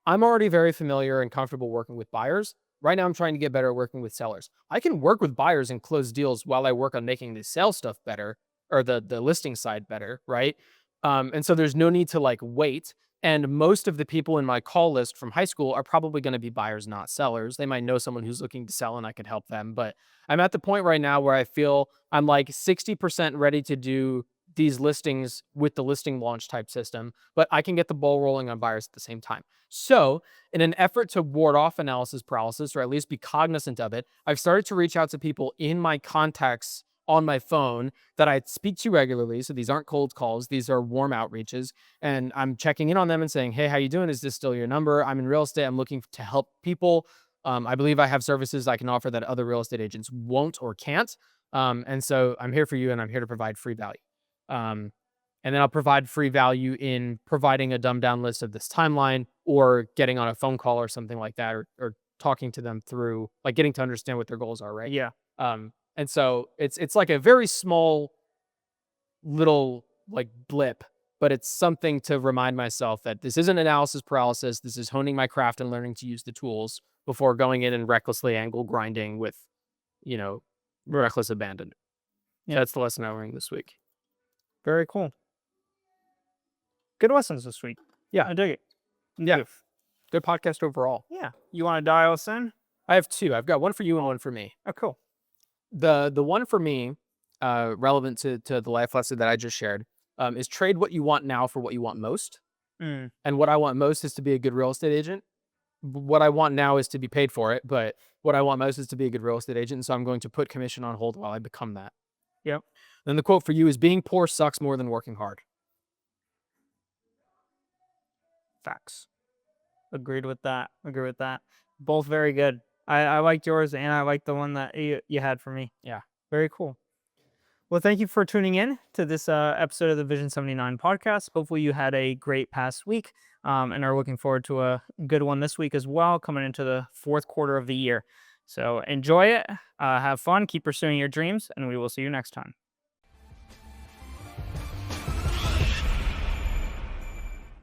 I'm already very familiar and comfortable working with buyers. Right now, I'm trying to get better at working with sellers. I can work with buyers and close deals while I work on making the sales stuff better or the listing side better, right? And so there's no need to like wait. And most of the people in my call list from high school are probably going to be buyers, not sellers. They might know someone who's looking to sell and I could help them. But I'm at the point right now where I feel I'm like 60% ready to do these listings with the listing launch type system, but I can get the ball rolling on buyers at the same time. So, in an effort to ward off analysis paralysis, or at least be cognizant of it, I've started to reach out to people in my contacts on my phone that I speak to regularly. So these aren't cold calls; these are warm outreaches, and I'm checking in on them and saying, "Hey, how you doing? Is this still your number? I'm in real estate. I'm looking to help people. I believe I have services I can offer that other real estate agents won't or can't. And so I'm here for you, and I'm here to provide free value." Um, and then I'll provide free value in providing a dumbed down list of this timeline or getting on a phone call or something like that, or talking to them through like getting to understand what their goals are, right? Yeah. And so it's like a very small little like blip, but it's something to remind myself that this isn't analysis paralysis. This is honing my craft and learning to use the tools before going in and recklessly angle grinding with, you know, reckless abandon. Yeah. That's the lesson I learned this week. Very cool. Good lessons this week. Yeah. I dig it. Yeah. Good. Good podcast overall. Yeah. You want to dial us in? I have two. I've got one for you and one for me. Oh, cool. The one for me, relevant to the life lesson that I just shared, is trade what you want now for what you want most. Mm. And what I want most is to be a good real estate agent. What I want now is to be paid for it, but what I want most is to be a good real estate agent. And so I'm going to put commission on hold while I become that. Yep. Then the quote for you is, being poor sucks more than working hard. Facts. Agreed with that. Agree with that. Both very good. I liked yours, and I liked the one that you had for me. Yeah. Very cool. Well, thank you for tuning in to this episode of the Vision 79 podcast. Hopefully you had a great past week and are looking forward to a good one this week as well, coming into the fourth quarter of the year. So enjoy it, have fun, keep pursuing your dreams, and we will see you next time.